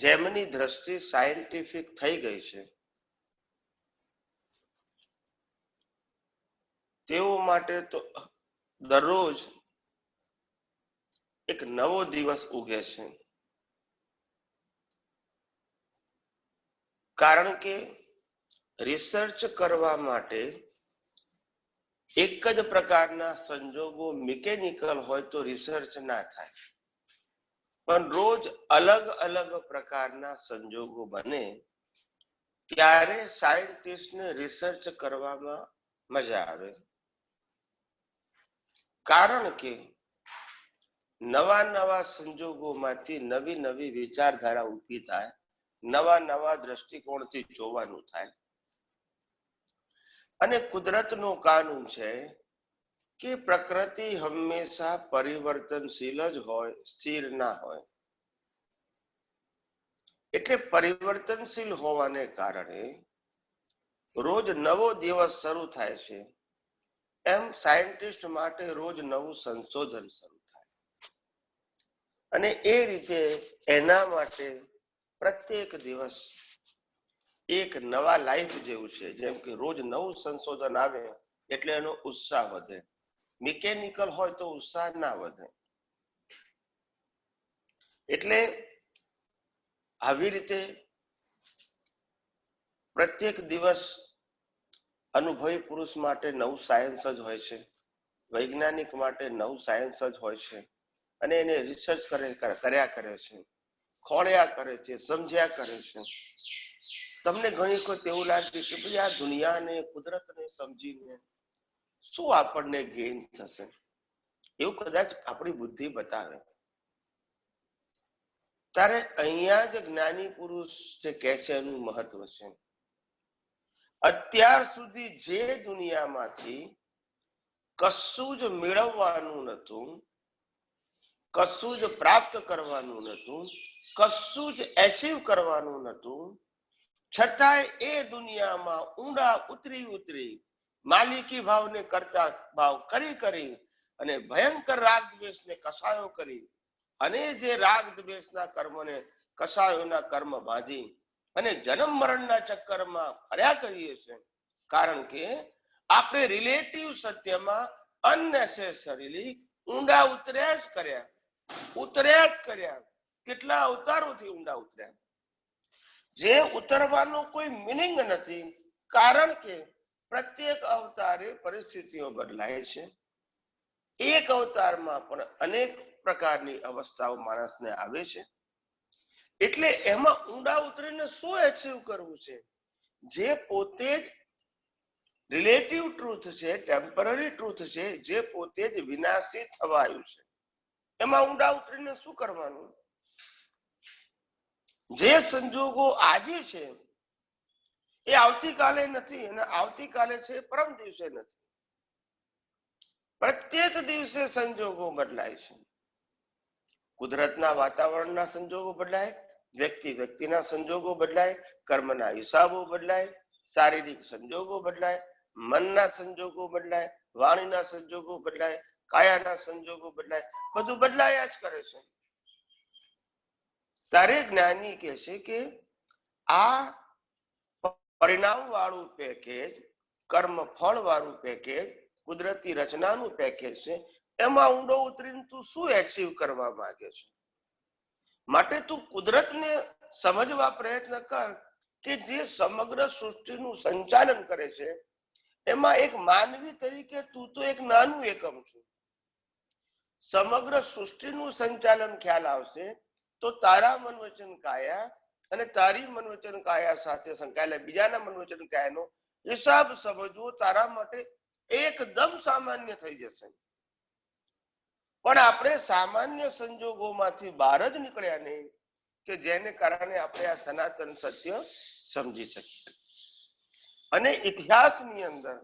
જેમની દ્રષ્ટિ સાયન્ટિફિક થઈ ગઈ છે તેઓ માટે તો દરરોજ એક નવો દિવસ ઉગે છે, કારણ કે રિસર્ચ કરવા માટે એક જ પ્રકારના સંજોગો મિકેનિકલ હોય તો રિસર્ચ ના થાય, પણ રોજ અલગ અલગ પ્રકારના સંજોગો બને ત્યારે સાયન્ટિસ્ટને રિસર્ચ કરવામાં મજા આવે, કારણ કે નવા નવા સંજોગોમાંથી નવી નવી વિચારધારા ઊભી થાય, નવા નવા દ્રષ્ટિકોણથી જોવાનું થાય. અને કુદરતનું કાનૂન છે કે પ્રકૃતિ હંમેશા પરિવર્તનશીલ જ હોય, સ્થિર ના હોય. એટલે પરિવર્તનશીલ હોવાને કારણે રોજ નવો દિવસ શરૂ થાય છે, એમ સાયન્ટિસ્ટ માટે રોજ નવું સંશોધન શરૂ થાય. અને એ રીતે એના માટે પ્રત્યેક દિવસ એક નવા લાઈફ જેવું છે. જેમ કે રોજ નવું સંશોધન આવે એટલે એનો ઉત્સાહ વધે, મિકેનિકલ હોય તો ઉત્સાહ ના વધે. એટલે આવી રીતે પ્રત્યેક દિવસ અનુભવી પુરુષ માટે નવું સાયન્સ જ હોય છે, વૈજ્ઞાનિક માટે નવું સાયન્સ જ હોય છે, અને એને રિસર્ચ કર્યા કરે છે, ખોળ્યા કરે છે, સમજ્યા કરે છે. તમને ઘણી વખત એવું લાગે કે ભાઈ આ દુનિયાને, કુદરતને સમજીને શું આપણને ગેઇન થશે, એવું કદાચ આપણી બુદ્ધિ બતાવે. ત્યારે અહીંયા જ જ્ઞાની પુરુષ જે કહે છે એનું મહત્વ છે. અત્યાર સુધી જે દુનિયામાંથી કશું જ મેળવવાનું નતું, કશું જ પ્રાપ્ત કરવાનું નતું, કશું જ એચીવ કરવાનું નતું, છતાંય એ દુનિયામાં ઊંડા ઉતરી માલિકી ભાવને કરતા ભાવ કરી અને ભયંકર રાગ દ્વેષને કસાયો કરી અને જે રાગ દ્વેષના કર્મને કસાયોના કર્મ બાંધી અને જન્મ મરણના ચક્કરમાં ફર્યા કરીએ છીએ, કારણ કે આપણે રિલેટિવ સત્યમાં અનનેસેસરીલી ઊંડા ઉતર્યા જ કર્યા. કેટલા અવતારોથી ઊંડા ઉતર્યા, જે ઉતરવાનો કોઈ મિનિંગ નથી, કારણ કે પ્રત્યેક અવતારે પરિસ્થિતિઓ બદલાય છે. એક અવતારમાં પણ અનેક પ્રકારની અવસ્થાઓ માણસને આવે છે. એટલે એમાં ઊંડા ઉતરીને શું એચીવ કરવું છે, જે પોતે જ રિલેટિવ ટ્રુથ છે, ટેમ્પરરી ટ્રુથ છે, જે પોતે જ વિનાશી થવાયું છે, એમાં ઊંડા ઉતરીને શું કરવાનું? જે સંજોગો આજે છે એ આવતીકાલે નથી, અને આવતીકાલે છે પરમ દિવસે નથી. પ્રત્યેક દિવસે સંજોગો બદલાય છે. કુદરતના વાતાવરણના સંજોગો બદલાય, વ્યક્તિના સંજોગો બદલાય, કર્મના હિસાબો બદલાય, શારીરિક સંજોગો બદલાય, મનના સંજોગો બદલાય, વાણીના સંજોગો બદલાય, કાયાના સંજોગો બદલાય, બધું બદલાયા જ કરે છે. ત્યારે જ્ઞાની કહે છે કે આ પરિણામ વાળું પેકેજ, કર્મ ફળ વાળું પેકેજ, કુદરતી રચનાનું પેકેજ છે, એમાં ઊંડો ઉતરીને તું શું એચીવ કરવા માંગે છે? માટે તું કુદરતને સમજવા પ્રયત્ન કર કે જે સમગ્ર સૃષ્ટિનું સંચાલન કરે છે, એમાં એક માનવી તરીકે તું તો એક નાનું એકમ છું. સમગ્ર સૃષ્ટિનું સંચાલન ખ્યાલ આવશે તો તારા મન વચન કાયા અને તારી મન વચન કાયા સાથે સંકળાયેલા બીજાના મન વચન કાયાનો હિસાબ સમજવો તારા માટે એકદમ સામાન્ય થઈ જશે. પણ આપણે સામાન્ય સંજોગોમાંથી બહાર જ નીકળ્યા નહીં કે જેને કારણે આપણે આ સનાતન સત્ય સમજી શકીએ. અને ઇતિહાસની અંદર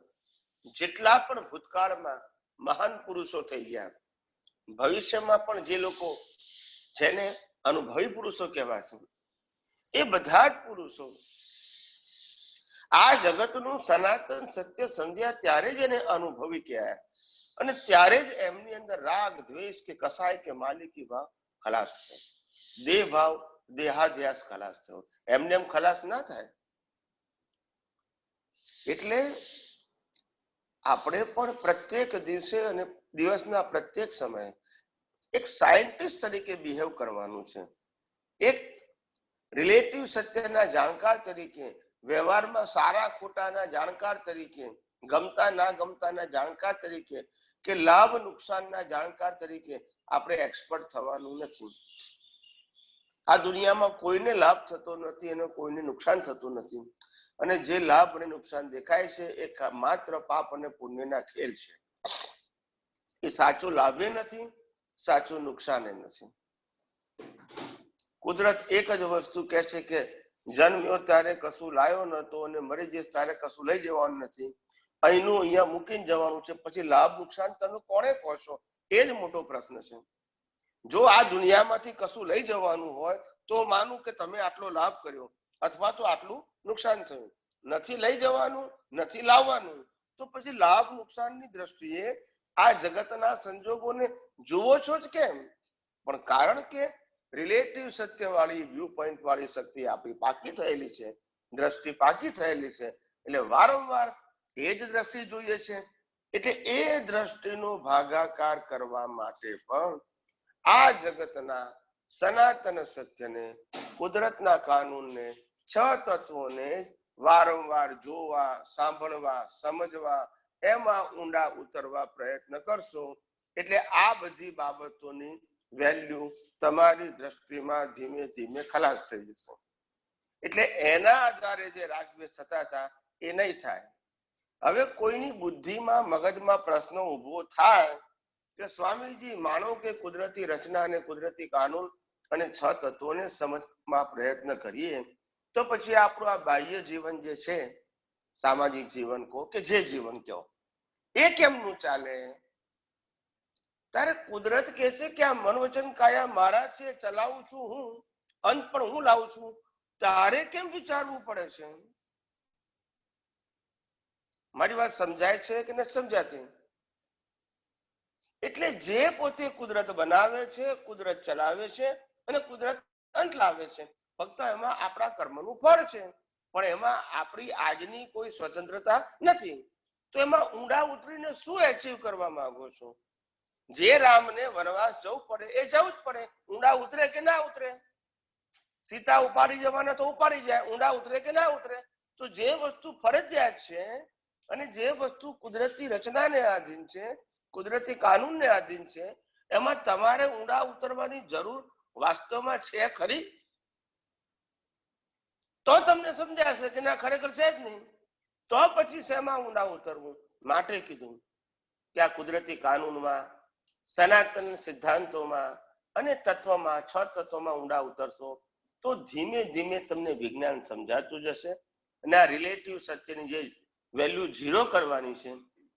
જેટલા પણ ભૂતકાળમાં મહાન પુરુષો થઈ ગયા, ભવિષ્યમાં પણ જે લોકો જેને અનુભવી પુરુષો કહેવાશે, એ બધા જ પુરુષો આ જગતનું સનાતન સત્ય સમજ્યા ત્યારે જ એને અનુભવી કહેવાય, અને ત્યારે જ એમની અંદર રાગ દ્વેષ કે કસાય કે માલિકી ભાવ ખલાસ થાય. દેહ ભાવ દેહાધ્યાસ ખલાસ થયો, એમને એમ ખલાસ ના થાય. એટલે આપણે પણ પ્રત્યેક દિવસે અને દિવસના પ્રત્યેક સમયે એક સાયન્ટિસ્ટ તરીકે બિહેવ કરવાનું છે, એક રિલેટિવ સત્યના જાણકાર તરીકે, વ્યવહારમાં સારા ખોટાના જાણકાર તરીકે, ગમતા ના ગમતાના જાણકાર તરીકે કે લાભ નુકસાનના જાણકાર તરીકે આપણે એક્સપર્ટ થવાનું નથી. આ દુનિયામાં કોઈને લાભ થતો નથી અને કોઈને નુકસાન થતું નથી, અને જે લાભ અને નુકસાન દેખાય છે એ માત્ર પાપ અને પુણ્યના ખેલ છે. એ સાચો લાભે નથી, સાચું નુકસાન નથી. કુદરત એક જ વસ્તુ કહે છે કે જન્મ્યો ત્યારે કશું લાયો નતો અને મરી જઈશ ત્યારે કશું લઈ જવાનું નથી, અહીંનું અહીંયા મૂકીને જવાનું છે. પછી લાભ નુકસાન તમે કોને કહો છો? એ જ મોટો પ્રશ્ન છે. જો આ દુનિયામાંથી કશું લઈ જવાનું હોય તો માનું કે તમે આટલો લાભ કર્યો અથવા તો આટલું નુકસાન થયું. નથી લઈ જવાનું, નથી લાવવાનું, તો પછી લાભ નુકસાનની દ્રષ્ટિએ આ જગતના સંજોગોને જુઓ છો જ કેમ? પણ કારણ કે રિલેટિવ સત્યવાળી વ્યૂ પોઈન્ટ વાળી શક્તિ આપણી પાકી થયેલી છે, દ્રષ્ટિ પાકી થયેલી છે, એટલે વારંવાર એ જ દ્રષ્ટિ જોઈએ છે. એટલે એ દ્રષ્ટિનો ભાગાકાર કરવા માટે પણ આ જગતના સનાતન સત્યને, કુદરતના કાનૂનને, છ તત્વોને વારંવાર જોવા, સાંભળવા, સમજવા, એમાં ઊંડા ઉતરવા પ્રયત્ન કરશો એટલે આ બધી બાબતોની વેલ્યુ તમારી દ્રષ્ટિમાં ધીમે ધીમે ખલાસ થઈ જશે. એટલે એના આધારે જે રાગદ્વેષ થતા હતા એ નહીં થાય. હવે કોઈની બુદ્ધિમાં, મગજમાં પ્રશ્ન ઉભો થાય કે સ્વામીજી, માનો કે કુદરતી રચના અને કુદરતી કાનૂન અને છ તત્વોને સમજવા પ્રયત્ન કરીએ તો પછી આપણું આ બાહ્ય જીવન જે છે, સામાજિક જીવન કહો કે જે જીવન કહો, એ કેમનું ચાલે? ત્યારે કુદરત કહે છે કે આ મન વચન કાયા મારા છે, ચલાવું છું હું, અંત પણ હું લાવું છું. તારે કેમ વિચારવું પડે છે? મારી વાત સમજાય છે કે નથી સમજાતી? એટલે જે પોતે કુદરત બનાવે છે, કુદરત ચલાવે છે અને કુદરત અંત લાવે છે, ફક્ત એમાં આપણા કર્મનું ફળ છે, પણ એમાં આપણી આજની કોઈ સ્વતંત્રતા નથી. તો એમાં ઊંડા ઉતરીને શું એચીવ કરવા માંગો છો? જે રામને વનવાસ જવું પડે એ જવું જ પડે, ઊંડા ઉતરે કે ના ઉતરે. સીતા ઉપાડી જવાના તો ઉપાડી જાય, ઊંડા ઉતરે કે ના ઉતરે. તો જે વસ્તુ ફરજિયાત છે અને જે વસ્તુ કુદરતી રચનાને આધીન છે, કુદરતી કાનૂનને આધીન છે, એમાં તમારે ઊંડા ઉતરવાની જરૂર વાસ્તવમાં છે ખરી? તો તમને સમજાશે કે ના, ખરેખર છે જ નહીં. તો પછી શેમાં ઊંડા ઉતરવું? માટે કીધું કે આ કુદરતી કાનૂનમાં, સનાતન સિદ્ધાંતોમાં અને તત્વમાં, છ તત્વમાં ઊંડા ઉતરશો તો ધીમે ધીમે તમને વિજ્ઞાન સમજાતું જશે અને આ રિલેટિવ સત્યની જે વેલ્યુ ઝીરો કરવાની છે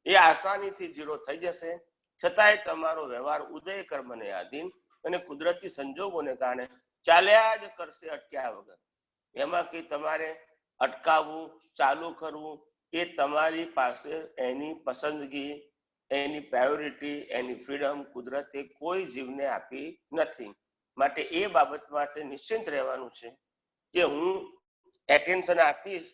એ આસાનીથી ઝીરો થઈ જશે. છતાંય તમારો વ્યવહાર ઉદય કર્મને આધીન અને કુદરતી સંજોગોને કારણે ચાલ્યા જ કરશે, અટક્યા વગર. એમાં કે તમારે અટકાવવું, ચાલુ કરવું, એ તમારી પાસે એની પસંદગી, એની પ્રાયોરિટી, એની ફ્રીડમ કુદરતે કોઈ જીવને આપી નથી. માટે એ બાબત માટે નિશ્ચિંત રહેવાનું છે કે હું એટેન્શન આપીશ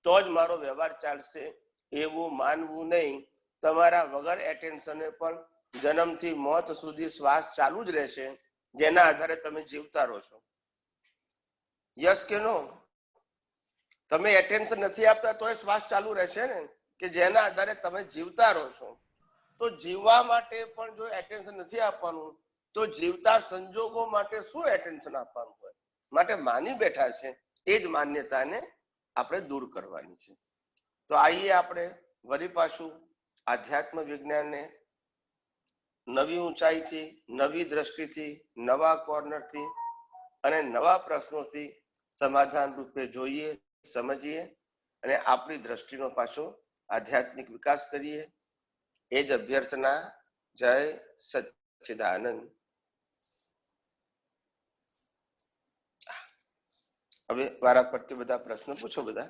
તો જ મારો વ્યવહાર ચાલશે, એવું માનવું નહીં. તમારા વગર એટેન્શને પણ જન્મથી મોત સુધી શ્વાસ ચાલુ જ રહેશે, જેના આધારે તમે જીવતા રહો છો. યસ કે નો? તમે એટેન્શન નથી આપતા તો એ શ્વાસ ચાલુ રહેશે ને, કે જેના આધારે તમે જીવતા રહો છો. તો જીવવા માટે પણ જો એટેન્શન નથી આપવાનું તો જીવતા સંજોગો માટે શું એટેન્શન આપવાનું હોય? માટે માની બેઠા છે એ જ માન્યતાને આપણે દૂર કરવાની છે. તો આઈએ આપણે વળી પાછું આધ્યાત્મ વિજ્ઞાનને નવી ઊંચાઈથી, નવી દ્રષ્ટિથી, નવા કોર્નરથી અને નવા પ્રશ્નોથી સમાધાન રૂપે જોઈએ, સમજીએ અને આપણી દ્રષ્ટિનો પાછો આધ્યાત્મિક વિકાસ કરીએ, એ જ અભ્યર્થના. જય સચ્ચિદાનંદ. હવે વારા ફરતી બધા પ્રશ્નો પૂછો બધા.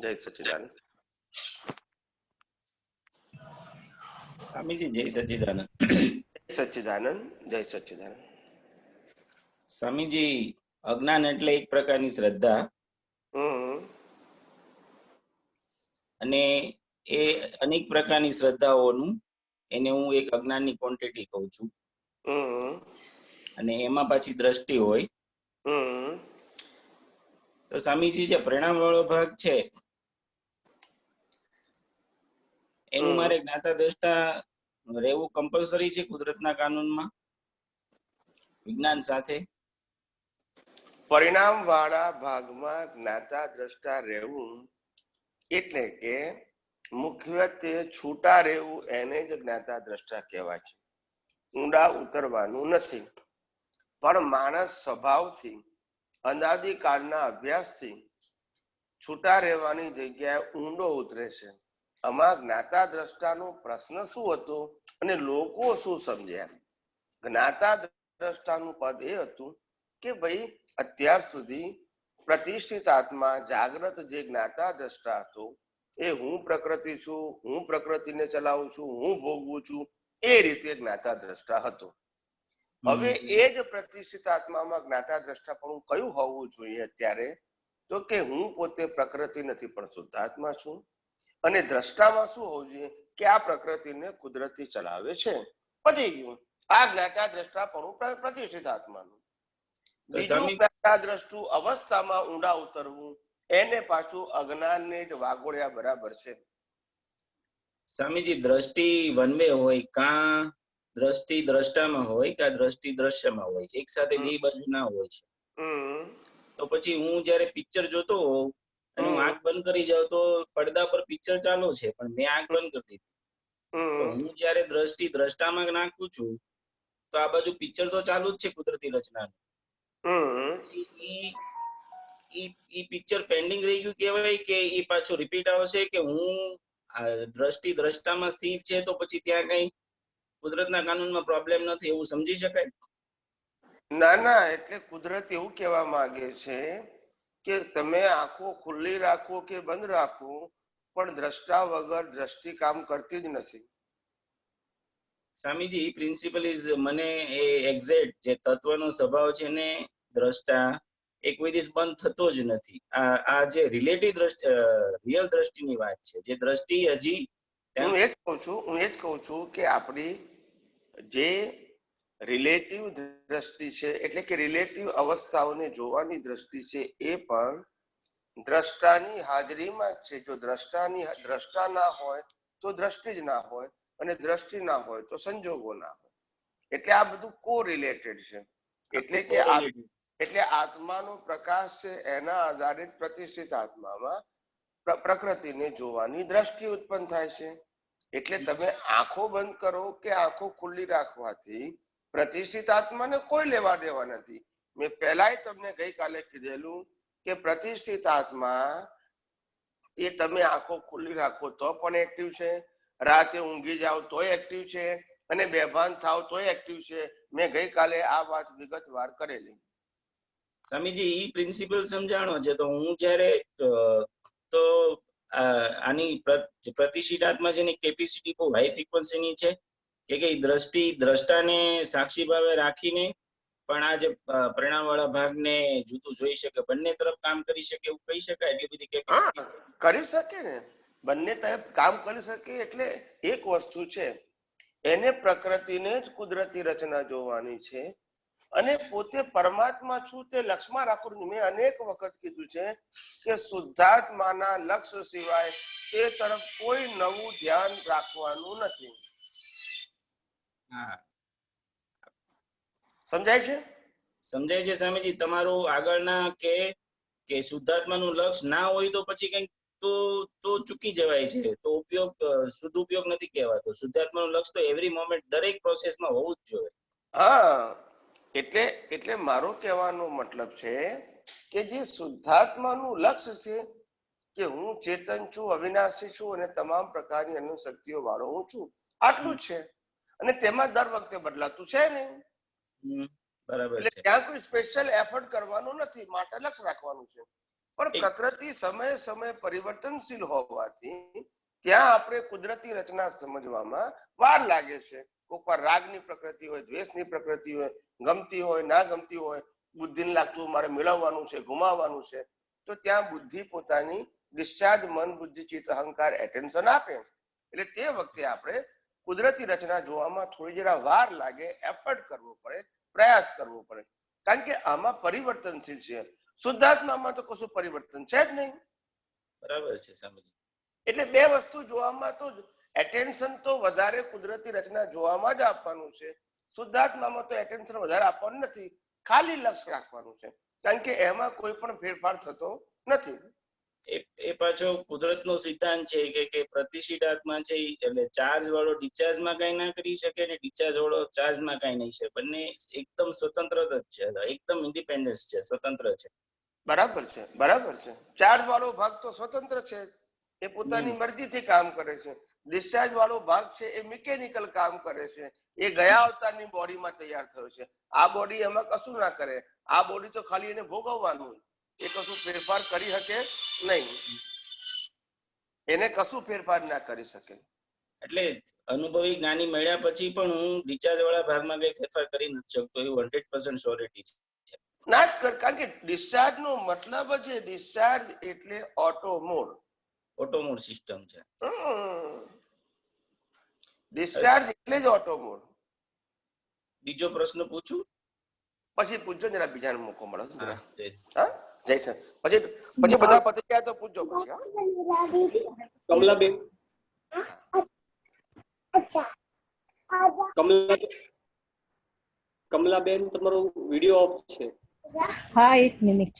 જય સચ્ચિદાનંદ. સ્વામીજી જય સચ્ચિદાનંદ. સચ્ચિદાનંદ. જય સચ્ચિદાનંદ. સ્વામીજી અજ્ઞાન એટલે એક પ્રકારની શ્રદ્ધા, હમ અને એ અનેક પ્રકારની શ્રદ્ધાઓનું એને હું એક અજ્ઞાનની ક્વોન્ટિટી કહું છું, હમ અને એમાં પાછી દ્રષ્ટિ હોય. હમ તો સ્વામીજી જે પરિણામ વાળો ભાગ છે એનું મારે જ્ઞાતા દ્રષ્ટા રહેવું કમ્પલસરી છે કુદરતના કાનૂનમાં વિજ્ઞાન સાથે? પરિણામ વાળા ભાગમાં જ્ઞાતા દ્રષ્ટા રહેવું એટલે કે મુખ્યત્વે છૂટા રહેવું એને જ જ્ઞાતા દ્રષ્ટા કહેવાય છે. ઊંડા ઉતરવાનું નથી. પણ માણસ સ્વભાવથી અનાદિકાળના અભ્યાસથી છૂટા રહેવાની જગ્યાએ ઊંડો ઉતરે છે. આમાં જ્ઞાતા દ્રષ્ટાનો પ્રશ્ન શું હતો અને લોકો શું સમજ્યા? જ્ઞાતા દ્રષ્ટાનું પદ એ હતું કે ભાઈ અત્યાર સુધી પ્રતિષ્ઠિત આત્મા જાગ્રત જે જ્ઞાતા દ્રષ્ટા હતો એ હું પ્રકૃતિ છું, હું પ્રકૃતિને ચલાવું છું, હું ભોગવું છું, એ રીતે જ્ઞાતા દ્રષ્ટા હતો. હવે એ જ પ્રતિષ્ઠિત આત્મામાં જ્ઞાતા દ્રષ્ટાપણું કયું હોવું જોઈએ અત્યારે? તો કે હું પોતે પ્રકૃતિ નથી પણ શુદ્ધાત્મા છું. અને દ્રષ્ટામાં શું હોવું જોઈએ કે આ પ્રકૃતિને કુદરતી ચલાવે છે. પતી ગયું. આ જ્ઞાતા દ્રષ્ટાપણું પ્રતિષ્ઠિત આત્માનું. બીજું જ્ઞાતા દ્રષ્ટુ અવસ્થામાં ઊંડા ઉતરવું એને પાછું અજ્ઞાનને જ વાગોળ્યા બરાબર છે. સ્વામીજી દ્રષ્ટિ વન વે હોય કાં દ્રષ્ટિ દ્રષ્ટામાં હોય કે દ્રષ્ટિ દ્રશ્યમાં હોય, એક સાથે બે બાજુ ના હોય છે. તો પછી હું જયારે પિક્ચર જોતો હોઉં અને હું આંખ બંધ કરી જાઉં તો પડદા પર પિક્ચર ચાલુ છે પણ મેં આંખ બંધ કરી દીધી. તો હું જયારે દ્રષ્ટિ દ્રષ્ટામાં નાખું છું તો આ બાજુ પિક્ચર તો ચાલુ જ છે કુદરતી રચનાનું. ઈ પિક્ચર પેન્ડિંગ રહી ગયું કહેવાય કે એ પાછું રિપીટ આવશે કે હું દ્રષ્ટિ દ્રષ્ટામાં સ્થિત છે તો પછી ત્યાં કઈ કુદરતના કાનૂનમાં પ્રોબ્લેમ નથી એવું સમજી શકાય? ના ના, એટલે કુદરત એવું કહેવા માંગે છે કે તમે આંખો ખુલ્લી રાખો કે બંધ રાખો પણ દ્રષ્ટા વગર દ્રષ્ટિ કામ કરતી જ નથી. સ્વામીજી પ્રિન્સિપલ ઇઝ મને એ એક્ઝેક્ટ જે તત્વનો સ્વભાવ છે ને દ્રષ્ટા એ કોઈ દિવસ બંધ થતો જ નથી. આ જે રિલેટિવ દ્રષ્ટિ રિયલ દ્રષ્ટિની વાત છે, જે દ્રષ્ટિ હજી હું એ જ કહું છું કે આપણી જે રિલેટિવ દ્રષ્ટિ છે એટલે કે રિલેટિવ અવસ્થાઓને જોવાની દ્રષ્ટિ છે એ પણ દ્રષ્ટાની હાજરીમાં છે. જો દ્રષ્ટા ના હોય તો દ્રષ્ટિ જ ના હોય, અને દ્રષ્ટિ ના હોય તો સંજોગો ના હોય. એટલે આ બધું કો રિલેટેડ છે. એટલે આત્માનો પ્રકાશ છે એના આધારિત પ્રતિષ્ઠિત આત્મામાં પ્રકૃતિને જોવાની દ્રષ્ટિ ઉત્પન્ન થાય છે. એટલે તમે આંખો બંધ કરો કે આંખો ખુલ્લી રાખવાથી પ્રતિષ્ઠિત આત્માને કોઈ લેવા દેવા નથી. મેં પહેલાય તમને ગઈકાલે કીધેલું કે પ્રતિષ્ઠિત આત્મા એ તમે આંખો ખુલ્લી રાખો તો પણ એક્ટિવ છે, રાતે ઊંઘી જાવ તોય એક્ટિવ છે, અને બેભાન થાવ તોય એક્ટિવ છે. મેં ગઈકાલે આ વાત વિગતવાર કરેલી. સ્વામીજી ઈ પ્રિન્સિપલ સમજાણો છે. તો હું જયારે તો આની પ્રતિષ્ઠિત આત્મા છે ની કેપેસિટી બહુ હાઈ ફ્રીક્વન્સીની છે કે કઈ દ્રષ્ટિ દ્રષ્ટાને સાક્ષી ભાવે રાખીને પણ આ જે પરિણામ વાળા ભાગને જુદું જોઈ શકે, બંને તરફ કામ કરી શકે એવું કહી શકાય? એટલી બધી કેપેસિટી કરી શકે ને, બંને તરફ કામ કરી શકે. એટલે એક વસ્તુ છે એને પ્રકૃતિને જ કુદરતી રચના જોવાની છે, અને પોતે પરમાત્મા છું તે લક્ષમાં રાખવું. મેં અનેક વખત કીધું છે કે શુદ્ધાત્માના લક્ષ્ય સિવાય તે તરફ કોઈ નવું ધ્યાન રાખવાનું નથી. સમજાય છે? સમજાય છે સ્વામીજી. તમારું આગળના કે શુદ્ધાત્માનું લક્ષ ના હોય તો પછી કઈક તો ચૂકી જવાય છે, તો ઉપયોગ શુદ્ધ ઉપયોગ નથી કહેવાતો. શુદ્ધાત્માનું લક્ષ તો એવરી મોમેન્ટ દરેક પ્રોસેસમાં હોવું જ જોઈએ. હા, એટલે મારો કહેવાનો મતલબ છે કે જે શુદ્ધાત્માનું લક્ષ્ય છે કે હું ચેતન છું, અવિનાશી છું, અને તમામ પ્રકારની અનુશક્તિઓ વાળો હું છું, આટલું જ છે. અને તેમાં દર વખતે બદલાતું છે નહીં. બરાબર એટલે છે. ત્યાં કોઈ સ્પેશિયલ એફર્ટ કરવાનું નથી, માટે લક્ષ્ય રાખવાનું છે. પણ પ્રકૃતિ સમય સમય પરિવર્તનશીલ હોવાથી ત્યાં આપણે કુદરતી રચના સમજવામાં વાર લાગે છે. કોઈક વાર રાગની પ્રકૃતિ હોય, દ્વેષની પ્રકૃતિ હોય, ગમતી હોય, ના ગમતી હોય, બુદ્ધિને લાગતું મારે મેળવવાનું છે, ગુમાવવાનું છે, તો ત્યાં બુદ્ધિ પોતાની ડિસ્ચાર્જ મન બુદ્ધિ ચિત્ત અહંકાર એટેન્શન આપે. એટલે તે વખતે આપણે કુદરતી રચના જોવામાં થોડી જરા વાર લાગે, એફર્ટ કરવો પડે, પ્રયાસ કરવો પડે, કારણ કે આમાં પરિવર્તનશીલ છે. શુદ્ધાત્મામાં તો કશું પરિવર્તન છે જ નહીં. બરાબર છે સ્વામીજી. એટલે બે વસ્તુ જોવામાં તો એટેન્શન તો વધારે કુદરતી રચના જોવામાં જ આપવાનું છે. શુદ્ધાત્મામાં તો એટેન્શન વધારે આપવાનું નથી, ખાલી લક્ષ્ય રાખવાનું છે, કારણ કે એમાં કોઈ પણ ફેરફાર થતો નથી. એ પાછો કુદરતનો સિદ્ધાંત છે કે પ્રતિષ્ઠિત આત્મા છે એટલે ચાર્જ વાળો ડિસ્ચાર્જમાં કઈ ના કરી શકે ને ડિસ્ચાર્જ વાળો ચાર્જમાં કઈ નહીં છે. બંને એકદમ સ્વતંત્ર જ છે, એકદમ ઇન્ડિપેન્ડન્સ છે, સ્વતંત્ર છે. બરાબર છે, બરાબર છે. ચાર્જ વાળો ભાગ તો સ્વતંત્ર છે, એ પોતાની મરજીથી કામ કરે છે. ડિસ્ચાર્જ વાળો ભાગ છે એ મિકેનિકલ કામ કરે છે, એ ગયા અવતારની બોડીમાં તૈયાર થયો છે. આ બોડી એમાં કશું ના કરે, આ બોડી તો ખાલી એને ભોગવવાનું, એ કશું ફેરફાર કરી શકે નહીં, એને કશું ફેરફાર ના કરી શકે. એટલે અનુભવી જ્ઞાની મળ્યા પછી પણ હું ડિસ્ચાર્જ વાળા ભાગમાં કઈ ફેરફાર કરી નથી શકતો, એવું 100% શ્યોરિટી છે. ના જ કર, કારણ કે ડિસ્ચાર્જ નો મતલબ છે, ડિસ્ચાર્જ એટલે auto mode, auto mode system છે. ડિસ્ચાર્જ એટલે જ ઓટો મોડ. બીજો પ્રશ્ન પૂછું? પછી પૂછજો, જરા બીજાને મોકો મળે. હા, જય સર. પછી બધા પતી ગયા તો પૂછજો પછી. કમલાબેન, કમલાબેન તમારો વિડિયો ઓફ છે. હા, એક મિનિટ.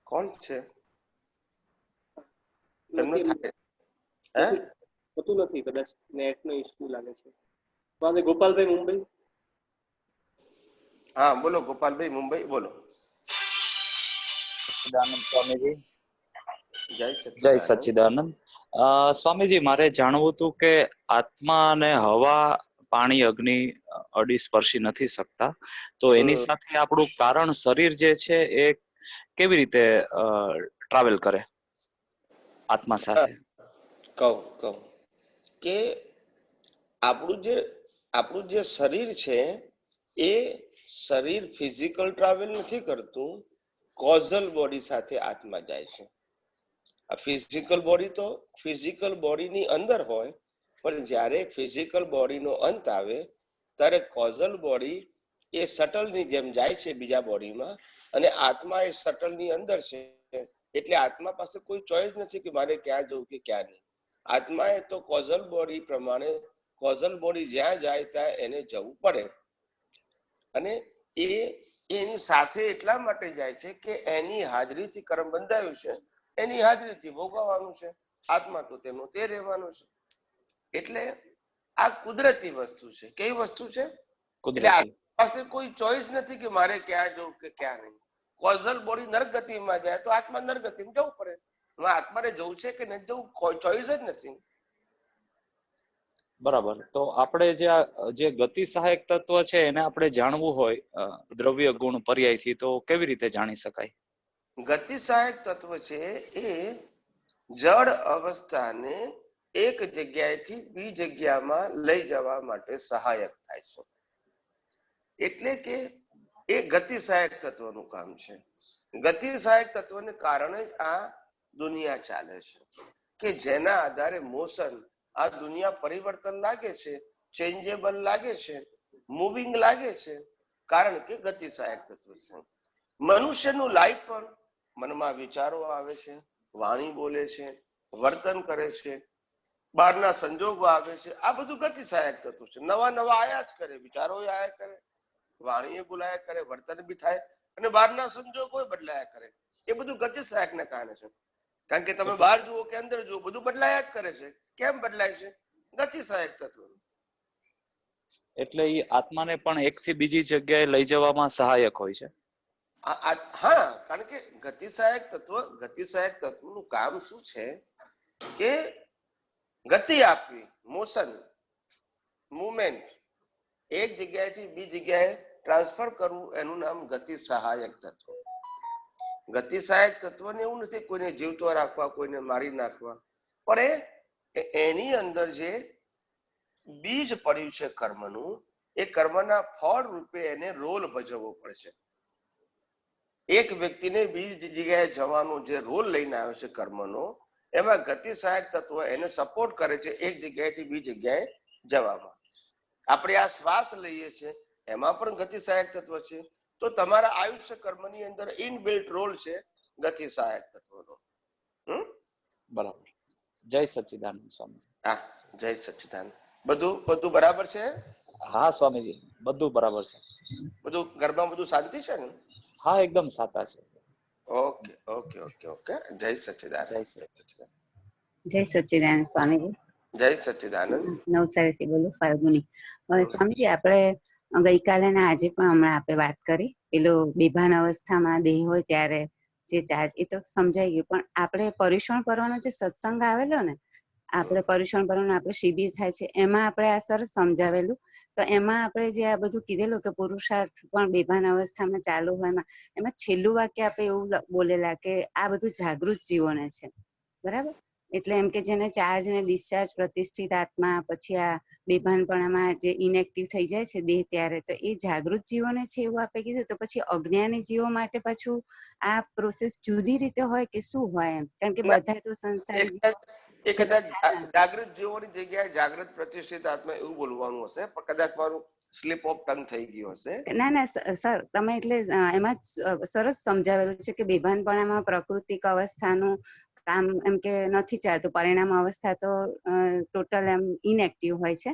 કોણ છે? થતું નથી, કદાચ નેટ નો ઇશ્યુ લાગે છે. પાસે ગોપાલભાઈ મુંબઈ. હા બોલો ગોપાલભાઈ મુંબઈ, બોલો. સ્વામીજી જય જય સચ્ચિદાનંદ. સ્વામીજી, મારે જાણવું હતું કે આત્મા અને હવા, પાણી, અગ્નિ અડી સ્પર્શી નથી શકતા, તો એની સાથે આપણું કારણ શરીર જે છે એ કેવી રીતે ટ્રાવેલ કરે આત્મા સાથે? કહું કે આપણું જે શરીર છે એ શરીર ફિઝિકલ ટ્રાવેલ નથી કરતું, કોઝલ બોડી સાથે આત્મા જાય છે. આ ફિઝિકલ બોડી તો ફિઝિકલ બોડીની અંદર હોય, પણ જ્યારે ફિઝિકલ બોડીનો અંત આવે ત્યારે કોઝલ બોડી એ શટલની જેમ જાય છે બીજા બોડીમાં, અને આત્મા એ શટલની અંદર છે. એટલે આત્મા પાસે કોઈ ચોઈસ નથી કે મારે ક્યાં જવું કે ક્યાં નહીં. આત્માએ તો કોઝલ બોડી પ્રમાણે કોઝલ બોડી જ્યાં જાય ત્યાં એને જવું પડે, અને એની સાથે એટલા માટે જાય છે કે એની હાજરીથી કર્મ બંધાયું છે, એની હાજરીથી ભોગવવાનું છે. આત્મા તો તેનું તે રહેવાનું છે. એટલે આ કુદરતી વસ્તુ છે. કેવી વસ્તુ છે? એટલે આત્મા પાસે કોઈ ચોઈસ નથી કે મારે ક્યાં જવું કે ક્યાં નહીં. કોઝલ બોડી નરગતિમાં જાય તો આત્મા નરગતિમાં જવું પડે. આત્માને જવું છે કે નથી જવું, ચોઈસ જ નથી. બરાબર. તો આપણે જે ગતિ સહાયક તત્વ છે એને આપણે જાણવું હોય દ્રવ્ય ગુણ પર્યાયથી, તો કેવી રીતે જાણી શકાય? ગતિ સહાયક તત્વ છે એ જળ અવસ્થાને એક જગ્યાએથી બીજી જગ્યામાં લઈ જવા માટે સહાયક થાય છે. એટલે કે એ ગતિ સહાયક તત્વનું કામ છે. ગતિ સહાયક તત્વને કારણે જ આ દુનિયા ચાલે છે, કે જેના આધારે મોશન, આ દુનિયા પરિવર્તન લાગે છે, ચેન્જેબલ લાગે છે, મૂવિંગ લાગે છે, કારણ કે ગતિ સહાયક તત્વ છે. મનુષ્યનું લાઈફ પણ મનમાં વિચારો આવે છે, વાણી બોલે છે, વર્તન કરે છે, બહારના સંજોગો આવે છે, આ બધું ગતિ સહાયક તત્વ છે. નવા નવા આયા જ કરે, વિચારો આયા કરે, વાણીએ બોલાયા કરે, વર્તન બી થાય, અને બહારના સંજોગો બદલાયા કરે. એ બધું ગતિ સહાયકના કારણે છે. કારણ કે તમે બહાર જુઓ કે અંદર જુઓ, બધું બદલાયા જ કરે છે. કેમ બદલાય છે? ગતિ સહાયક તત્વ. એટલે એ આત્માને પણ એકથી બીજી જગ્યાએ લઈ જવામાં સહાયક હોય છે. હા, કારણ કે ગતિસહાયક તત્વનું કામ શું છે કે ગતિ આપવી, મોશન, મુવમેન્ટ, એક જગ્યાએથી બીજી જગ્યાએ ટ્રાન્સફર કરવું, એનું નામ ગતિ સહાયક તત્વ. ગતિ સહાયક તત્વને એવું નથી કોઈને જીવતો રાખવા, કોઈને મારી નાખવા, પણ એની અંદર જે બીજ પડ્યું છે કર્મનું, એ કર્મના ફળ રૂપે એને રોલ ભજવવો પડશે. એક વ્યક્તિને બીજી જગ્યાએ જવાનો જે રોલ લઈને આવ્યો છે કર્મનો, એમાં ગતિ સહાયક તત્વ એને સપોર્ટ કરે છે એક જગ્યાએથી બીજી જગ્યાએ જવામાં. આપણે આ શ્વાસ લઈએ છીએ એમાં પણ ગતિ સહાયક તત્વ છે. તો તમારા આયુષ્ય કર્મની અંદર ઇનબિલ્ટ રોલ છે ગતિ સહાયક તત્વનો. બરાબર. જય સચ્ચિદાનંદ સ્વામીજી. હા, જય સચ્ચિદાનંદ. બધું બરાબર છે? હા સ્વામીજી, બધું બરાબર છે. બધું ઘરમાં બધું શાંતિ છે ને? હા, એકદમ સાતા છે. Okay okay okay okay. જય સચ્ચિદાનંદ. જય સચ્ચિદાનંદ સ્વામીજી. જય સચ્ચિદાનંદ. નવસારીથી બોલું, ફાલ્ગુની. સ્વામીજી, આપણે ગઈકાલે ને આજે પણ હમણાં આપણે વાત કરી, પેલો બેભાન અવસ્થામાં દેહ હોય ત્યારે જે ચાર્જ, એ તો સમજાઈ ગયું, પણ આપણે પર્યુષણ કરવાનો જે સત્સંગ આવેલો ને, આપણે પર્યુષણ કરવાનું આપણે શિબિર થાય છે, એમાં આપણે આ સરસ સમજાવેલું. તો એમાં આપણે જે આ બધું કીધેલું કે પુરુષાર્થ પણ બેભાન અવસ્થામાં ચાલુ હોય, એમાં છેલ્લું વાક્ય આપણે એવું બોલેલા કે આ બધું જાગૃત જીવોને છે, બરાબર? એટલે એમ કે જેને ચાર્જ ને ડિસ્ચાર્જ, પ્રતિષ્ઠિત આત્મા, પછી આ બેભાનપણામાં જે ઇનએક્ટિવ થઈ જાય છે દેહ ત્યારે, તો એ જાગૃત જીવોને છે એવું આપણે કીધું. તો પછી અજ્ઞાની જીવો માટે પાછું આ પ્રોસેસ જુદી રીતે હોય કે શું હોય એમ? કારણ કે બધા તો સંસારી જીવો એ કદાચ જાગૃત જીવોની જગ્યાએ જાગૃત પ્રતિષ્ઠિત આત્મા એવું બોલવાનું હશે, પણ કદાચ મારું સ્લીપ ઓફ ટંગ થઈ ગયું હશે. ના સર, તમે એટલે એમાં સરસ સમજાવેલું છે કે બેભાનપણામાં પ્રાકૃતિક અવસ્થાનું કામ એમ કે નથી ચાલતું, પરિણામ અવસ્થા તો ટોટલ એમ ઇનએક્ટિવ હોય છે.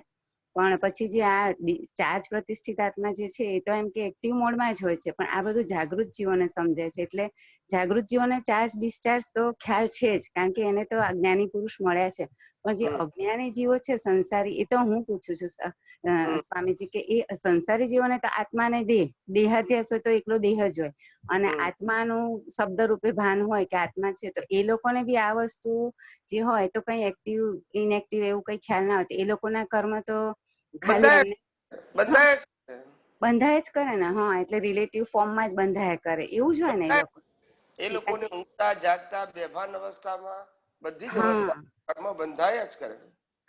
પણ પછી જે આ ચાર્જ પ્રતિષ્ઠિત આત્મા જે છે એ તો એમ કે એક્ટિવ મોડમાં જ હોય છે, પણ આ બધું જાગૃત જીવોને સમજાય છે. એટલે જાગૃત જીવોને ચાર્જ ડિસ્ચાર્જ તો ખ્યાલ છે જ, કારણ કે એને તો જ્ઞાની પુરુષ મળ્યા છે. પણ જે અજ્ઞાની જીવો છે સંસારી, એ તો હું પૂછું છું સ્વામીજી કે એ સંસારી જીવોને તો આત્માને દેહાધ્યાસ હોય તો એકલો દેહ જ હોય, અને આત્માનું શબ્દ રૂપે ભાન હોય કે આત્મા છે, તો એ લોકોને બી આ વસ્તુ જે હોય તો કઈ એક્ટિવ ઇનએક્ટિવ એવું કઈ ખ્યાલ ના હોય. એ લોકોના કર્મ તો ખાલી બંધાય જ કરે ને. હા, એટલે રિલેટિવ ફોર્મમાં જ બંધાયા કરે, એવું જ હોય ને એ લોકોને ઊંઘતા જાગતા બેભાન અવસ્થામાં બધી જ અવસ્થા કર્મ બંધાયા જ કરે.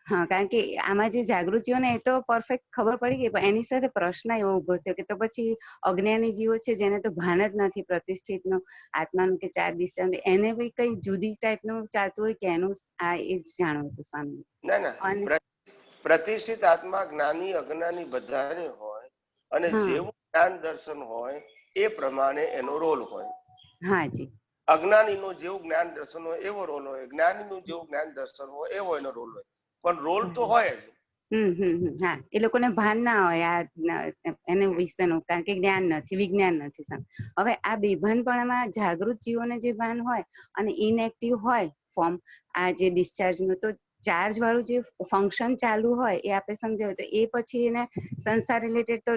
હા, કારણ કે આમાં જે જાગૃત જીવો ને એ તો પરફેક્ટ ખબર પડી ગઈ, પણ એની સાથે પ્રશ્ન એવો ઉભો થયો કે તો પછી અજ્ઞાની જીવો છે જેને તો ભાન જ નથી પ્રતિષ્ઠિતનું આત્માનું કે ચાર દિશા, એને બી કઈ જુદી ટાઈપનું ચાલતું હોય કે એનું આ એ જ જાણવું હતું સ્વામી. ના, પ્રતિષ્ઠિત આત્મા જ્ઞાની અજ્ઞાની બધાને હોય, અને જેવું જ્ઞાન દર્શન હોય એ પ્રમાણે એનો રોલ હોય. હા જી. અજ્ઞાનીનું જેવું જ્ઞાન દર્શન હોય એવો રોલ હોય, જ્ઞાનીનું જેવું જ્ઞાન દર્શન હોય એવો એનો રોલ હોય, પણ રોલ તો હોય જ. હા, એ લોકોને ભાન ના હોય એને વિશેનું, કારણ કે જ્ઞાન નથી, વિજ્ઞાન નથી. હવે આ બેભાનપણામાં જાગૃત જીવોને જે ભાન હોય અને ઇનએક્ટિવ હોય ફોર્મ, આ જે ડિસ્ચાર્જનું, તો ચાર્જ વાળું જે ફંક્શન ચાલુ હોય એ આપણે સમજાવ્યું, તો એ પછી એને સંસાર રિલેટેડ તો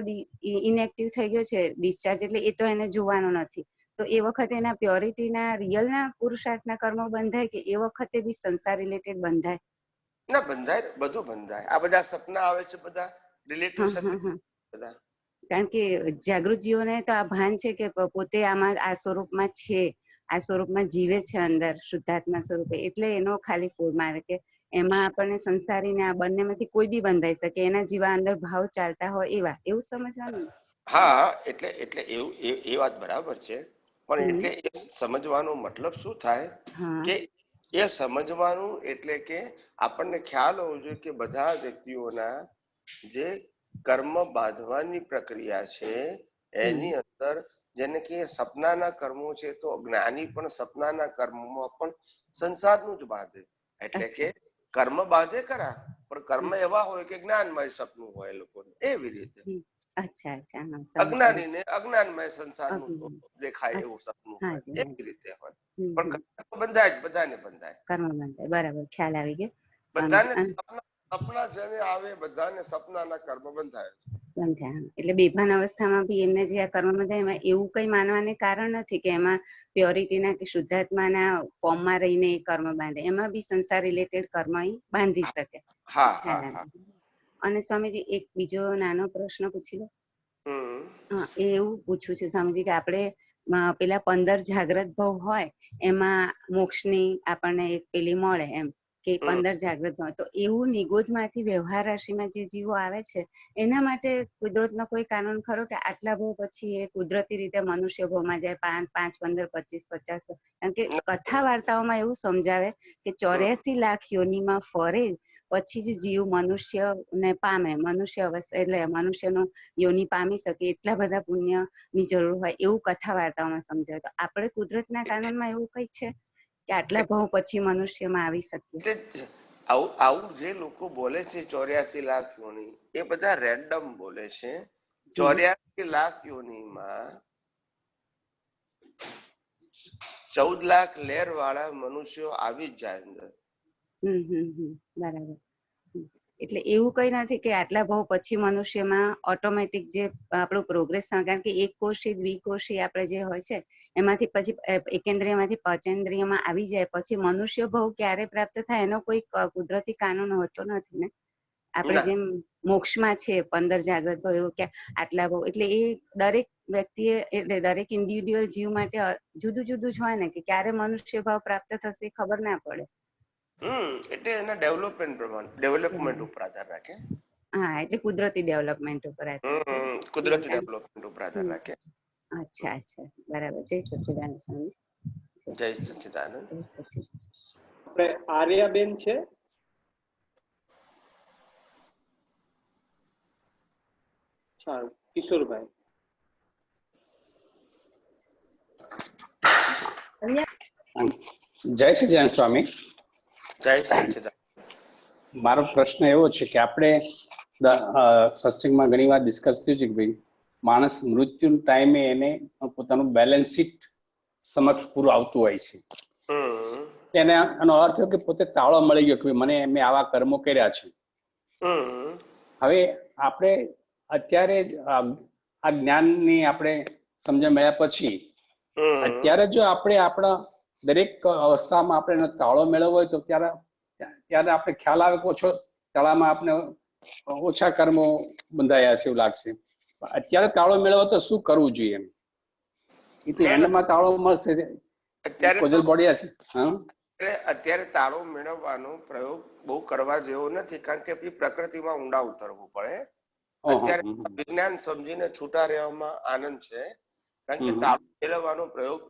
ઇનએક્ટિવ થઈ ગયો છે ડિસ્ચાર્જ, એટલે એ તો એને જોવાનું નથી. તો એ વખતે એના પ્યોરિટીના રિયલના પુરુષાર્થના કર્મો બંધાય કે એ વખતે બી સંસાર રિલેટેડ બંધાય? ના, બંધાય, બધું બંધાય. આ બધા સપના આવે છે બધા રિલેટિવ બધા, કારણ કે જાગૃત જીવોને તો આ ભાન છે કે પોતે આમાં આ સ્વરૂપમાં છે, આ સ્વરૂપમાં જીવે છે અંદર શુદ્ધાત્મા સ્વરૂપે, એટલે એનો ખાલી ફૂડ મારે કે એમાં આપણને સંસારીને આ બંનેમાંથી કોઈ બી બંધાઈ શકે, એના જેવા અંદર ભાવ ચાલતા હોય એવા, એવું સમજવાનું. હા, એટલે એવું એ વાત બરાબર છે, પણ એટલે એ સમજવાનો મતલબ શું થાય કે એ સમજવાનું એટલે કે આપણને ખ્યાલ હોવો જોઈએ કે બધા વ્યક્તિઓના જે કર્મ બાંધવાની પ્રક્રિયા છે એની અંદર, જેને કે સપનાના કર્મો છે, તો જ્ઞાની પણ સપનાના કર્મોમાં પણ સંસારનું જ બાંધે. એટલે કે કર્મ બાંધે ખરા, પણ કર્મ એવા હોય કે જ્ઞાનમય સપનું હોય લોકોને, એવી રીતે. અજ્ઞાની ને અજ્ઞાનમય સંસારનું દેખાય એવું સપનું હોય, એવી રીતે હોય. પણ કર્મ બંધાય જ, બધાને બંધાય. કર્મ બંધાય, બરાબર, ખ્યાલ આવી ગયો. બધાને સપના જેને આવે બધાને સપનાના કર્મ બંધાય છે. બંધ્યા. એટલે બેભાન અવસ્થામાં બી એમને જે આ કર્મ બંધાય એમાં એવું કઈ માનવાને કારણ નથી કે એમાં પ્યોરિટીના કે શુદ્ધાત્માના ફોર્મમાં રહીને એ કર્મ બાંધે. એમાં બી સંસાર રિલેટેડ કર્મ ઈ બાંધી શકે. હા હા હા. અને સ્વામીજી એક બીજો નાનો પ્રશ્ન પૂછી લો. હમ હા, એ એવું પૂછવું છે સ્વામીજી કે આપણે પેલા 15 જાગ્રત ભાવ હોય એમાં મોક્ષની આપણને એક પેલી મળે એમ કે 15 જાગ્રત ભાવ, તો એવું નિગોદમાંથી વ્યવહાર રાશિમાં જે જીવો આવે છે એના માટે કુદરતનો કોઈ કાનૂન ખરો કે આટલા ભાવ પછી એ કુદરતી રીતે મનુષ્ય ભાવમાં જાય 5, 15, 25, 50? કારણ કે કથા વાર્તાઓમાં એવું સમજાવે કે 84 લાખ યોનિમાં ફરે પછી જ જીવ મનુષ્યને પામે, મનુષ્ય અવસ્થા એટલે મનુષ્યનું યોની પામી શકે એટલા બધા પુણ્યની જરૂર હોય એવું કથા વાર્તાઓમાં સમજાવે. તો આપણે કુદરતના કાનૂનમાં એવું કઈ છે કે આટલા ભાવ પછી મનુષ્યમાં આવી શકીએ? એટલે આવું આવું જે લોકો બોલે છે 84 લાખ યોની, એ બધા રેન્ડમ બોલે છે. 84 લાખ યોનીમાં 14 લાખ લેર વાળા મનુષ્યો આવી જ જાય અંદર. બરાબર. એટલે એવું કઈ નથી કે આટલા ભાવ પછી મનુષ્યમાં ઓટોમેટિક જે આપણું પ્રોગ્રેસ થાય, કારણ કે એક કોષી દ્વિકોષી આપણે જે હોય છે એમાંથી પછી એકેન્દ્રિયમાંથી પંચેન્દ્રિયમાં આવી જાય પછી મનુષ્ય ભાવ ક્યારે પ્રાપ્ત થાય એનો કોઈ કુદરતી કાનૂન હોતો નથી ને. આપણે જેમ મોક્ષમાં છે 15 જાગ્રત ભાવ એવું કે આટલા ભાવ, એટલે એ દરેક વ્યક્તિએ એટલે દરેક ઇન્ડિવિડ્યુઅલ જીવ માટે જુદું જુદું જ હોય ને કે ક્યારે મનુષ્ય ભાવ પ્રાપ્ત થશે ખબર ના પડે. એટલે એના ડેવલપમેન્ટ ઉપર આધાર રાખે. હા, એટલે કુદરતી ડેવલપમેન્ટ ઉપર કુદરતી ડેવલપમેન્ટ ઉપર આધાર રાખે. અચ્છા અચ્છા, બરાબર. જય સચ્ચિદાનંદ સ્વામી. જય સચ્ચિદાનંદ. જય સચ્ચિદાનંદ. આપણે આર્યાબેન છે. સારું, કિશોરભાઈ. જય સચ્ચિદાનંદ સ્વામી. જય સચ્ચિદાનંદ. મારો પ્રશ્ન એવો છે કે આપણે સત્સંગમાં ઘણી વાર ડિસ્કસ થયું છે કે ભાઈ માણસ મૃત્યુ ટાઈમે એને પોતાનું બેલેન્સ શીટ સમક્ષ પૂરું આવતું હોય છે. એને એનો અર્થ કે પોતે તાળો મળી ગયો કે મને મેં આવા કર્મો કર્યા છે. હવે આપણે અત્યારે આ જ્ઞાનની આપણે સમજણ મળ્યા પછી અત્યારે જો આપણે આપણા દરેક અવસ્થામાં આપણે એનો તાળો મેળવવો હોય તો ત્યારે આપણે ખ્યાલ આવે કે ઓછો તાળામાં આપણે ઓછા કર્મો બંધાયા છે એવું લાગશે. અત્યારે તાળો મેળવવો તો શું કરવું જોઈએ એમ? એ તો એન્ડમાં તાળો મળશે કોઝલ બોડી હશે. અત્યારે તાળો મેળવવાનો પ્રયોગ બહુ કરવા જેવો નથી, કારણ કે પ્રકૃતિમાં ઊંડા ઉતરવું પડે. અત્યારે વિજ્ઞાન સમજીને છૂટા રહેવામાં આનંદ છે, કારણ કે તાળો મેળવવાનો પ્રયોગ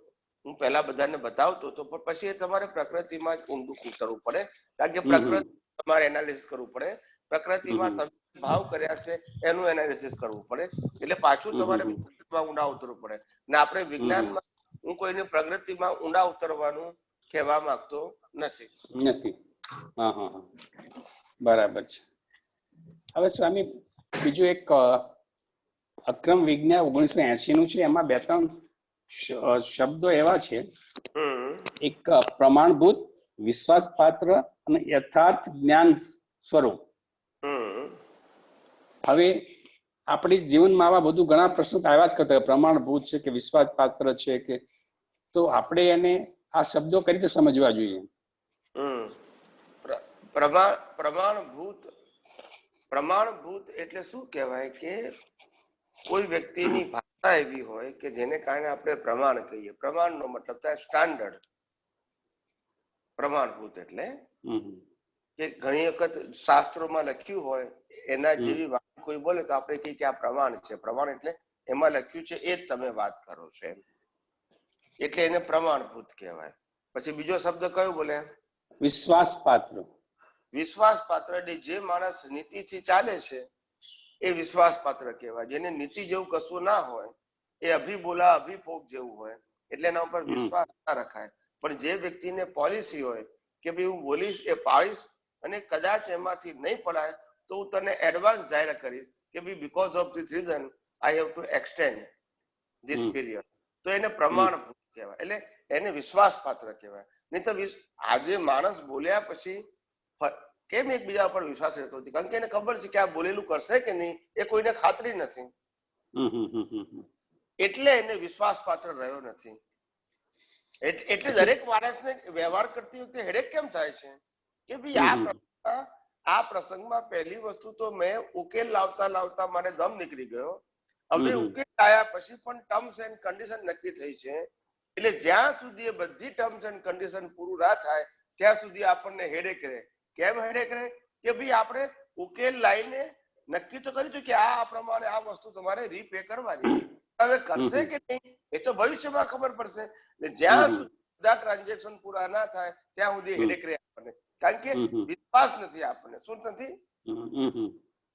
હું પહેલા બધાને બતાવતો હતો, પણ પછી તમારે પ્રકૃતિમાં જ ઊંડું ઉતરવું પડે, કારણ કે પ્રકૃતિ તમારે એનાલિસિસ કરવું પડે. પ્રકૃતિમાં તમે ભાવ કર્યા છે એનું એનાલિસિસ કરવું પડે, એટલે પાછું તમારે પ્રકૃતિમાં ઊંડા ઉતરવું પડે. ને આપણે વિજ્ઞાનમાં હું કોઈને પ્રકૃતિમાં ઊંડા ઉતરવાનું કહેવા માંગતો નથી. હા હા હા, બરાબર છે. હવે સ્વામી બીજું એક અક્રમ વિજ્ઞાન 1980 નું છે, એમાં 2-3 શબ્દો એવા છે, એક પ્રમાણભૂત, વિશ્વાસપાત્ર અને યથાર્થ જ્ઞાન સ્વરૂપ. હવે આપણી જીવનમાં આવા બધું ઘણા પ્રશ્નો આવ્યા જ કરતા હોય, પ્રમાણભૂત છે કે વિશ્વાસપાત્ર છે કે, તો આપણે એને આ શબ્દો કઈ રીતે સમજવા જોઈએ? પ્રમાણભૂત એટલે શું કહેવાય કે કોઈ વ્યક્તિની ભાષા એવી હોય કે જેને કારણે આપણે પ્રમાણ કહીએ. પ્રમાણનો મતલબ થાય સ્ટાન્ડર્ડ. પ્રમાણભૂત એટલે કે ઘણી વખત શાસ્ત્રોમાં લખ્યું હોય એના જેવી વાત કોઈ બોલે તો આપણે કહીએ કે આ પ્રમાણ છે. પ્રમાણ એટલે એમાં લખ્યું છે એ જ તમે વાત કરો છો એમ, એટલે એને પ્રમાણભૂત કહેવાય. પછી બીજો શબ્દ કયો બોલે? વિશ્વાસપાત્ર. વિશ્વાસપાત્ર એટલે જે માણસ નીતિથી ચાલે છે એ વિશ્વાસપાત્ર કહેવાય. જેને નીતિ જેવું કશું ના હોય, એ અભિબોલા અભિભોગ જેવું હોય, એટલે એના ઉપર વિશ્વાસ ના રખાય. પણ જે વ્યક્તિને પોલિસી હોય કે ભાઈ હું બોલીશ એ પાળીશ, અને કદાચ એમાંથી નહીં પડાય તો હું તને એડવાન્સ જાહેર કરીશ કે ભાઈ because of this reason I have to extend this period, તો એને પ્રમાણભૂત કહેવાય, એટલે એને વિશ્વાસપાત્ર કહેવાય. નહીં તો આજે માણસ બોલ્યા પછી કેમ એકબીજા પર વિશ્વાસ રહેતો નથી? કારણ કે એને ખબર છે કે આ બોલેલું કરશે કે નહીં એ કોઈને ખાતરી નથી, એટલે એને વિશ્વાસ પાત્ર રહ્યો નથી. એટલે દરેક માણસને વ્યવહાર કરતી વખતે હેડેક કેમ થાય છે કે ભાઈ આ પ્રસંગમાં પહેલી વસ્તુ તો મેં ઉકેલ લાવતા લાવતા મારે દમ નીકળી ગયો. હવે ઉકેલ આવ્યા પછી પણ ટર્મ્સ એન્ડ કન્ડિશન નક્કી થઈ છે, એટલે જ્યાં સુધી એ બધી ટર્મ્સ એન્ડ કન્ડિશન પૂરું ના થાય ત્યાં સુધી આપણને હેડેક રહે. કેમ હેડેક રહે? કે ભાઈ આપણે ઉકેલ લાવીને નક્કી તો કર્યું કે આ પ્રમાણે આ વસ્તુ તમારે રીપે કરવાની, હવે કરશે કે નહીં એ તો ભવિષ્યમાં ખબર પડશે. જ્યાં સુધી બધા ટ્રાન્ઝેક્શન પૂરા ના થાય ત્યાં સુધી હેડેક રહે આપણને, કારણ કે વિશ્વાસ નથી આપણને. શું નથી?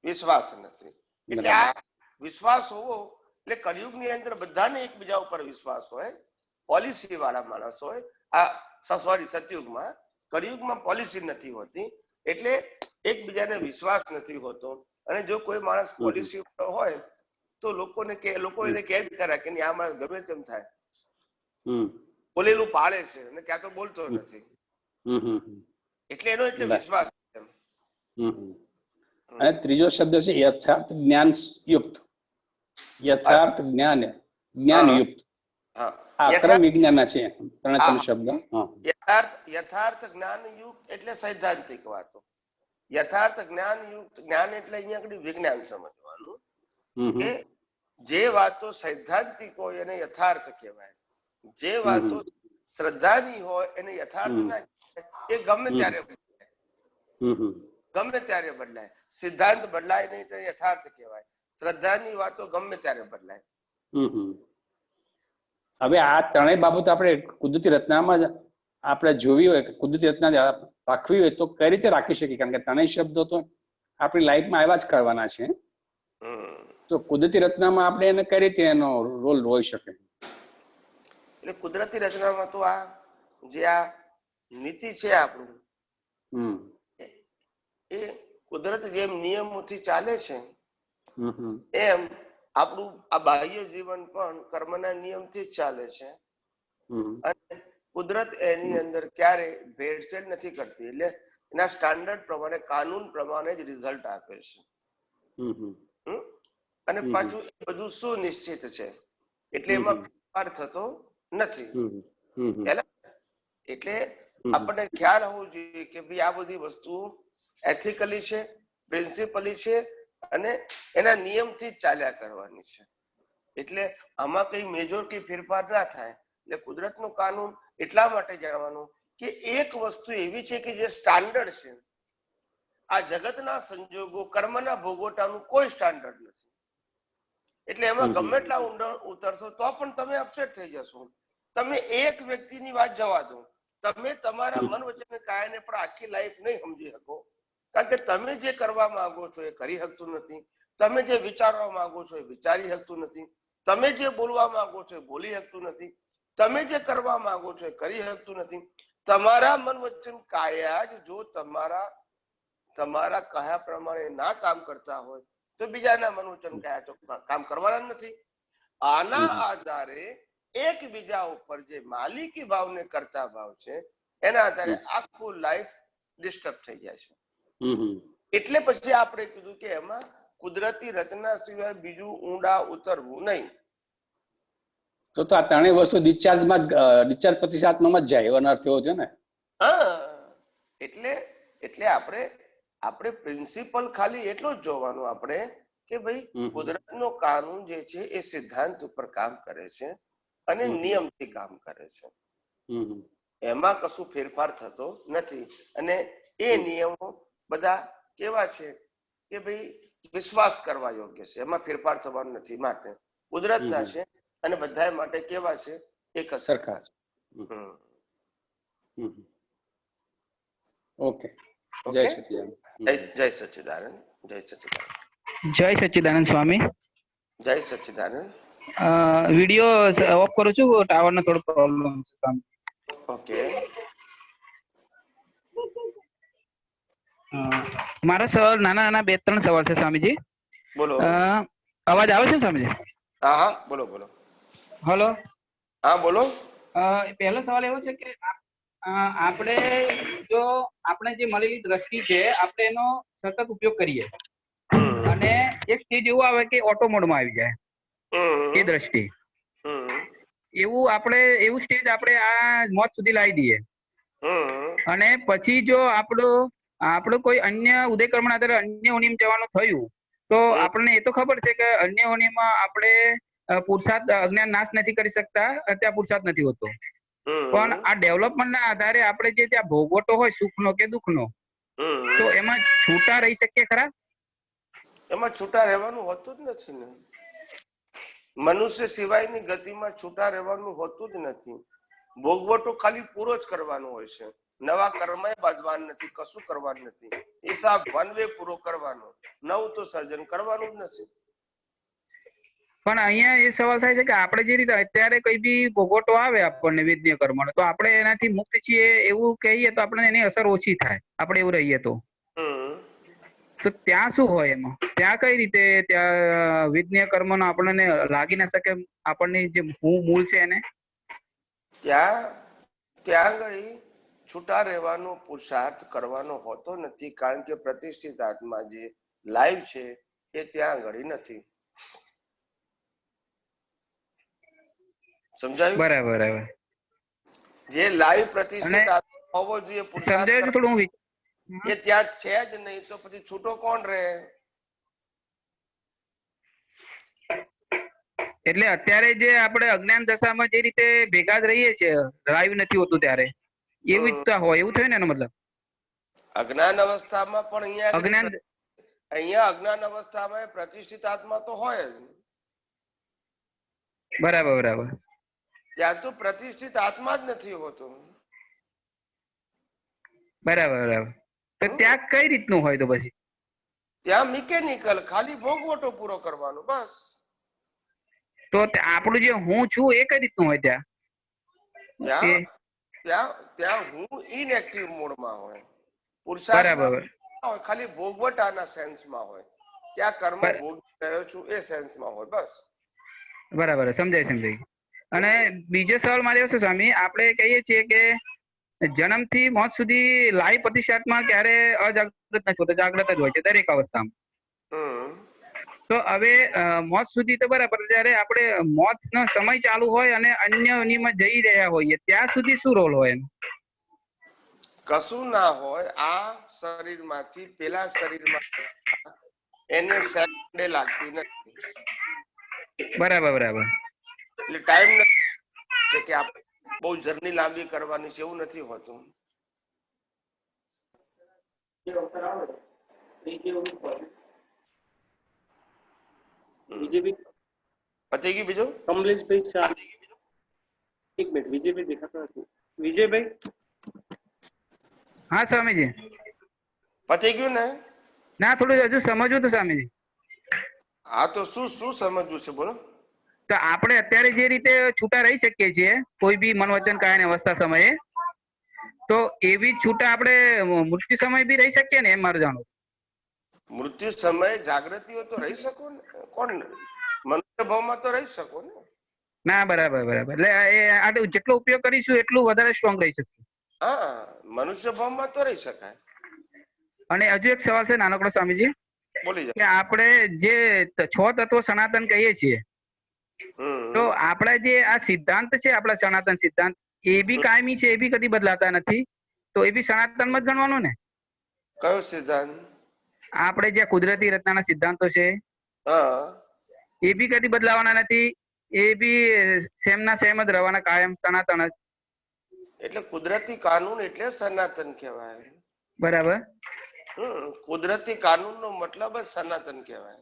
વિશ્વાસ નથી. એટલે આ વિશ્વાસ હોવો એટલે કળિયુગની અંદર બધાને એકબીજા ઉપર વિશ્વાસ હોય, પોલિસી વાળા માણસ હોય. સોરી, સતયુગમાં, કળિયુગમાં પોલિસી નથી હોતી, એટલે એકબીજાને વિશ્વાસ નથી હોતો. અને જો કોઈ માણસ પોલિસી હોય તો લોકો એને કેમ કરે કે આ માણસ ગમે તેમ થાય, બોલેલું પાળે છે અને ક્યાં તો બોલતો નથી, એટલે એનો એટલે વિશ્વાસ. અને ત્રીજો શબ્દ છે યથાર્થ જ્ઞાન યુક્ત. યથાર્થ જ્ઞાન યુક્ત. ક્રમ વિજ્ઞાન છે ત્રણ શબ્દ. યથાર્થ જ્ઞાન યુક્ત એટલે સૈદ્ધાંતિક વાતો. યથાર્થ જ્ઞાન યુક્ત, જ્ઞાન એટલે અહીંયા આગળ વિજ્ઞાન સમજવાનું કે જે વાતો સૈદ્ધાંતિક હોય એને યથાર્થ કહેવાય, જે વાતો શ્રદ્ધાની હોય એને યથાર્થ ના કહેવાય. એ ગમે ત્યારે બદલાય, ગમે ત્યારે બદલાય. સિદ્ધાંત બદલાય નહીં તો યથાર્થ કહેવાય. શ્રદ્ધાની વાતો ગમે ત્યારે બદલાય. હવે આ ત્રણેય બાબતો આપણે કુદરતી રચનામાં આપણે જોવી હોય કે કુદરતી રચના રાખવી હોય તો કઈ રીતે રાખી શકીએ? કારણ કે ત્રણેય શબ્દો તો આપણી લાઈફમાં આવ્યા જ કરવાના છે, તો કુદરતી રચનામાં આપણે એને કઈ રીતે એનો રોલ હોઈ શકે? એટલે કુદરતી રચનામાં તો આ જે આ નીતિ છે આપણું, એ કુદરત જેમ નિયમોથી ચાલે છે એમ આપણું આ બાહ્ય જીવન પણ કર્મના નિયમથી જ ચાલે છે. અને કુદરત એની અંદર ક્યારે ભેળસેળ નથી કરતી, એટલે એના સ્ટાન્ડર્ડ પ્રમાણે, કાનૂન પ્રમાણે જ રિઝલ્ટ આપે છે. અને પાછું એ બધું સુનિશ્ચિત છે, એટલે એમાં ફેરફાર થતો નથી. એટલે આપણને ખ્યાલ હોવો જોઈએ કે ભાઈ આ બધી વસ્તુ એથિકલી છે, પ્રિન્સિપલી છે અને એના નિયમથી જ ચાલ્યા કરવાની છે. એટલે આમાં કઈ મેજર કઈ ફેરફાર ના થાય. એટલે કુદરતનો કાનૂન એટલા માટે જાણવાનું કે એક વસ્તુ એવી છે કે જે સ્ટાન્ડર્ડ છે. આ જગતના સંજોગો, કર્મના ભોગવટાનું કોઈ સ્ટાન્ડર્ડ નથી, એટલે એમાં ગમે એટલા ઊંડા ઉતરશો તો પણ તમે અપસેટ થઈ જશો. તમે એક વ્યક્તિની વાત જવા દો, તમે તમારા મન વચન કાયાને પણ આખી લાઈફ નહીં સમજી શકો, કારણ કે તમે જે કરવા માંગો છો એ કરી શકતું નથી, તમે જે વિચારવા માંગો છો એ વિચારી શકતું નથી, તમે જે બોલવા માંગો છો એ બોલી શકતું નથી, તમે જે કરવા માંગો છો એ કરી શકતું નથી. તમારા મન વચન કાયા જ જો તમારા કહ્યા પ્રમાણે ના કામ કરતા હોય તો બીજાના મન વચન કાયા તો કામ કરવાના નથી. આના આધારે એકબીજા ઉપર જે માલિકી ભાવને કરતા ભાવ છે એના આધારે આખું લાઈફ ડિસ્ટર્બ થઈ જાય છે. એટલે પછી આપણે કીધું કે એમાં કુદરતી રચના સિવાય બીજું ઊંડા ઉતરવું નહીં. તો આ ત્રણેય વસ્તુ ડિસ્ચાર્જ પ્રતિસાત્મકમાં જ જાય એવો અર્થ એવો છે ને? એટલે આપણે પ્રિન્સિપલ ખાલી એટલું જ જોવાનું આપણે કે ભાઈ કુદરતનો કાનૂન જે છે એ સિદ્ધાંત ઉપર કામ કરે છે અને નિયમથી કામ કરે છે, એમાં કશું ફેરફાર થતો નથી. અને એ નિયમો બધા કેવા છે કે ભાઈ વિશ્વાસ કરવા યોગ્ય છે, એમાં ફેરફાર થવાનો નથી. માટે કુદરતના છે અને બધા માટે કેવા છે? એક સરખા છે. ઓકે, જય સચ્ચિદાનંદ. જય સચ્ચિદાનંદ. જય સચ્ચિદાનંદ. જય સચ્ચિદાનંદ સ્વામી. જય સચ્ચિદાનંદ. વિડીયો ઓફ કરું છું, ટાવર નો થોડો પ્રોબ્લેમ છે સ્વામી. ઓકે. મારા સવાલ નાના 2-3 સવાલ છે સ્વામીજી. બોલો. અવાજ આવે છે સ્વામીજી? હા, બોલો. હલો. હા, બોલો. પહેલો સવાલ એવો છે કે આપણે જો આપણે જે મળેલી દ્રષ્ટિ છે આપણે એનો સતત ઉપયોગ કરીએ અને એક સ્ટેજ એવું આવે કે ઓટો મોડમાં આવી જાય એ દ્રષ્ટિ, એવું સ્ટેજ આપણે આ મોત સુધી લાવી દઈએ અને પછી જો આપણું કોઈ અન્ય ઉદયકર્મના આધારે અન્ય યોનિમાં જવાનું થયું તો આપણને એ તો ખબર છે કે અન્ય યોનિમાં આપણે પુરુષાર્થ અજ્ઞાન નાશ નથી કરી શકતા, ત્યાં પુરુષાર્થ નથી હોતો. પણ આ ડેવલપમેન્ટના આધારે આપણે જે ત્યાં ભોગવટો હોય સુખનો કે દુઃખનો, તો એમાં છૂટા રહી શકીએ ખરા? એમાં છૂટા રહેવાનું હોતું જ નથી ને. મનુષ્ય સિવાયની ગતિમાં છૂટા રહેવાનું હોતું જ નથી. ભોગવટો ખાલી પૂરો જ કરવાનો હોય છે, નવા કર્મ બાંધવાનું નથી, કશું કરવાનું નથી. હિસાબ વન વે પૂરો કરવાનો, નવું તો સર્જન કરવાનું જ નથી. પણ અહીંયા એ સવાલ થાય છે કે આપણે જે રીતે અત્યારે કઈ બી ભોગવટો આવે આપણને વિદ્ય કર્મનો, તો આપણે એનાથી મુક્ત છીએ એવું કહીએ તો આપણને એની અસર ઓછી થાય, આપણે એવું રહીએ તો ત્યાં શું હોય એમાં? ત્યાં કઈ રીતે ત્યાં વિદ્ય કર્મનો આપણને લાગી ના શકે, આપણને જે મૂળ છે એને? ત્યાં આગળ છૂટા રહેવાનો પુરુષાર્થ કરવાનો હોતો નથી, કારણ કે પ્રતિષ્ઠિત આત્મા જે લાઈવ છે એ ત્યાં આગળ નથી. સમજાયું? બરાબર. જે લાઈવ પ્રતિષ્ઠિત આત્મા હોવો જોઈએ પુરુષાર્થ થોડું એ ત્યાં છે જ નહીં, તો પછી છૂટો કોણ રહે? એટલે અત્યારે જે આપણે અજ્ઞાન દશામાં જે રીતે ભેગા જ રહીએ છીએ, લાઈવ નથી હોતું ત્યારે, એવું જ હોય એવું થયું ને એનો મતલબ? અજ્ઞાન અવસ્થામાં પણ અહીંયા અજ્ઞાન અવસ્થામાં પ્રતિષ્ઠિત આત્મા તો હોય જ. બરાબર. ત્યાં તો પ્રતિષ્ઠિત આત્મા જ નથી હોતો. બરાબર. તો ત્યાં કઈ રીતનું હોય તો પછી? ત્યાં મિકેનિકલ ખાલી ભોગવટો પૂરો કરવાનો બસ. તો આપણું જે હું છું એ કઈ રીતનું હોય ત્યાં? ત્યાં હું ઇનએક્ટિવ મોડમાં હોય, પુરુષાર્થ ખાલી ભોગવટાના સેન્સમાં હોય, ત્યાં કર્મ ભોગવી રહ્યો છું એ સેન્સમાં હોય બસ. બરાબર, સમજાય. અને બીજો સવાલ મારે શું સ્વામી, આપણે કહીએ છીએ કે જન્મથી મોત સુધી લાઈવ પ્રતિષ્ઠામાં ક્યારે અજાગૃત નથી હોતો, જાગૃત જ હોય છે દરેક અવસ્થામાં. તો હવે મોત સુધી તો બરાબર, જયારે આપણે મોતનો સમય ચાલુ હોય અને અન્ય યોનિમાં જઈ રહ્યા હોઈએ ત્યાં સુધી શું રોલ હોય એનો? કશું ના હોય. આ શરીરમાંથી પેલા શરીરમાં એને સેકન્ડે લાગતી નથી. બરાબર. એટલે ટાઈમ નથી કે આપણે બહુ જર્ની લાંબી કરવાની છે એવું નથી હોતું. પતી ગયું બીજું? કમલેશભાઈ શાહ, એક મિનિટ, વિજયભાઈ દેખાતા નથી. વિજયભાઈ? હા સ્વામીજી. પતી ગયું ને? ના, થોડું હજુ સમજવું હતું સ્વામીજી. હા, તો શું સમજવું છે બોલો? તો આપણે અત્યારે જે રીતે છૂટા રહી શકીએ છીએ કોઈ બી મનોવચન કાયની અવસ્થા સમયે, તો એવી છૂટા આપણે મૃત્યુ સમય બી રહી શકીએ ને, એમ મારું જાણવું. મૃત્યુ સમયે જાગૃતિ હોય તો રહી શકો ને. કોણ મનુષ્ય ભાવમાં તો રહી શકો ને? ના, બરાબર. એટલે જેટલો ઉપયોગ કરીશું એટલું વધારે સ્ટ્રોંગ રહી શકીએ. હા, મનુષ્ય ભાવમાં તો રહી શકાય. અને હજુ એક સવાલ છે નાનકડો સ્વામીજી, બોલી કે આપણે જે 6 તત્વો સનાતન કહીએ છીએ, તો આપણા જે આ સિદ્ધાંત છે, આપણા સનાતન સિદ્ધાંત, એ બી કાયમી છે, એ બી કદી બદલાતા નથી, તો એ બી સનાતનમાં જ ગણવાનું ને? કયો સિદ્ધાંત? આપણે જે કુદરતી રચનાના સિદ્ધાંતો છે એ બી કદી બદલાવાના નથી, એ બી સેમ જ રહેવાના, કાયમ સનાતન જ. એટલે કુદરતી કાનૂન એટલે સનાતન કહેવાય. બરાબર. કુદરતી કાનૂન નો મતલબ જ સનાતન કહેવાય.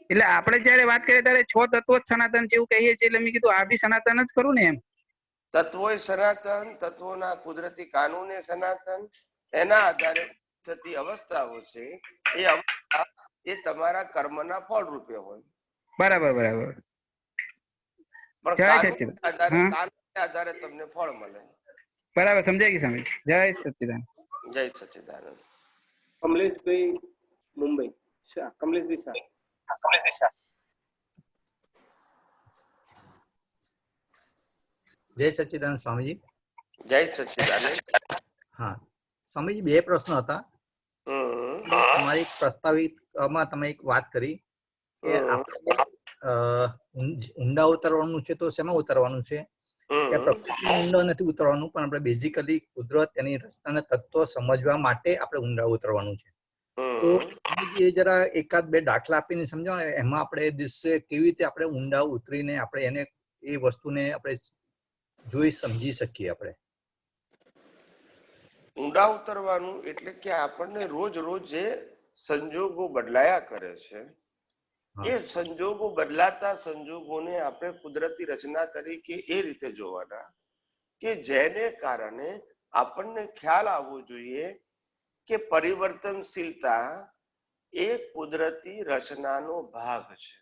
એટલે આપણે જયારે વાત કરીએ ત્યારે 6 તત્વો જ સનાતન છે એવું કહીએ છીએ, એટલે મેં કીધું આ બી સનાતન જ ખરું ને એમ? તત્વો સનાતન, તત્વોના કુદરતી કાનૂન એ સનાતન, એના આધારે થતી અવસ્થાઓ છે એ અવસ્થા એ તમારા કર્મના ફળ રૂપે હોય. બરાબર. પણ કાનૂન આધારે તમને ફળ મળે. બરાબર, સમજાય ગયું સ્વામી. જય સચ્ચિદાનંદ. જય સચ્ચિદાનંદ. કમલેશભાઈ મુંબઈ. કમલેશભાઈ શાહ. જય સચ્ચિદાનંદ સ્વામીજી. જય સચ્ચિદાનંદ. હા સ્વામીજી, બે પ્રશ્ન હતા. તમારી પ્રસ્તાવિતમાં તમે એક વાત કરી કે આપણે ઊંડા ઉતરવાનું છે, તો શેમાં ઉતરવાનું છે કે પ્રકૃતિમાં ઊંડા નથી ઉતરવાનું, પણ આપણે બેઝિકલી કુદરત એની રચનાના તત્વો સમજવા માટે આપણે ઊંડા ઉતરવાનું છે. તો એ જરા એકાદ બે દાખલા આપીને સમજાવો, એમાં આપણે દિવસે કેવી રીતે આપણે ઊંડા ઉતરીને આપણે એને એ વસ્તુને આપણે જોઈ સમજી શકીએ. આપણે ઊંડા ઉતરવાનું એટલે કે આપણને રોજ રોજ જે સંજોગો બદલાયા કરે છે, એ સંજોગો બદલાતા સંજોગોને આપણે કુદરતી રચના તરીકે એ રીતે જોવાના કે જેને કારણે આપણને ખ્યાલ આવવો જોઈએ કે પરિવર્તનશીલતા એ કુદરતી રચનાનો ભાગ છે.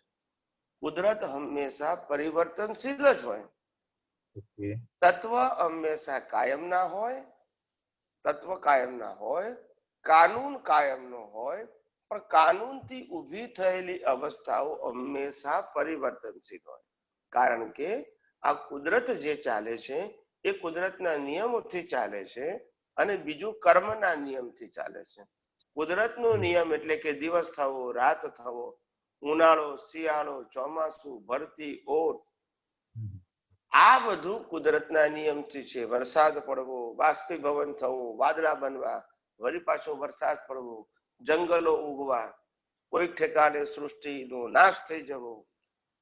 કુદરત હંમેશા પરિવર્તનશીલ જ હોય. તત્વ હંમેશા કાયમ ના હોય, તત્વ કાયમ ના હોય, કાનૂન કાયમ નો હોય, પણ કાનૂનથી ઊભી થયેલી અવસ્થાઓ હંમેશા પરિવર્તનશીલ હોય. કારણ કે આ કુદરત જે ચાલે છે એ કુદરતના નિયમોથી ચાલે છે, અને બીજું કર્મના નિયમથી ચાલે છે. કુદરતનો નિયમ એટલે કે દિવસ થવો, રાત થવો, ઉનાળો, શિયાળો, ચોમાસું, ભરતી, ઓટ, આ બધું કુદરતના નિયમથી છે. વરસાદ પડવો, બાષ્પીભવન થવું, વાદળા બનવા, વળી પાછો વરસાદ પડવો, જંગલો ઉગવા, કોઈ ઠેકાણે સૃષ્ટિનો નાશ થઈ જવો,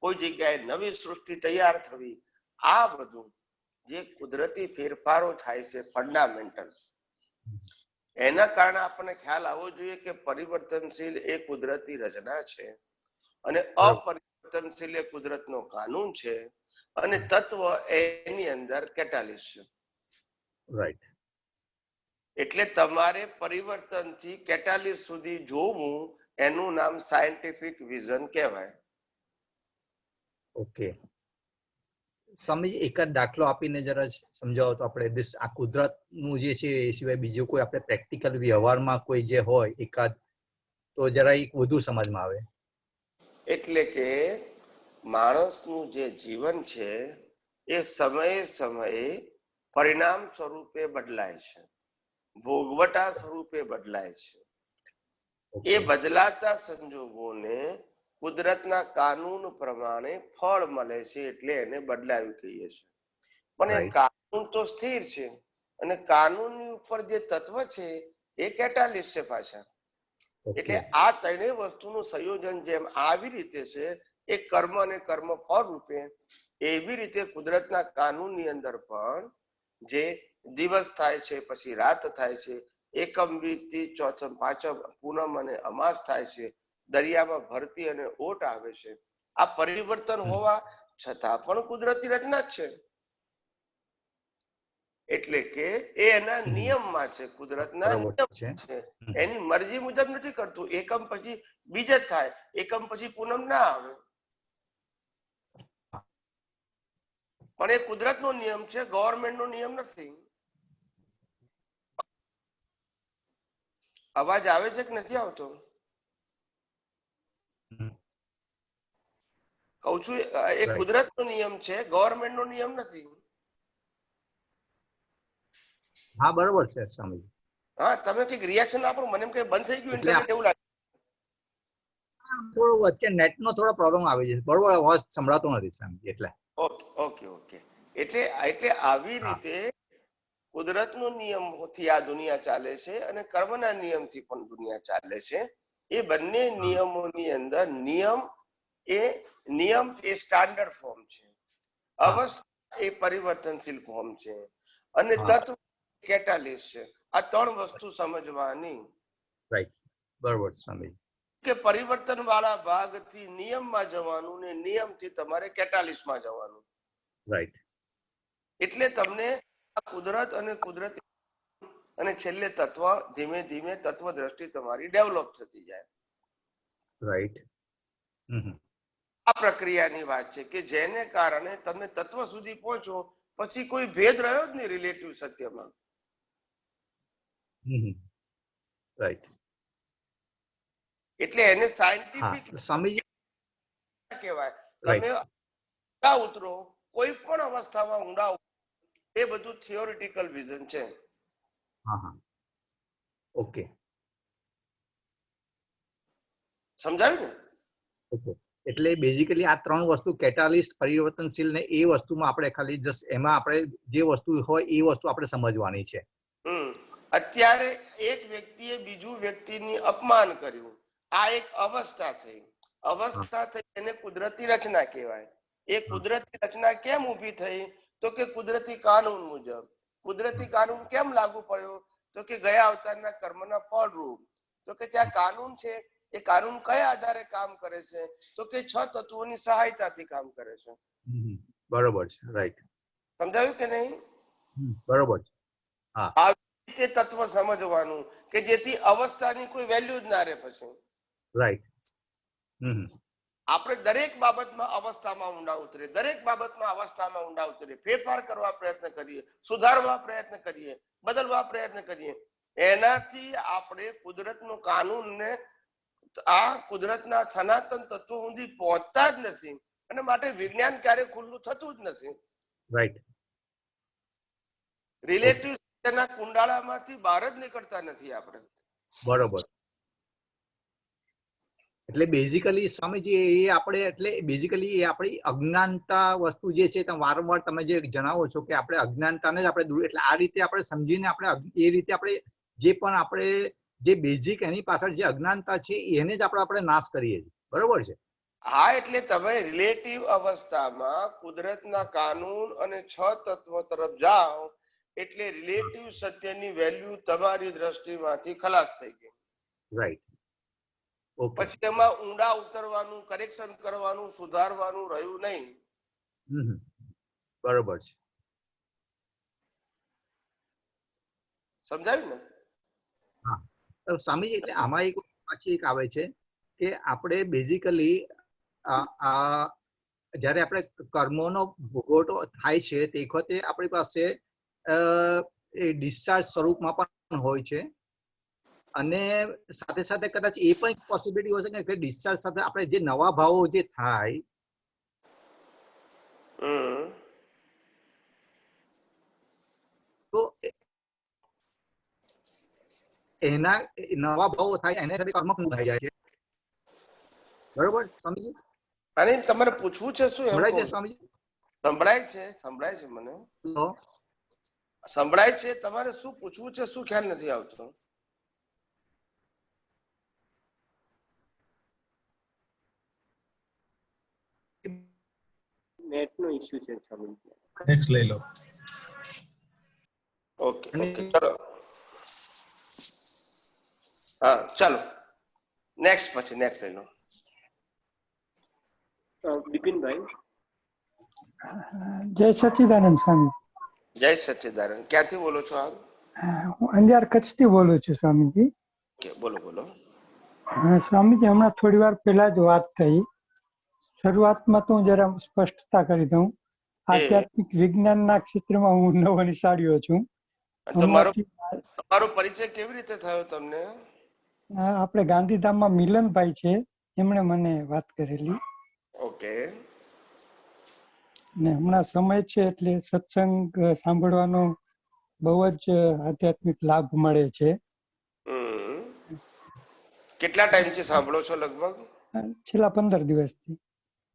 કોઈ જગ્યાએ નવી સૃષ્ટિ તૈયાર થવી, આ બધું જે કુદરતી ફેરફારો થાય છે ફંડામેન્ટલ, એના કારણે આપણને ખ્યાલ આવવો જોઈએ કે પરિવર્તનશીલ એ કુદરતી રચના છે, અને અપરિવર્તનશીલ એ કુદરતનો કાનૂન છે, અને તત્વ એની અંદર કેટાલિસ્ટ છે. રાઈટ. એટલે તમારે પરિવર્તનથી કેટાલિસ્ટ સુધી જોવું, એનું નામ સાયન્ટિફિક વિઝન કહેવાય. ઓકે સ્વામીજી, એક જ દાખલો આપીને જરા સમજાવો તો આપણે આ કુદરતનું જે છે એ સિવાય બીજું કોઈ આપણે પ્રેક્ટિકલ વ્યવહારમાં કોઈ જે હોય એકાદ, તો જરા એક વધુ સમજમાં આવે. એટલે કે માણસનું જે જીવન છે એ સમયે સમયે પરિણામ સ્વરૂપે બદલાય છે, ભોગવટા સ્વરૂપે બદલાય છે. એ બદલાતા સંજોગોને કુદરતના કાનૂન પ્રમાણે ફળ મળે છે, એટલે એને બદલાયું કહીએ છીએ. પણ એ કાનૂન તો સ્થિર છે, અને કાનૂનની ઉપર જે તત્વ છે એ કેટાલિસ્ટ છે પાછા. એટલે આ ત્રણેય વસ્તુનું સંયોજન જેમ આવી રીતે છે એ કર્મ અને કર્મ ફળ રૂપે, એવી રીતે કુદરતના કાનૂનની અંદર પણ જે દિવસ થાય છે, પછી રાત થાય છે, એકમ બીજથી ચોથમ પાંચમ પૂનમ અને અમાસ થાય છે, દરિયામાં ભરતી અને ઓટ આવે છે. આ પરિવર્તન હોવા છતાં પણ કુદરતી રચના જ છે. એટલે કે એ એના નિયમમાં છે, કુદરતના નિયમ છે, એની મરજી મુજબ નથી કરતું. એકમ પછી બીજ જ થાય, એકમ પછી પૂનમ ના આવે, પણ એ કુદરતનો નિયમ છે, ગવર્મેન્ટનો નિયમ નથી. અવાજ આવે છે કે નથી આવતો? કહું છું એ કુદરતનો નિયમ છે, ગવર્મેન્ટનો નિયમ નથી. હા બરોબર છે સ્વામીજી. હા, તમે કઈક રિએક્શન આપો, મને એમ કે બંધ થઈ ગયું ઇન્ટરનેટ એવું લાગે. થોડું વચ્ચે નેટનો થોડો પ્રોબ્લેમ આવી છે, બરોબર અવાજ સંભળાતો નથી સ્વામીજી. એટલે ઓકે ઓકે ઓકે એટલે આવી રીતે કુદરતનો નિયમથી આ દુનિયા ચાલે છે, અને કર્મના નિયમથી પણ દુનિયા ચાલે છે. એ બંને નિયમોની અંદર નિયમ એ સ્ટાન્ડર્ડ ફોર્મ છે, અવસ્થા એ પરિવર્તનશીલ ફોર્મ છે, અને તત્વ કેટાલિસ્ટ છે. આ ત્રણ વસ્તુ સમજવાની. રાઈટ, બરોબર સ્વામીજી. કે પરિવર્તન વાળા ભાગથી નિયમમાં જવાનું, ને નિયમથી તમારે કેટાલિસ્ટમાં જવાનું. રાઈટ. એટલે તમને કુદરત અને કુદરતી અને છેલ્લે તત્વ, ધીમે ધીમે તત્વ દ્રષ્ટિ તમારી ડેવલપ થતી જાય. રાઈટ. આ પ્રક્રિયાની વાત છે કે જેને કારણે તમે તત્વ સુધી પહોંચો, પછી કોઈ ભેદ રહ્યો જ નહીં રિલેટિવ સત્યમાં. રાઈટ. એટલે એને સાયન્ટિફિક સ્વામીજી કહેવાય. તમે ઊંડા ઉતરો, કોઈ પણ અવસ્થામાં ઊંડા એ બધું થિયોરિટિકલ વિઝન છે. હા હા ઓકે સમજાયું ને? ઓકે એટલે બેઝિકલી આ ત્રણ વસ્તુ કેટાલિસ્ટ, પરિવર્તનશીલ ને એ વસ્તુમાં આપણે ખાલી જસ્ટ એમાં આપણે જે વસ્તુ હોય એ વસ્તુ આપણે સમજવાની છે. અત્યારે એક વ્યક્તિએ બીજું વ્યક્તિની અપમાન કર્યું, આ એક અવસ્થા થઈ. અવસ્થા થઈ એને કુદરતી રચના કહેવાય. એ કુદરતી રચના કેમ ઊભી થઈ? તો કે કુદરતી કાનૂન મુજબ. કુદરતી કાનૂન કેમ લાગુ પડ્યો? તો કે ગયા અવતારના કર્મના ફળરૂપ. તો કે ત્યાં કાનૂન છે, એ કાનૂન કયા આધારે કામ કરે છે? તો કે 6 તત્વોની સહાયતાથી કામ કરે છે. બરોબર છે, રાઈટ. સમજાયું કે નહીં? બરોબર છે. હા, આવી રીતે તત્વ સમજવાનું કે જેથી અવસ્થાની કોઈ વેલ્યુ જ ના રહે પછી. રાઈટ. આપણે દરેક બાબતમાં અવસ્થામાં ઊંડા ઉતરીએ, દરેક બાબતમાં અવસ્થામાં ઊંડા ઉતરીએ, ફેરફાર કરવા પ્રયત્ન કરીએ, સુધારવા પ્રયત્ન કરીએ, બદલવા પ્રયત્ન કરીએ. એનાથી આપણે કુદરતનો કાનૂનને, આ કુદરતના સનાતન તત્વો સુધી પહોંચતા જ નથી, અને માટે વિજ્ઞાન ક્યારે ખુલ્લું થતું જ નથી. રાઈટ. રિલેટિવ સત્યના કુંડાળામાંથી બહાર જ નીકળતા નથી આપણે. બરોબર. એટલે બેઝિકલી સ્વામીજી એ આપણે એટલે બેઝિકલી એ આપણી અજ્ઞાનતા વસ્તુ જે છે વારંવાર તમે જે જણાવો છો કે આપણે અજ્ઞાનતાને જ આપણે દૂર, એટલે આ રીતે આપણે સમજીને આપણે એ રીતે આપણે જે પણ આપણે જે બેઝિક એની પાછળ જે અજ્ઞાનતા છે એને જ આપણે નાશ કરીએ છીએ. બરોબર છે? હા, એટલે તમે રિલેટિવ અવસ્થામાં કુદરતના કાનૂન અને 6 તત્વો તરફ જાઓ એટલે રિલેટિવ સત્યની વેલ્યુ તમારી દ્રષ્ટિમાંથી ખલાસ થઈ ગઈ. રાઈટ. પછી એમાં ઊંડા ઉતરવાનું, કરેક્શન કરવાનું, સુધારવાનું રહ્યું નહીં. બરોબર છે. સમજાયું ને? હા સ્વામીજી, એટલે આમાં એક પાછી એક આવે છે કે આપણે બેઝિકલી જયારે આપણે કર્મોનો ભોગવટો થાય છે તે વખતે આપણી પાસે એ ડિસ્ચાર્જ સ્વરૂપમાં પણ હોય છે, અને સાથે સાથે કદાચ એ પણ પોસિબિલિટી હોય છે કે ડિસ્ચાર્જ સાથે આપણે જે નવા ભાવો જે થાય તો એના નવા ભાવો થાય એના સાથે કર્મ પણ થઈ જાય છે. બરોબર સ્વામીજી? અને તમારે પૂછવું છે શું? સંભળાય છે સ્વામીજી? સંભળાય છે, સંભળાય છે, મને સંભળાય છે. તમારે શું પૂછવું છે, શું ખ્યાલ નથી આવતો? નેટ નો ઇશ્યુ છે સ્વામીજી. નેક્સ્ટ લઈ લો. ઓકે ઓકે, ચલો. હા ચાલો નેક્સ્ટ, પછી નેક્સ્ટ લઈ લો. બિપિનભાઈ. જય સચ્ચિદાનંદ સ્વામી. જય સચ્ચિદાનંદ. ક્યાંથી બોલો છો આપ? હું અંજાર કચ્છથી બોલું છું સ્વામીજી. ઓકે, બોલો બોલો. સ્વામીજી, હમણાં થોડી વાર પહેલા જ વાત થઈ. શરૂઆતમાં તો હું જરા સ્પષ્ટતા કરી દઉં. આધ્યાત્મિક વિજ્ઞાનના ક્ષેત્રમાં હું નવો નિશાળ્યો છું. તમારો પરિચય કેવી રીતે થયો તમને? આપણે ગાંધીધામમાં મિલનભાઈ છે, એમણે મને વાત કરેલી. ઓકે. ને હમણાં સમય છે એટલે સત્સંગ સાંભળવાનો બહુ જ આધ્યાત્મિક લાભ મળે છે. કેટલા ટાઈમથી સાંભળો છો લગભગ? છેલ્લા 15 દિવસથી.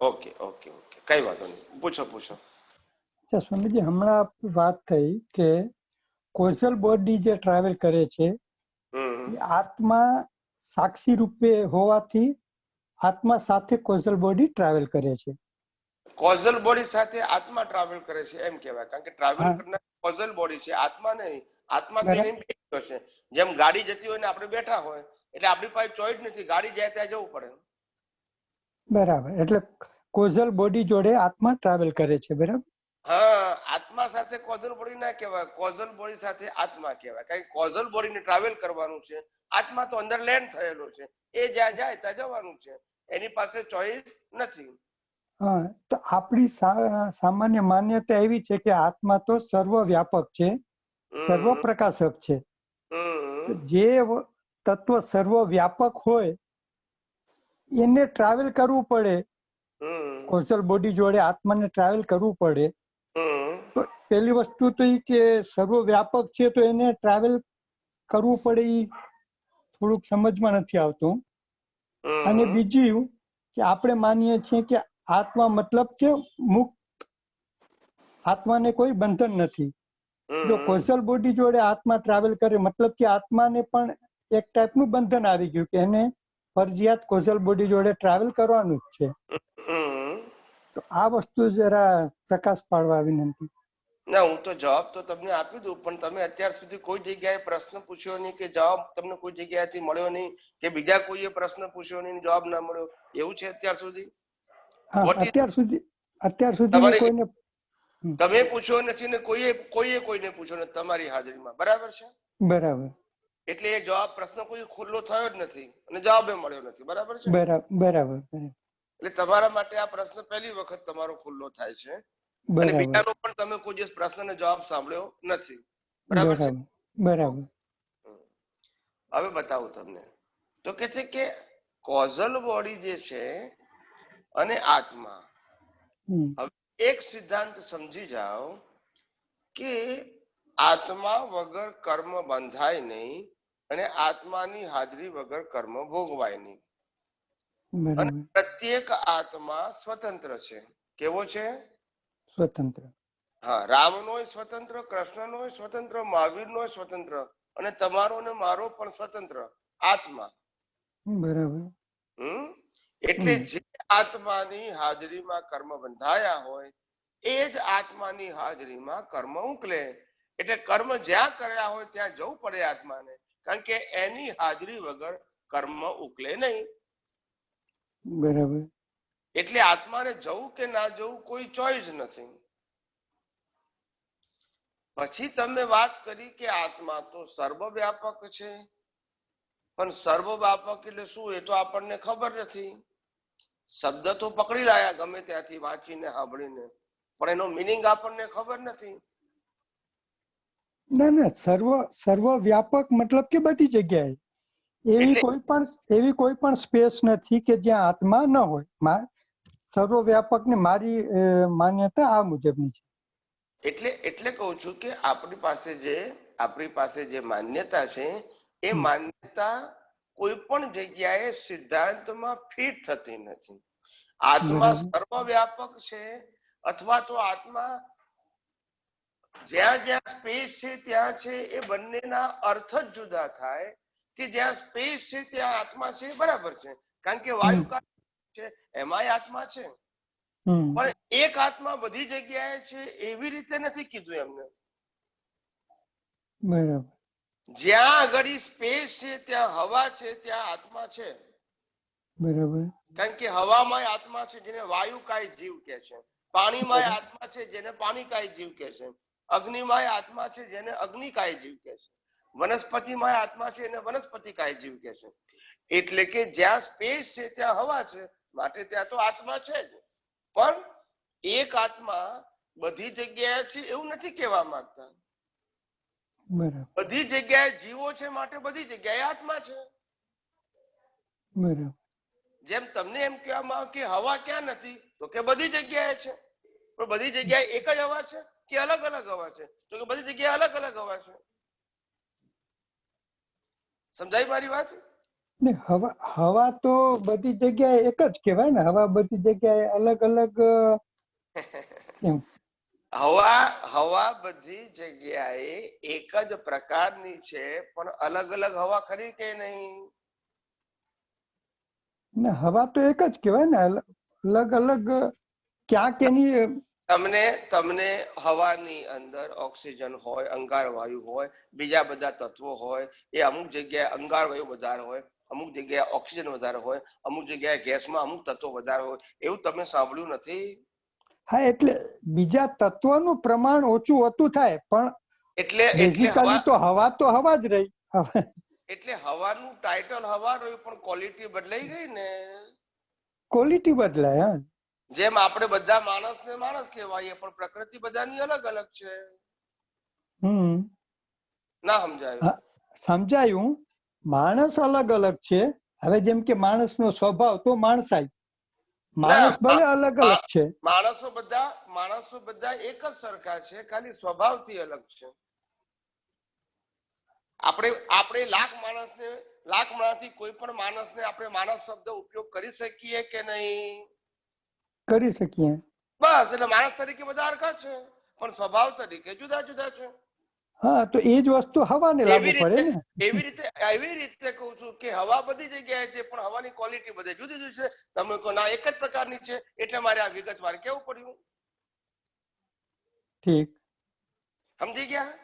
ઓકે ઓકે ઓકે, કઈ વાંધો નહીં, પૂછો પૂછો. સ્વામીજી, હમણાં વાત થઈ કે કોઝલ બોડી જે ટ્રાવેલ કરે છે, આત્મા સાક્ષી રૂપે હોવાથી આત્મા સાથે કોઝલ બોડી ટ્રાવેલ કરે છે. કોઝલ બોડી સાથે આત્મા ટ્રાવેલ કરે છે એમ કહેવાય, કારણ કે ટ્રાવેલ કરનાર કોઝલ બોડી છે, આત્મા નહીં. આત્મા તો એની બેઠો છે. જેમ ગાડી જતી હોય ને આપણે બેઠા હોય એટલે આપણી પાસે ચોઈસ નથી, ગાડી જાય ત્યાં જવું પડે. બરાબર. એટલે કોઝલ બોડી જોડે આત્મા ટ્રાવેલ કરે છે. બરાબર. હા, આત્મા સાથે કોઝલ બોડી ના કહેવાય, કોઝલ બોડી સાથે આત્મા કહેવાય. કારણ કે કોઝલ બોડીને ટ્રાવેલ કરવાનું છે, આત્મા તો અંદર લેન્ડ થયેલો છે, એ જ્યાં જાય ત્યાં જવાનું છે, એની પાસે ચોઈસ નથી. હા, તો આપણી સામાન્ય માન્યતા એવી છે કે આત્મા તો સર્વવ્યાપક છે, સર્વ પ્રકાશક છે. જે તત્વ સર્વવ્યાપક હોય એને ટ્રાવેલ કરવું પડે, કોઝલ બોડી જોડે આત્માને ટ્રાવેલ કરવું પડે, તો પહેલી વસ્તુ તો એ કે સર્વવ્યાપક છે તો એને ટ્રાવેલ કરવું પડે એ થોડુંક સમજમાં નથી આવતું. અને બીજું કે આપણે માનીએ છીએ કે આત્મા મતલબ કે મુક્ત, આત્માને કોઈ બંધન નથી. જો કોઝલ બોડી જોડે આત્મા ટ્રાવેલ કરે મતલબ કે આત્માને પણ એક ટાઈપનું બંધન આવી ગયું કે એને ફરજિયાત કોઝલ બોડી જોડે ટ્રાવેલ કરવાનું જ છે. તો આ વસ્તુ જરા પ્રકાશ પાડવા વિનંતી. ના, હું તો જવાબ તો તમને આપી દઉં, પણ તમે અત્યાર સુધી કોઈ જગ્યાએ પ્રશ્ન પૂછ્યો નહીં કે જવાબ તમને કોઈ જગ્યાએથી મળ્યો નહીં કે બીજા કોઈએ પ્રશ્ન પૂછ્યો નહીં જવાબ ના મળ્યો, એવું છે અત્યાર સુધી? અત્યાર સુધી કોઈને તમે પૂછ્યો નથી ને કોઈએ કોઈને પૂછ્યો નથી તમારી હાજરીમાં, બરાબર છે? બરાબર. એટલે એ જવાબ પ્રશ્ન કોઈ ખુલ્લો થયો જ નથી અને જવાબ મળ્યો નથી, બરાબર છે? બરાબર. એટલે તમારા માટે આ પ્રશ્ન પહેલી વખત તમારો ખુલ્લો થાય છે અને બીજાનો પણ તમે કોઈ દિવસ પ્રશ્નનો જવાબ સાંભળ્યો નથી, બરાબર છે? બરાબર. હવે બતાવું તમને. તો કે છે કે કોઝલ બોડી જે છે અને આત્મા, હવે એક સિદ્ધાંત સમજી જાઓ કે આત્મા વગર કર્મ બંધાય નહીં અને આત્માની હાજરી વગર કર્મ ભોગવાય નહીં. અને પ્રત્યેક આત્મા સ્વતંત્ર છે. કેવો છે? સ્વતંત્ર. હા, રામનો સ્વતંત્ર, કૃષ્ણનો સ્વતંત્ર, મહાવીરનો સ્વતંત્ર અને તમારો ને મારો પણ સ્વતંત્ર આત્મા. બરાબર. એટલે જે આત્માની હાજરીમાં કર્મ બંધાયા હોય એ જ આત્માની હાજરીમાં કર્મ ઉકલે. એટલે કર્મ જ્યાં કર્યા હોય ત્યાં જવું પડે આત્માને, કારણ કે એની હાજરી વગર કર્મ ઉકલે નહીં. બરાબર. એટલે આત્માને જવું કે ના જવું કોઈ ચોઈસ નથી. પછી તમે વાત કરી કે આત્મા તો સર્વવ્યાપક છે, પણ સર્વવ્યાપક એટલે શું એ તો આપણને ખબર નથી. શબ્દ તો પકડી લાયા ગમે ત્યાંથી વાંચીને સાંભળીને, પણ એનો મિનિંગ આપણને ખબર નથી. ના, સર્વવ્યાપક મતલબ કે બધી જગ્યાએ એવી કોઈ પણ સ્પેસ નથી કે જ્યાં આત્મા ન હોય. સર્વવ્યાપક ને મારી માન્યતા આ મુજબની છે. એટલે કહું છું કે આપણી પાસે જે માન્યતા છે એ માન્યતા કોઈ પણ જગ્યાએ સિદ્ધાંતમાં ફિટ થતી નથી. આત્મા સર્વવ્યાપક છે અથવા તો આત્મા જ્યાં જ્યાં સ્પેસ છે ત્યાં છે, એ બંનેના અર્થ જ જુદા થાય. કે જ્યાં સ્પેસ છે ત્યાં આત્મા છે, બરાબર છે, કારણ કે વાયુ છે એમાંય આત્મા છે, પણ એક આત્મા બધી જગ્યાએ છે એવી રીતે નથી કીધું એમને. બરાબર. જ્યાં આગળ સ્પેસ છે ત્યાં હવા છે ત્યાં આત્મા છે. બરાબર. કારણ કે હવામાં આત્મા છે જેને વાયુકાય જીવ કહે છે, પાણીમાં આત્મા છે જેને પાણીકાય જીવ કહે છે, અગ્નિમાં આત્મા છે જેને અગ્નિકાય જીવ કહે છે, વનસ્પતિમાં આત્મા છે એને વનસ્પતિકાય જીવ કહે છે. એટલે કે જ્યાં સ્પેસ છે ત્યાં હવા છે, માટે ત્યાં તો આત્મા છે જ. પણ એક આત્મા બધી જગ્યાએ છે એવું નથી કહેવા માંગતા. બધી જગ્યાએ જીવો છે માટે બધી જગ્યાએ આત્મા છે. જેમ તમને એમ કહેવામાં આવે કે હવા ક્યાં નથી, તો કે બધી જગ્યાએ છે. પણ બધી જગ્યાએ એક જ હવા છે કે અલગ અલગ હવા છે, તો કે બધી જગ્યાએ અલગ અલગ હવા છે. સમજાય મારી વાત? હવા તો બધી જગ્યાએ એક જ કહેવાય ને. હવા બધી જગ્યાએ અલગ અલગ. હવા બધી જગ્યાએ એક જ પ્રકારની છે, પણ અલગ અલગ હવા ખરી કે નહીં? હવા તો એક જ કહેવાય ને. અલગ અલગ ક્યાંક એની તમને હવાની અંદર ઓક્સિજન હોય, અંગાર વાયુ હોય, બીજા બધા તત્વો હોય. એ અમુક જગ્યાએ અંગાર વાયુ વધારે હોય, અમુક જગ્યાએ ઓક્સિજન વધારે હોય, અમુક જગ્યાએ ગેસમાં અમુક તત્વો વધારે હોય. એવું તમે સાંભળ્યું નથી? હા, એટલે બીજા તત્વોનું પ્રમાણ ઓછું હોતું થાય, પણ બેઝિકલી તો હવા જ રહી. એટલે હવાનું ટાઇટલ હવા રહ્યું, પણ ક્વોલિટી બદલાઈ ગઈ ને. ક્વોલિટી બદલાય. જેમ આપણે બધા માણસને માણસ કહેવાય, પણ પ્રકૃતિ બધાની અલગ અલગ છે. ના સમજાયું? સમજાયું. માણસ અલગ અલગ છે. હવે જેમ કે માણસનો સ્વભાવ તો માણસાઈ, માણસ ભલે અલગ અલગ છે, માણસો બધા એક જ સરખા છે, ખાલી સ્વભાવથી અલગ છે. આપણે લાખ માણસથી કોઈ પણ માણસને આપણે માનવ શબ્દ ઉપયોગ કરી શકીએ કે નહીં? કરી શકીએ. બસ, એટલે માણસ તરીકે બધા હરખા છે, પણ સ્વભાવ તરીકે જુદા જુદા છે. હા, તો એ જ વસ્તુ હવાને લાગુ પડે ને. એવી રીતે કહું છું કે હવા બધી જગ્યાએ છે, પણ હવાની ક્વોલિટી બધે જુદી જુદી છે. તમે કહો ના એક જ પ્રકારની છે, એટલે મારે આ વિગતવાર કેવું પડ્યું. ઠીક, સમજી ગયા?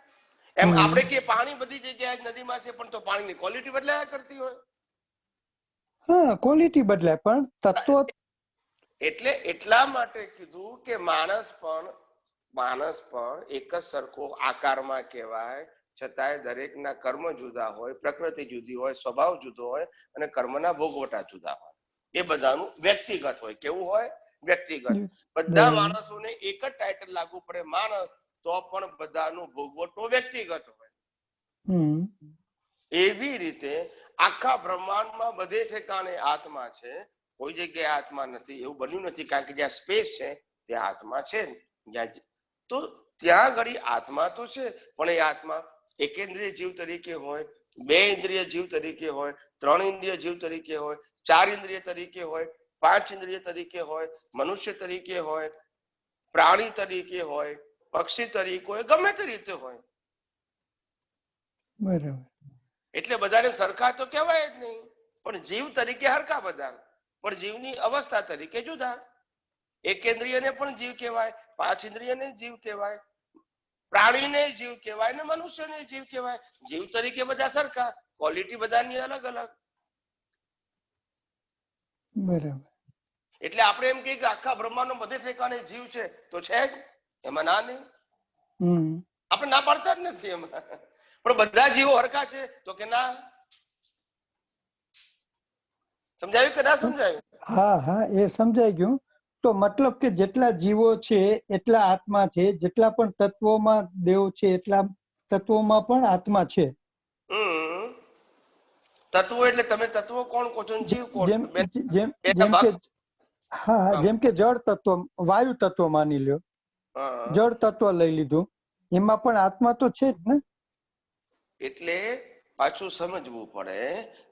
એમ આપણે કે પાણી બધી જગ્યાએ નદીમાં છે, પણ તો પાણીની ક્વોલિટી બદલાયા કરતી હોય. હા, ક્વોલિટી બદલાય પણ તત્વ. એટલે એટલા માટે કીધું કે માણસ પણ એક જ સરખો આકારમાં કહેવાય, છતાંય દરેકના કર્મ જુદા હોય, પ્રકૃતિ જુદી હોય, સ્વભાવ જુદો હોય અને કર્મના ભોગવટા જુદા હોય. એ બધાનું વ્યક્તિગત હોય. કેવું હોય? વ્યક્તિગત. બધા માણસોને એક જ ટાઇટલ લાગુ પડે માણસ, તો પણ બધાનો ભોગવટો વ્યક્તિગત હોય. એવી રીતે આખા બ્રહ્માંડમાં બધે ઠેકાણે આત્મા છે, કોઈ જગ્યાએ આત્મા નથી એવું બન્યું નથી. કારણ કે જ્યાં સ્પેસ છે ત્યાં આત્મા છે. તો ત્યાં ઘડી આત્મા તો છે, પણ એ આત્મા એકેન્દ્રિય જીવ તરીકે હોય, 2 ઇન્દ્રિય જીવ તરીકે હોય, 3 ઇન્દ્રિય જીવ તરીકે હોય, 4 ઇન્દ્રિય તરીકે હોય, 5 ઇન્દ્રિય તરીકે હોય, મનુષ્ય તરીકે હોય, પ્રાણી તરીકે હોય, પક્ષી તરીકે હોય, ગમે તે રીતે હોય. બરાબર. એટલે બધાને સરખા તો કહેવાય જ નહીં, પણ જીવ તરીકે હરખા બધા, પણ જીવની અવસ્થા તરીકે જુદા. એકેન્દ્રિયને પણ જીવ કહેવાય, 5 ઇન્દ્રિયને જીવ કહેવાય, પ્રાણીને જીવ કહેવાય ને મનુષ્યને જીવ કહેવાય. જીવ તરીકે બધા સરખા, ક્વોલિટી બધાની અલગ અલગ. બરાબર. એટલે આપણે એમ કહીએ કે આખા બ્રહ્માંડનો બધે ઠેકાણે જીવ છે, તો છે જ, એમાં ના નહીં. આપણે ના પાડતા જ નથી એમાં. પણ બધા જીવો હરખા છે તો કે ના. સમજાયું કે ના સમજાયું? હા હા, એ સમજાઈ ગયું. તો મતલબ કે જેટલા જીવો છે એટલા આત્મા છે, જેટલા પણ તત્વોમાં દેવ છે એટલા તત્વોમાં પણ આત્મા છે. તત્વો એટલે તમે તત્વો કોણ કહો છો? જીવ કોણ? જેમ કે હા, જેમ કે જળ તત્વ, વાયુ તત્વ માની લ્યો, જળ તત્વ લઈ લીધું, એમાં પણ આત્મા તો છે જ ને. એટલે પાછું સમજવું પડે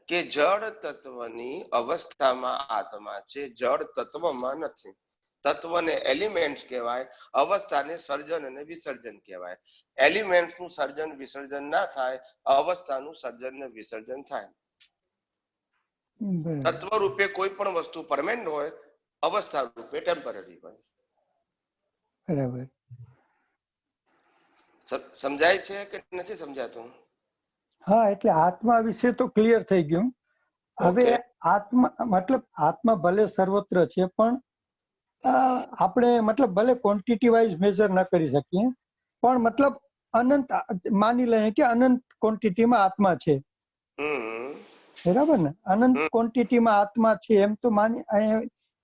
કે જળ તત્વની અવસ્થામાં આત્મા છે, જળ તત્વમાં નથી. તત્વને એલિમેન્ટ્સ કહેવાય, અવસ્થાને સર્જન અને વિસર્જન કહેવાય. એલિમેન્ટ્સ નું સર્જન વિસર્જન ના થાય, અવસ્થાનું સર્જન ને વિસર્જન થાય. તત્વ રૂપે કોઈ પણ વસ્તુ પરમેનન્ટ હોય, અવસ્થા રૂપે ટેમ્પરરી હોય. બરાબર. સમજાય છે કે નથી સમજાતું? હા, એટલે આત્મા વિશે તો ક્લિયર થઈ ગયું. હવે આત્મા મતલબ આત્મા ભલે સર્વત્ર છે, પણ આપણે મતલબ ભલે ક્વોન્ટિટી વાઇઝ મેજર ન કરી શકીએ, પણ મતલબ અનંત માની લઈએ કે અનંત ક્વોન્ટિટીમાં આત્મા છે. બરાબર ને? અનંત ક્વોન્ટિટીમાં આત્મા છે એમ તો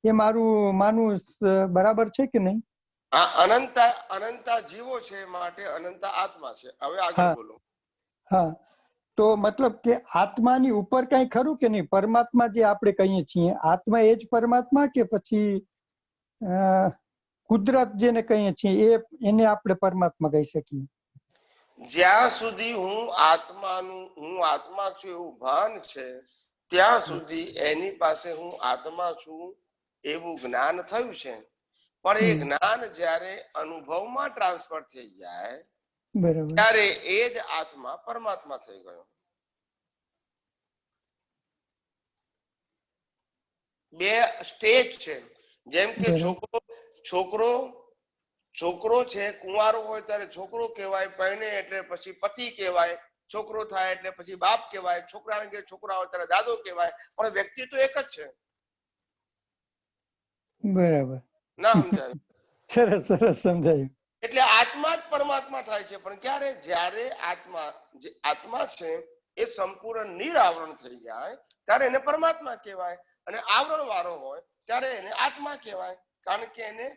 એ મારું માનવું બરાબર છે કે નહીં? અનંતા જીવો છે, માટે અનંતા આત્મા છે. હવે આગળ બોલો. હા, તો મતલબ કે આત્માની ઉપર કઈ ખરું કે નહીં? પરમાત્મા જે આપણે કહીએ છીએ, આત્મા એ જ પરમાત્મા કે પછી કુદરત જેને કહીએ છીએ એને આપણે પરમાત્મા કહી શકીએ? જ્યાં સુધી હું આત્મા છું એવું ભાન છે, ત્યાં સુધી એની પાસે હું આત્મા છું એવું જ્ઞાન થયું છે. પણ એ જ્ઞાન જ્યારે અનુભવમાં ટ્રાન્સફર થઈ જાય ત્યારે એ જ આત્મા પરમાત્મા થઈ ગયો. બે સ્ટેજ છે. જેમ કે છોકરો છે, કુંવારો હોય ત્યારે છોકરો કહેવાય, પરણે એટલે પછી પતિ કહેવાય, છોકરો થાય એટલે પછી બાપ કહેવાય, છોકરાને કે છોકરા હોય ત્યારે દાદો કહેવાય, પણ વ્યક્તિ તો એક જ છે. બરાબર. ના સમજાયું? સરસ સરસ સમજાયું. એટલે આત્મા જ પરમાત્મા થાય છે. પણ ક્યારે? જ્યારે આત્મા છે એ સંપૂર્ણ નિરાવરણ થઈ જાય ત્યારે એને પરમાત્મા કહેવાય, અને આવરણ વાળો હોય ત્યારે એને આત્મા કહેવાય. કારણ કે એને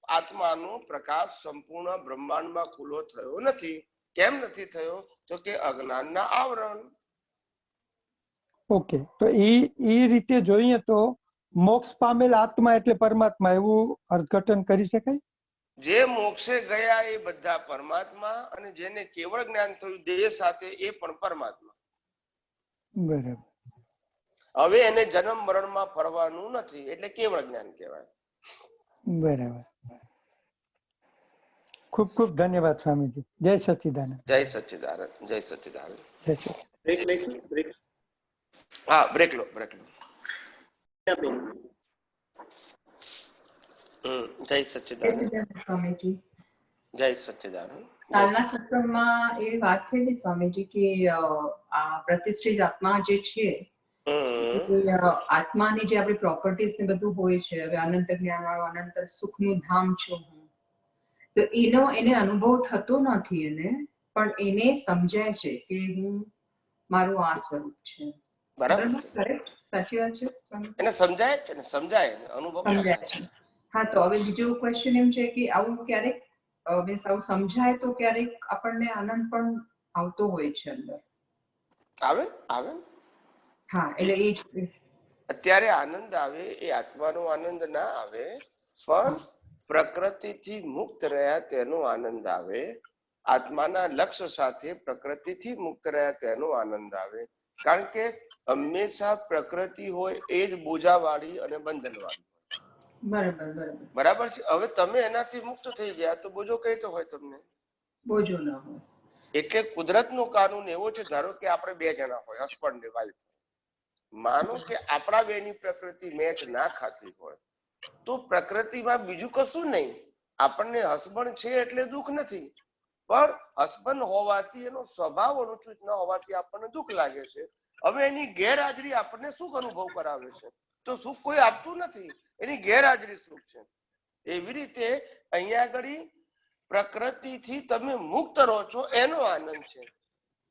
આત્માનો પ્રકાશ સંપૂર્ણ બ્રહ્માંડમાં ખુલ્લો થયો નથી. કેમ નથી થયો? તો કે અજ્ઞાનના આવરણ. ઓકે, તો એ રીતે જોઈએ તો મોક્ષ પામેલ આત્મા એટલે પરમાત્મા એવું અર્થઘટન કરી શકાય? જે મોક્ષે ગયા એ બધા પરમાત્મા, અને જેને કેવળ જ્ઞાન થયું દેહ સાથે એ પણ પરમાત્મા. બરાબર. હવે એને જન્મ મરણમાં ફરવાનું નથી એટલે કેવળ જ્ઞાન કહેવાય. બરાબર. ખૂબ ખૂબ ધન્યવાદ સ્વામીજી. જય સચ્ચિદાનંદ. જય સચ્ચિદાનંદ. જય સચ્ચિદાનંદ. જય સચ્ચિદાનંદ. બ્રેક લઈશું. બ્રેક. હા, બ્રેક લો, બ્રેક લો. જય સચ્ચિદાનંદ. સ્વામીજી, જય સચ્ચિદાનંદ. કાલના સત્સંગમાં એવી વાત થઈ હતી સ્વામીજી કે આ પ્રતિષ્ઠિત આત્મા જે છે આત્માની જે આપણી પ્રોપર્ટીઝ ને બધું હોય છે, હવે અનંત જ્ઞાન વાળું અનંત સુખનું ધામ છું હું, તો એને અનુભવ થતો નથી એને, પણ એને સમજાય છે કે હું મારું આ સ્વરૂપ છે. બરાબર છે. સાચી વાત છે. એને સમજાય છે ને, સમજાય અનુભવ સમજાય છે. હા, તો હવે બીજો ક્વેશ્ચન એમ છે કે આવું ક્યારેક મીન્સ આવું સમજાય તો ક્યારેક આપણને આનંદ પણ આવતો હોય છે અંદર. આવે આવે. હા, એટલે એ અત્યારે આનંદ આવે એ આત્માનો આનંદ ના આવે, પણ પ્રકૃતિથી મુક્ત રહ્યા તેનો આનંદ આવે. આત્માના લક્ષ્ય સાથે પ્રકૃતિથી મુક્ત રહ્યા તેનો આનંદ આવે. કારણ કે હંમેશા પ્રકૃતિ હોય એ જ બોજાવાળી અને બંધનવાળી. બરાબર છે. હવે તમે એનાથી મુક્ત થઈ ગયા તો બોજો કઈ તો હોય તમને? બોજો ના હોય. એટલે કુદરતનો કાનૂન એવો છે, ધારો કે આપણે બે જણા હોય, હસબન્ડ ને વાઈફ. માનો કે આપણા બેની પ્રકૃતિ મેચ ના ખાતી હોય તો પ્રકૃતિમાં બીજું કશું નહીં, આપણને હસબન્ડ છે એટલે દુઃખ નથી, પણ હસબન્ડ હોવાથી એનો સ્વભાવ અનુચિત ન હોવાથી આપણને દુઃખ લાગે છે. હવે એની ગેરહાજરી આપણને સુખ અનુભવ કરાવે છે, તો સુખ કોઈ આપતું નથી, એની ગેરહાજરી સુખ છે. એવી રીતે અહીંયા આગળ પ્રકૃતિથી તમે મુક્ત રહો છો એનો આનંદ છે.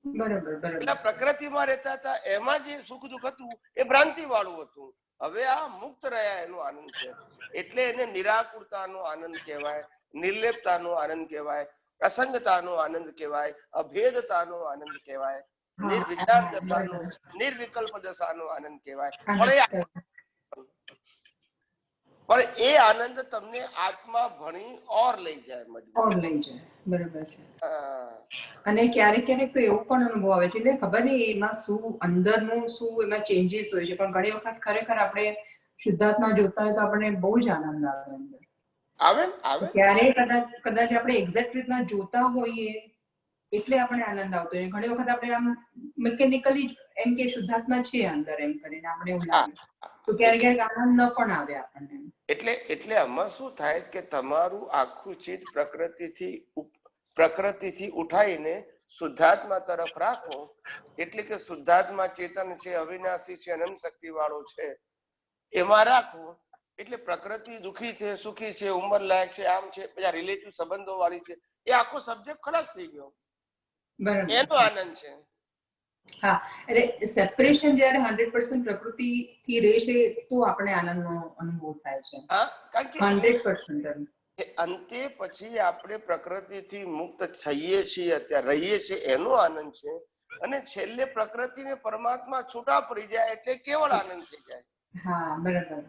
એટલે પ્રકૃતિમાં રહેતા હતા એમાં જે સુખ દુઃખ હતું એ ભ્રાંતિ વાળું હતું. હવે આ મુક્ત રહ્યા એનો આનંદ છે. એટલે એને નિરાકુરતાનો આનંદ કહેવાય, નિર્લેપતાનો આનંદ કહેવાય, અસંગતાનો આનંદ કહેવાય, અભેદતાનો આનંદ કહેવાય, નિર્વિચાર દશાનો, નિર્વિકલ્પ દશાનો આનંદ કહેવાય. પણ એ આનંદ તમને આત્મા ભણી ઓર લઈ જાય, બરાબર છે. અને ક્યારેક ક્યારેક તો એવું પણ અનુભવ આવે છે, એટલે ખબર નહીં એમાં શું અંદરનું શું એમાં ચેન્જીસ હોય છે, પણ ઘણી વખત ખરેખર આપણે શુદ્ધાત્મા જોતા હોય તો આપણને બહુ જ આનંદ આવે. ક્યારે કદાચ આપણે એક્ઝેક્ટ રીતના જોતા હોઈએ એટલે આપણે આનંદ આવતો હોય. ઘણી વખત આપણે આમ મિકેનિકલી એમ કે શુદ્ધાત્મા છે અંદર એમ કરીને આપણે એવું લાગે તો ક્યારેક આનંદ ન પણ આવે આપણને. એટલે આમાં શું થાય કે તમારું આખું ચિત્ત પ્રકૃતિથી ઉઠાઈને શુદ્ધાત્મા તરફ રાખો. એટલે કે શુદ્ધાત્મા ચેતન છે, અવિનાશી છે, અનંત શક્તિ વાળો છે, એમાં રાખો. એટલે પ્રકૃતિ દુઃખી છે, સુખી છે, ઉંમર લાયક છે, આમ છે, બધા રિલેટિવ સંબંધો વાળી છે, એ આખો સબ્જેક્ટ ખલાસ થઈ ગયો, એનો આનંદ છે. હા, એટલે સેપરેશન જ્યારે 100% પ્રકૃતિથી રહે છે તો આપણે આનંદનો અનુભવ થાય છે. હા, કારણ કે 100% અંતે પછી આપણે પ્રકૃતિથી મુક્ત થઈએ છીએ, અત્યારે રહીએ છીએ, એનો આનંદ છે. અને છેલ્લે પ્રકૃતિને પરમાત્મા છૂટા પડી જાય એટલે કેવળ આનંદ થઈ જાય. હા, બરાબર.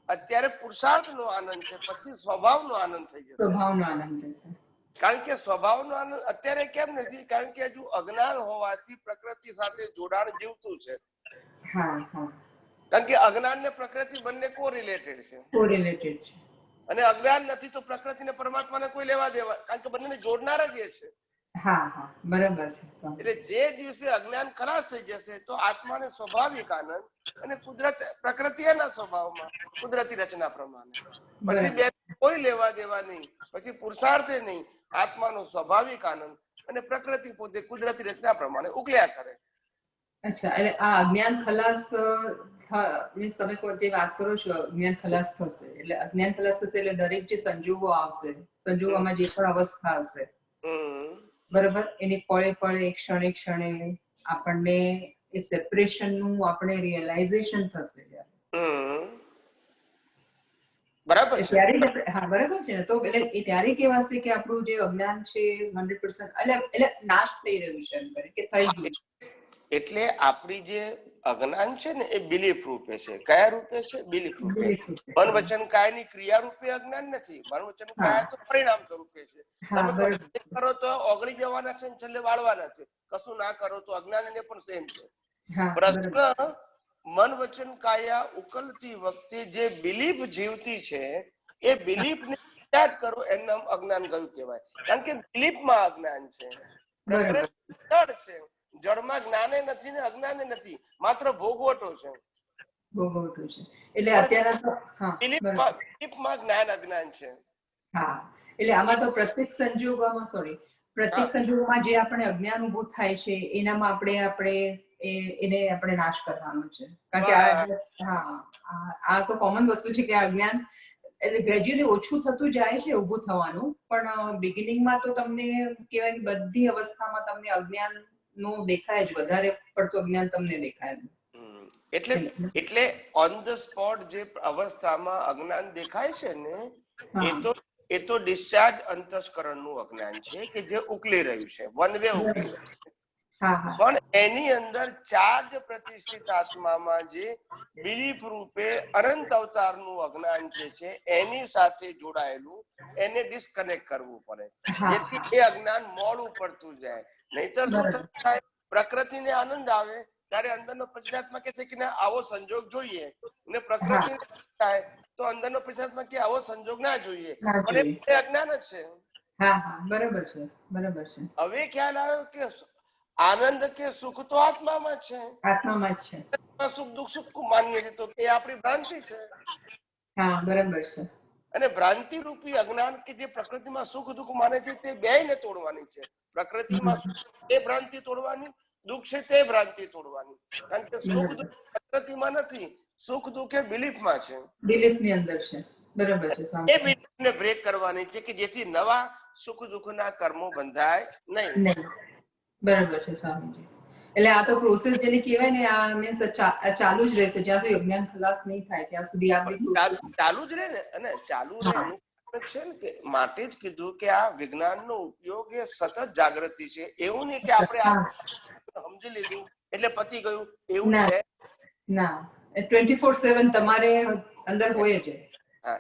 અત્યારે પુરુષાર્થનો આનંદ છે, પછી સ્વભાવનો આનંદ થઈ જશે. સ્વભાવનો આનંદ થશે. કારણ કે સ્વભાવનો આનંદ અત્યારે કેમ નથી? કારણ કે હજુ અજ્ઞાન હોવાથી પ્રકૃતિ સાથે જોડાણ જીવતું છે. કારણ કે અજ્ઞાન ને પ્રકૃતિ બંને કોરિલેટેડ છે. અને અજ્ઞાન નથી તો પ્રકૃતિ ને પરમાત્માને કોઈ લેવા દેવા, કારણ કે બંનેને જોડનાર જ એ છે. બરાબર છે. એટલે જે દિવસે અજ્ઞાન ખલાસ થઈ જશે તો આત્માને સ્વાભાવિક આનંદ, અને કુદરત પ્રકૃતિ એના સ્વભાવમાં કુદરતી રચના પ્રમાણે, પછી બે કોઈ લેવા દેવા નહીં, પછી પુરુષાર્થે નહીં, આત્માનો સ્વાભાવિક આનંદ અને પ્રકૃતિ પોતે કુદરતી રચના પ્રમાણે ઉકળ્યા કરે. અચ્છા, એટલે આ અજ્ઞાન ખલાસ મીન્સ તમે જે વાત કરો છો અજ્ઞાન ખલાસ થશે, એટલે અજ્ઞાન ખલાસ થશે એટલે દરેક જે સંજોગો આવશે, સંજોગોમાં જે પણ અવસ્થા હશે, બરાબર, એની પળે પળે ક્ષણે ક્ષણે આપણને એ સેપરેશન નું આપણે રિયલાઇઝેશન થશે. બરાબર છે. હા, બરાબર છે ને. તો એટલે એ ત્યારે કહેવાશે કે આપણું જે અજ્ઞાન છે 100% એટલે નાશ થઈ રહ્યું છે, કે થઈ ગયું છે. એટલે આપણી જે અજ્ઞાન છે ને એ બિલીફ રૂપે છે. કયા રૂપે છે? બિલીફ રૂપે. મન વચન કાયની ક્રિયા રૂપે અજ્ઞાન નથી. મન વચન કાય તો પરિણામ સ્વરૂપે છે. તમે કરો તો ઓગળી જવાના છે, છેલ્લે વાળવાના છે. કશું ના કરો તો અજ્ઞાન એને પણ સેમ છે. પ્રશ્ન મન વચન કાયા ઉકલતી વખતે જે બિલીફ જીવતી છે એ બિલીફ ને યાદ કરો એનું નામ અજ્ઞાન કયું કહેવાય? કારણ કે બિલીફમાં અજ્ઞાન છે. પ્રકૃતિ જળ છે, જળમાં જ્ઞાને નથી ને અજ્ઞાને નથી, માત્ર ભોગવટો છે. ભોગવટો છે એટલે અત્યારે તો બિલીફમાં જ્ઞાન અજ્ઞાન છે. હા, એટલે આમાં તો પ્રત્યેક સંજોગોમાં જે આપણે અજ્ઞાન ઉભું થાય છે એનામાં એને આપણે નાશ કરવાનો છે. કારણ કે આ તો કોમન વસ્તુ છે કે અજ્ઞાન એટલે ગ્રેજ્યુઅલી ઓછું થતું જાય છે ઉભું થવાનું, પણ બિગિનિંગમાં તો તમને કહેવાય કે બધી અવસ્થામાં તમને અજ્ઞાન નું દેખાય જ, વધારે પડતું અજ્ઞાન તમને દેખાય. એટલે ઓન ધ સ્પોટ જે અવસ્થામાં અજ્ઞાન દેખાય છે ને એ તો ડિસ્ચાર્જ અંતસ્કરણનું અજ્ઞાન છે કે જે ઉકલી રહ્યું છે, વન વે ઉકલી. પણ એની અંદર ચાર્જ પ્રતિષ્ઠિત આત્મામાં જે બિલીફ રૂપે અનંત અવતારનું અજ્ઞાન જે છે એની સાથે જોડાયેલું, એને ડિસ્કનેક્ટ કરવું પડે, જેથી એ અજ્ઞાન મોડું પડતું જાય. નહીતર શું થાય, પ્રકૃતિને આનંદ આવે ત્યારે અંદરનો પંચાત્મા કે છે કે આવો સંજોગ જોઈએ, ને પ્રકૃતિ થાય તો અંદરનો પંચાત્મા કે આવો સંજોગ ના જોઈએ, પણ એ અજ્ઞાન જ છે. બરાબર છે, બરાબર છે. હવે ખ્યાલ આવ્યો કે આનંદ કે સુખ તો આત્મામાં છે, આત્મામાં જ છે. સુખ દુઃખ સુખ માનીએ છીએ તો એ આપણી ભ્રાંતિ છે. બરાબર છે. અને ભ્રાંતિ રૂપી અજ્ઞાન કે જે પ્રકૃતિમાં સુખ દુઃખ માને છે તે બેયને તોડવાની છે. પ્રકૃતિમાં એ ભ્રાંતિ તોડવાની, દુઃખ છે તે ભ્રાંતિ તોડવાની. કારણ કે સુખ દુઃખ પ્રકૃતિમાં નથી, સુખ દુઃખ એ બિલીફમાં છે, બિલીફની અંદર છે. બરાબર છે. એ બિલીફને બ્રેક કરવાની છે કે જેથી નવા સુખ દુઃખના કર્મો બંધાય નહીં. બરાબર છે સ્વામીજી. એટલે આ તો પ્રોસેસ જેને કહેવાય ને, આ મીન્સ ચાલુ જ રહેશે જ્યાં સુધી અજ્ઞાન ખલાસ નહીં થાય ત્યાં સુધી ચાલુ જ રહે ને. અને ચાલુ રહે છે ને કે માટે જ કીધું કે આ વિજ્ઞાનનો ઉપયોગ એ સતત જાગૃતિ છે. એવું નહીં કે આપણે સમજી લીધું એટલે પતી ગયું, એવું છે ના. 24/7 તમારે અંદર હોય જ.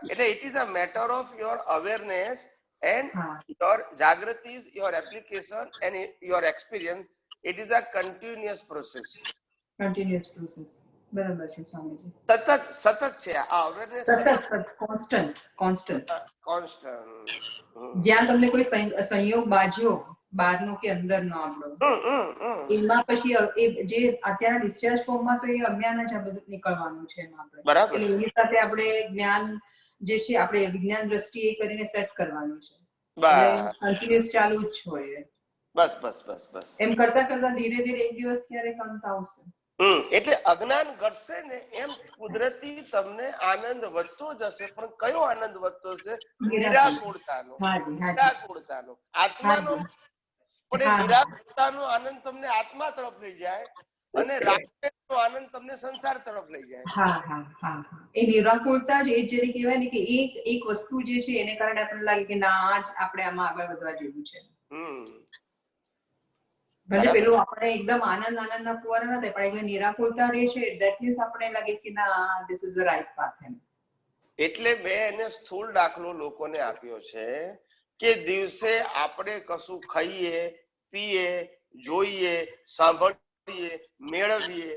એટલે it is a matter of your awareness and your jagrati is your application and your experience. It is a continuous process. બરાબર છે સ્વામીજી. સતત છે આ અવેરનેસ, કોન્સ્ટન્ટ. જ્યાં તમને કોઈ સંયોગ બાજ્યો બહારનો કે અંદરનો આપણો, એમાં પછી જે અત્યારના ડિસ્ચાર્જ ફોર્મમાં તો એ અજ્ઞાન જ આ બધું નીકળવાનું છે એમાં આપણે. બરાબર. એટલે એની સાથે આપણે જ્ઞાન જે છે આપણે વિજ્ઞાન દ્રષ્ટિએ કરીને સેટ કરવાનું છે. કન્ટિન્યુઅસ ચાલુ જ હોય. બસ એમ કરતા કરતા ધીરે ધીરે એક દિવસ ક્યારેક અંત આવશે. એટલે અજ્ઞાન ઘટશે ને એમ કુદરતી તમને આનંદ વધતો જશે. પણ કયો આનંદ વધતો છે? નિરાકુળતાનો. આત્માનો. પણ નિરાકુળતાનો આનંદ તમને આત્મા તરફ લઈ જાય અને રાગનો આનંદ તમને સંસાર તરફ લઈ જાય. એ નિરાકુળતા જ એ જેને કહેવાય ને કે એક વસ્તુ જે છે એને કારણે આપણને લાગે કે ના આજ આપણે આમાં આગળ વધવા જેવું છે. ભલે પેલું આપણે એકદમ આનંદના ફુવારા નથી, પણ એકદમ નિરાકુળતા રહે છે, ધેટ મીન્સ આપણે લાગે કે ના this is the right path. એટલે મેં એને સ્થૂળ દાખલો લોકોને આપ્યો છે કે દિવસે આપણે કશું ખાઈએ, પીએ, જોઈએ, સાંભળીએ, મેળવીએ,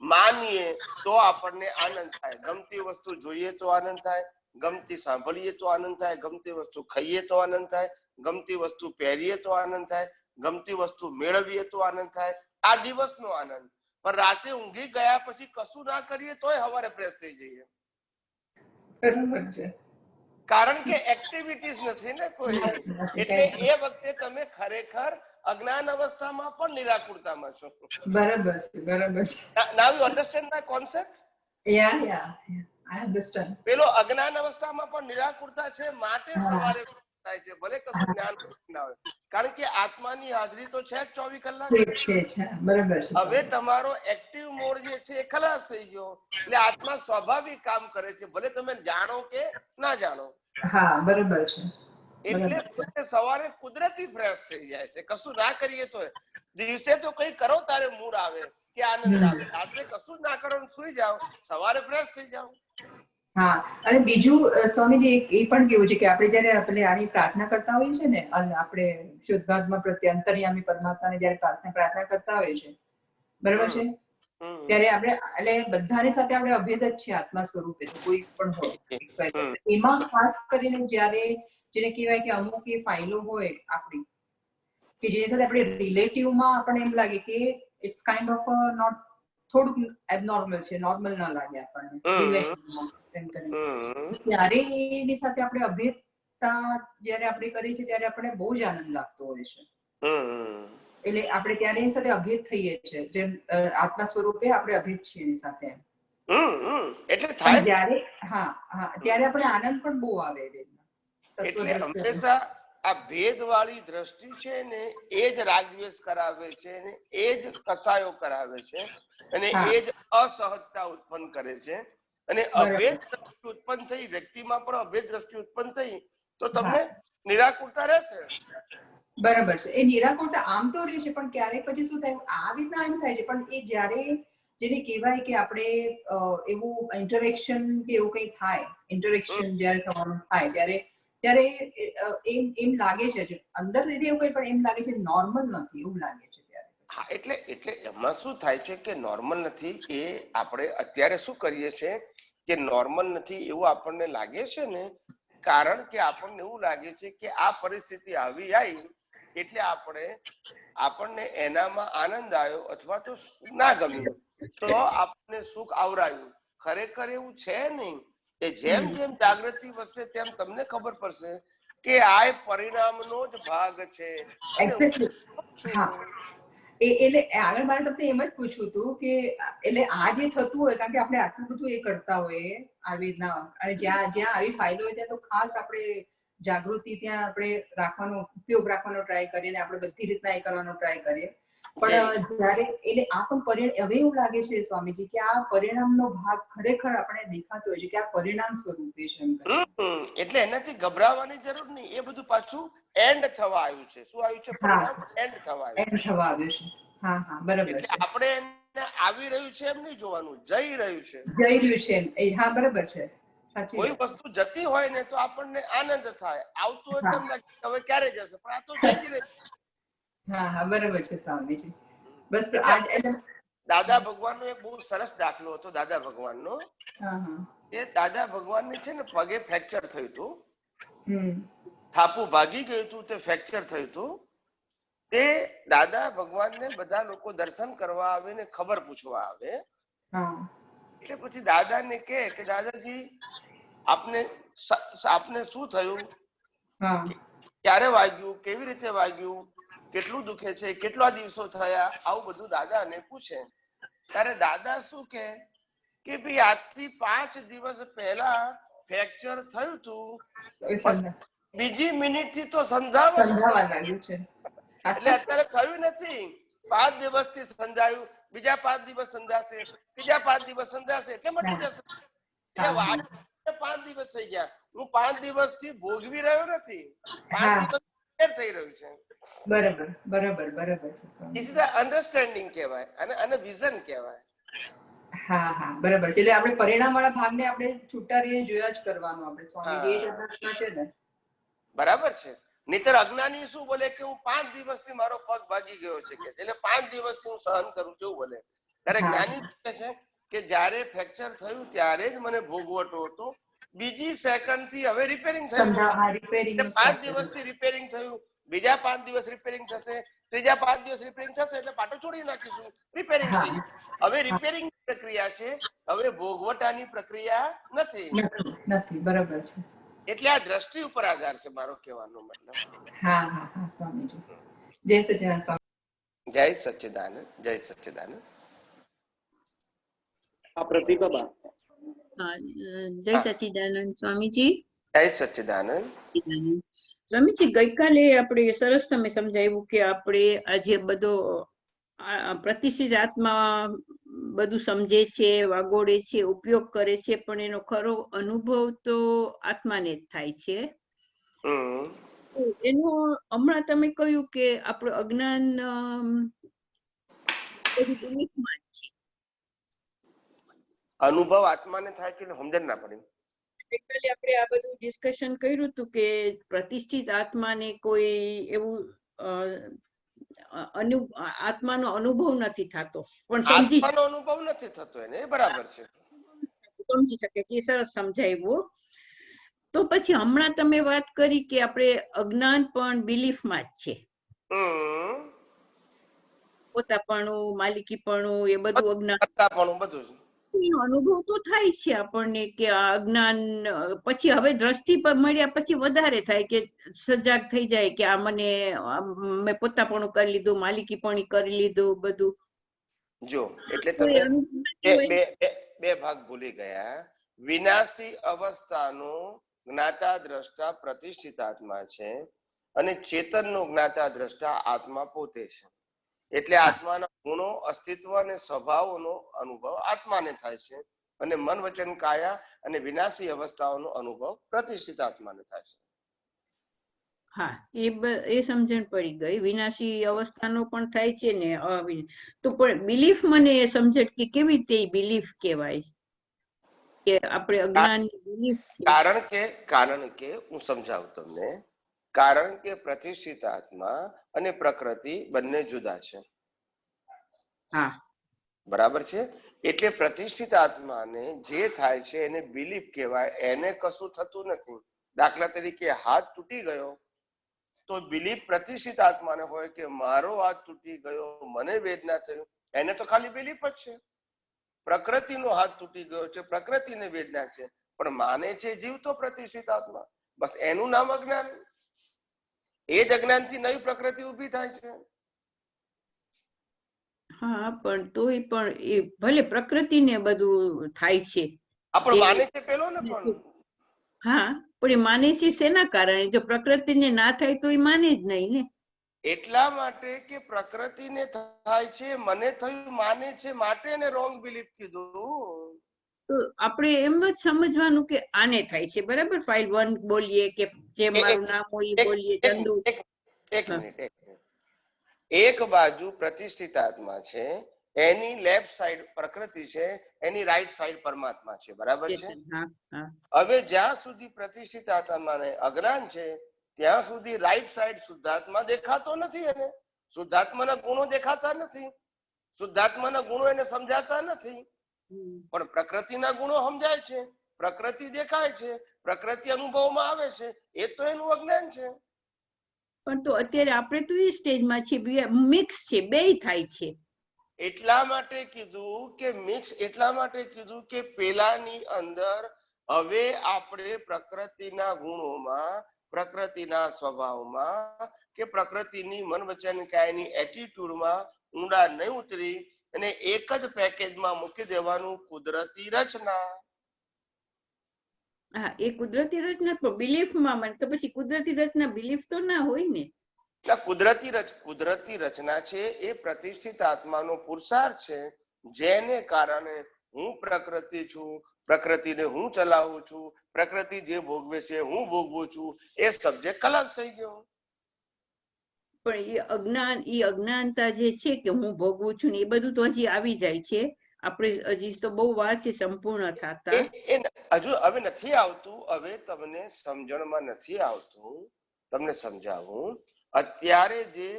માનીએ તો આપણને આનંદ થાય. ગમતી વસ્તુ જોઈએ તો આનંદ થાય, ગમતી સાંભળીએ તો આનંદ થાય, ગમતી વસ્તુ ખાઈએ તો આનંદ થાય, ગમતી વસ્તુ પહેરીએ તો આનંદ થાય, ગમતી વસ્તુ મેળવીએ તો આનંદ થાય. આ દિવસનો આનંદ. પણ રાતે ઊંઘી ગયા પછી કશું ના કરીએ તોય સવારે ફ્રેશ થઈ જઈએ. બરાબર છે. કારણ કે એક્ટિવિટીઝ નથી ને કોઈ. એટલે એ વખતે તમે ખરેખર અજ્ઞાન અવસ્થામાં પણ નિરાકુળતામાં છો. બરાબર છે, બરાબર છે. Now you understand my concept? Yeah, I understand. પેલો અજ્ઞાન અવસ્થામાં પણ નિરાકુળતા છે, માટે સવારે થાય છે, ભલે કશું જ્ઞાન ના હોય. કારણ કે આત્માની હાજરી તો છે જ 24 કલાક. બરાબર છે. હવે તમારો એક્ટિવ મોડ જે છે એ ખલાસ થઈ ગયો, એટલે આત્મા સ્વાભાવિક કામ કરે છે, ભલે તમે જાણો કે ના જાણો. હા, બરાબર છે. એટલે સવારે કુદરતી ફ્રેશ થઈ જાય છે. કશું ના કરીએ તો દિવસે તો કઈ કરો તારે મૂડ આવે, ત્યાં આનંદ આવે. રાત્રે કશું જ ના કરો, સુઈ જાઓ, સવારે ફ્રેશ થઈ જાઓ. હા, અને બીજું સ્વામીજી એ પણ કેવું છે કે આપણે જયારે પેલે આની પ્રાર્થના કરતા હોઈએ છીએ ને, આપણે શુદ્ધાત્મા પ્રત્યે અંતર્યામી પરમાત્માને જયારે પ્રાર્થના કરતા હોઈએ છીએ, બરાબર છે, ત્યારે આપણે એટલે બધાની સાથે આપણે અભેદ જ છે આત્મા સ્વરૂપે, કોઈ પણ હોય. એમાં ખાસ કરીને જયારે જેને કહેવાય કે અમુક એ ફાઇલો હોય આપણી કે જેની સાથે આપણે રિલેટિવમાં આપણને એમ લાગે કે ઇટ્સ કાઇન્ડ ઓફ નોટ થોડુંક એબનોર્મલ છે, નોર્મલ ના લાગે આપણને, ત્યારે એની સાથે આપણે અભેદતા જયારે આપણે કરીએ છીએ ત્યારે આપણને બહુ જ આનંદ લાગતો હોય છે. એટલે આપણે ત્યારે એની સાથે અભેદ થઈએ છીએ, જેમ આત્મા સ્વરૂપે આપણે અભેદ છીએ એની સાથે. એટલે થાય ત્યારે ત્યારે આપણે આનંદ પણ બહુ આવે. એટલે હંમેશા આ ભેદવાળી દ્રષ્ટિ છે ને એ જ રાગદ્વેષ કરાવે છે ને એ જ કસાયો કરાવે છે અને એ જ અસહજતા ઉત્પન્ન કરે છે. અને અભેદ દ્રષ્ટિ ઉત્પન્ન થઈ, વ્યક્તિમાં પણ અભેદ દ્રષ્ટિ ઉત્પન્ન થઈ તો તમને નિરાકુરતા રહેશે. બરાબર છે, એ નિરાકુરતા આમ તો રહે છે, પણ ક્યારેક પછી શું થાય, આ રીતના એમ થાય છે, પણ એ જયારે જેને કહેવાય કે આપણે એવું ઇન્ટરેક્શન કે એવું કઈ થાય, ઇન્ટરેક્શન જયારે થવાનું થાય ત્યારે એમ લાગે છે અંદર એવું કઈ, પણ એમ લાગે છે નોર્મલ નથી એવું લાગે છે ત્યારે. હા, એટલે એમાં શું થાય છે કે નોર્મલ નથી, એ આપણે અત્યારે શું કરીએ છીએ કે નોર્મલ નથી એવું આપણને લાગે છે ને, કારણ કે આપણને એવું લાગે છે કે આ પરિસ્થિતિ આવી આવી એટલે આપણને એનામાં આનંદ આવ્યો અથવા તો ના ગમ્યું તો આપણને સુખ આવરાયું. ખરેખર એવું છે નહીં. કે જેમ જેમ જાગૃતિ વધશે તેમ તમને ખબર પડશે કે આ પરિણામનો જ ભાગ છે. એટલે આગળ મારે તમને એમ જ પૂછવું હતું કે એટલે આ જે થતું હોય, કારણ કે આપણે આટલું બધું એ કરતા હોઈએ આવી રીતના, અને જ્યાં આવી ફાઇલો હોય ત્યાં તો ખાસ આપણે જાગૃતિ ત્યાં આપણે રાખવાનો ઉપયોગ રાખવાનો ટ્રાય કરીએ, આપણે બધી રીતના એ કરવાનો ટ્રાય કરીએ. પણ જયારે એટલે આ પણ હવે એવું લાગે છે સ્વામીજી કે આ પરિણામનો ભાગ ખરેખર આપણે દેખાતો હોય છે કે આ પરિણામ સ્વરૂપે છે. એટલે એનાથી ગભરાવાની જરૂર નહીં, એ બધું પાછું એન્ડ થવા આવ્યું છે. શું આવ્યું છે? પરિણામ એન્ડ થવા આવ્યું છે. હા હા, બરાબર છે. આપણે એને આવી રહ્યું છે એમ નહીં જોવાનું, જઈ રહ્યું છે. જઈ રહ્યું છે, હા બરાબર છે. કોઈ વસ્તુ જતી હોય ને તો આપણને આનંદ થાય, આવતું હોય તેમ લાગે હવે ક્યારે જશે, પણ આ તો જઈ જ રહ્યું. હા હા, બરાબર છે સ્વામીજી. બસ દાદા ભગવાનનો એક બહુ સરસ દાખલો હતો. દાદા ભગવાનનો, એ દાદા ભગવાનને છે ને પગે ફ્રેક્ચર થયું હતું, થાપું ભાગી ગયું હતું, તે ફ્રેક્ચર થયું હતું. તે દાદા ભગવાનને બધા લોકો દર્શન કરવા આવે ને ખબર પૂછવા આવે. એટલે પછી દાદાને કે દાદાજી આપને શું થયું, ક્યારે વાગ્યું, કેવી રીતે વાગ્યું, કેટલું દુખે છે, કેટલા દિવસો થયા, આવું બધું દાદાને પૂછે. ત્યારે દાદા શું કે ભાઈ આજથી 5 દિવસ પહેલા ફ્રેક્ચર થયું હતું, બીજી મિનિટ થી તો સંધાવાનું છે. એટલે અત્યારે થયું નથી, 5 દિવસથી સંધાયું, બીજા 5 દિવસ સંધાશે, ત્રીજા 5 દિવસ સંધાશે એટલે મટી જશે. એટલે વાત 5 દિવસ થઈ ગયા, હું 5 દિવસથી ભોગવી રહ્યો નથી, 5 દિવસ થઈ રહ્યું છે. બરાબર બરાબર બરાબર છે. ઇઝ ધ અન્ડરસ્ટેન્ડિંગ કહેવાય અને વિઝન કહેવાય. હા હા, બરાબર છે. એટલે આપણે પરિણામ વાળા ભાગને આપણે છૂટા રહીને જોયા જ કરવાનું. આપણે સ્વામીજી એ જ અભ્યાસમાં છે ને. બરાબર છે. નહીતર અજ્ઞાની શું બોલે કે હું 5 દિવસથી મારો પગ ભાગી ગયો છે, કે એટલે 5 દિવસથી હું સહન કરું છું બોલે. ત્યારે જ્ઞાની કહે છે કે જ્યારે ફ્રેક્ચર થયું ત્યારે જ મને ભોગવટો હતો, બીજી સેકન્ડ થી હવે રિપેરિંગ થયું, 5 દિવસથી રિપેરિંગ થયું, બીજા 5 દિવસ રિપેરિંગ થશે, ત્રીજા 5 દિવસ રિપેરિંગ થશે એટલે પાટો છોડી નાખીશું, રિપેરિંગ થઈ. હવે રિપેરિંગ પ્રક્રિયા છે, હવે ભોગવટાની પ્રક્રિયા નથી. બરાબર છે. એટલે આ દ્રષ્ટિ ઉપર આધાર છે મારો કહેવાનો મતલબ. હા હા હા સ્વામીજી. જય સચ્ચિદાનંદ સ્વામી. જય સચ્ચિદાનંદ, જય સચ્ચિદાનંદ. આ પ્રતિભા. જય સચ્ચિદાનંદ સ્વામીજી. જય સચ્ચિદાનંદ સ્વામીજી. ગઈકાલે આપણે સરસ તમે સમજાવ્યું કે આપણે આજે બધો પ્રતિષ્ઠિત આત્મા બધું સમજે છે, વાગોડે છે, ઉપયોગ કરે છે, પણ એનો ખરો અનુભવ તો આત્માને જ થાય છે. એનો હમણાં તમે કહ્યું કે આપણું અજ્ઞાન બધું લિમિટમાં અનુભવ આત્માને થાય કે સમજણ ના પડે. ગઈકાલે આપણે આ બધું ડિસ્કશન કર્યું હતું કે પ્રતિષ્ઠિત આત્માને કોઈ એવું આત્માનો અનુભવ નથી થતો, પણ આત્માનો અનુભવ નથી થતો એને, એ બરાબર છે, સમજી શકે છે. સરસ સમજાવ્યું. તો પછી હમણાં તમે વાત કરી કે આપણે અજ્ઞાન પણ બિલીફમાં જ છે, પોતાપણું, માલિકીપણું, એ બધું અજ્ઞાન, બધું અનુભવ તો થાય છે આપણને કે આ અજ્ઞાન પછી હવે દ્રષ્ટિ પર મળ્યા પછી વધારે થાય કે સજાગ થઈ જાય કે આ મને મેં પોતાપણું કરી લીધું, માલિકીપણું કરી લીધું બધું. જો એટલે તમે બે ભાગ ભૂલી ગયા. વિનાશી અવસ્થાનો જ્ઞાતા દ્રષ્ટા પ્રતિષ્ઠિત આત્મા છે અને ચેતનનો જ્ઞાતા દ્રષ્ટા આત્મા પોતે છે. એટલે આત્માના ગુણો, અસ્તિત્વ અને સ્વભાવોનો અનુભવ આત્માને થાય છે અને મન, વચન, કાયા અને વિનાશી અવસ્થાઓનો અનુભવ પ્રતિષ્ઠિત આત્માને થાય છે. હા, એ સમજણ પડી ગઈ. વિનાશી અવસ્થાનો પણ થાય છે ને તો પણ બિલીફ મને સમજણ કે કેવી રીતે બિલીફ કહેવાય કે આપણે અજ્ઞાન બિલીફ છે. કારણ કે હું સમજાવું તમને. કારણ કે પ્રતિષ્ઠિત આત્મા અને પ્રકૃતિ બંને જુદા છે. હા, બરાબર છે. એટલે પ્રતિષ્ઠિત આત્માને જે થાય છે એને બિલીફ કહેવાય, એને કશું થતું નથી. દાખલા તરીકે હાથ તૂટી ગયો તો બિલીફ પ્રતિષ્ઠિત આત્માને હોય કે મારો હાથ તૂટી ગયો, મને વેદના થયું, એને તો ખાલી બિલીફ જ છે. પ્રકૃતિનો હાથ તૂટી ગયો છે, પ્રકૃતિને વેદના છે, પણ માને છે જીવતો પ્રતિષ્ઠિત આત્મા. બસ એનું નામ અજ્ઞાન. એ જ અજ્ઞાનથી નવી પ્રકૃતિ ઊભી થાય છે. હા, પણ તોય પણ એ ભલે પ્રકૃતિને બધું થાય છે, આપણે માને છે પેલો ને, પણ હા, પણ એ માને છે શેના કારણે? જો પ્રકૃતિને ના થાય તો એ માને જ નહીં ને. એટલા માટે કે પ્રકૃતિને થાય છે, મને થયું, માને છે, માટે એને રોંગ બિલીફ કીધું. તો આપણે એમ જ સમજવાનું કે આને થાય છે, બરાબર? ફાઇલ 1 બોલીએ કે જે મારું નામ હોય એ બોલીએ, ચંદુ. એક મિનિટ. એક બાજુ પ્રતિષ્ઠિત આત્મા છે, એની લેફ્ટ સાઈડ પ્રકૃતિ છે, એની રાઈટ સાઈડ પરમાત્મા છે, બરાબર છે? હવે જ્યાં સુધી પ્રતિષ્ઠિત આત્માને અજ્ઞાન છે ત્યાં સુધી રાઈટ સાઈડ શુદ્ધાત્મા દેખાતો નથી. એને શુદ્ધાત્માના ગુણો દેખાતા નથી, શુદ્ધાત્માના ગુણો એને સમજાતા નથી, પણ પ્રકૃતિના ગુણો સમજાય છે, પ્રકૃતિ દેખાય છે, પ્રકૃતિ અનુભવમાં આવે છે. એ તો એનું અજ્ઞાન છે. પણ તો અત્યારે આપણે તો એ સ્ટેજમાં છીએ, મિક્સ છે, બેય થાય છે. એટલા માટે કીધું કે મિક્સ, એટલા માટે કીધું કે પેલાની અંદર હવે આપણે પ્રકૃતિના ગુણોમાં, પ્રકૃતિના સ્વભાવમાં કે પ્રકૃતિની મન, વચન, કાયની એટીટ્યુડમાં ઊંડા નહીં ઉતરી અને એક જ પેકેજમાં મૂકી દેવાનું કુદરતી રચના. હા, એ કુદરતી રચના તો બિલીફમાં મને તો પછી કુદરતી રચના બિલીફ તો ના હોય ને. કુદરતી રચના છે એ પ્રતિષ્ઠિત આત્માનો પુરુષાર્થ છે, જેને કારણે હું પ્રકૃતિ છું, પ્રકૃતિને હું ચલાવું છું, પ્રકૃતિ જે ભોગવે છે હું ભોગવું છું. એ સબ્જેક્ટ ખલાસ થઈ ગયો. પણ એ અજ્ઞાનતા જે છે કે હું ભોગવું છું ને એ બધું તો હજી આવી જાય છે. આપણે હજી તો બહુ વાર છે સંપૂર્ણ થતા. હજુ હવે નથી આવતું. હવે તમને સમજણમાં નથી આવતું. તમને સમજાવું. અત્યારે જે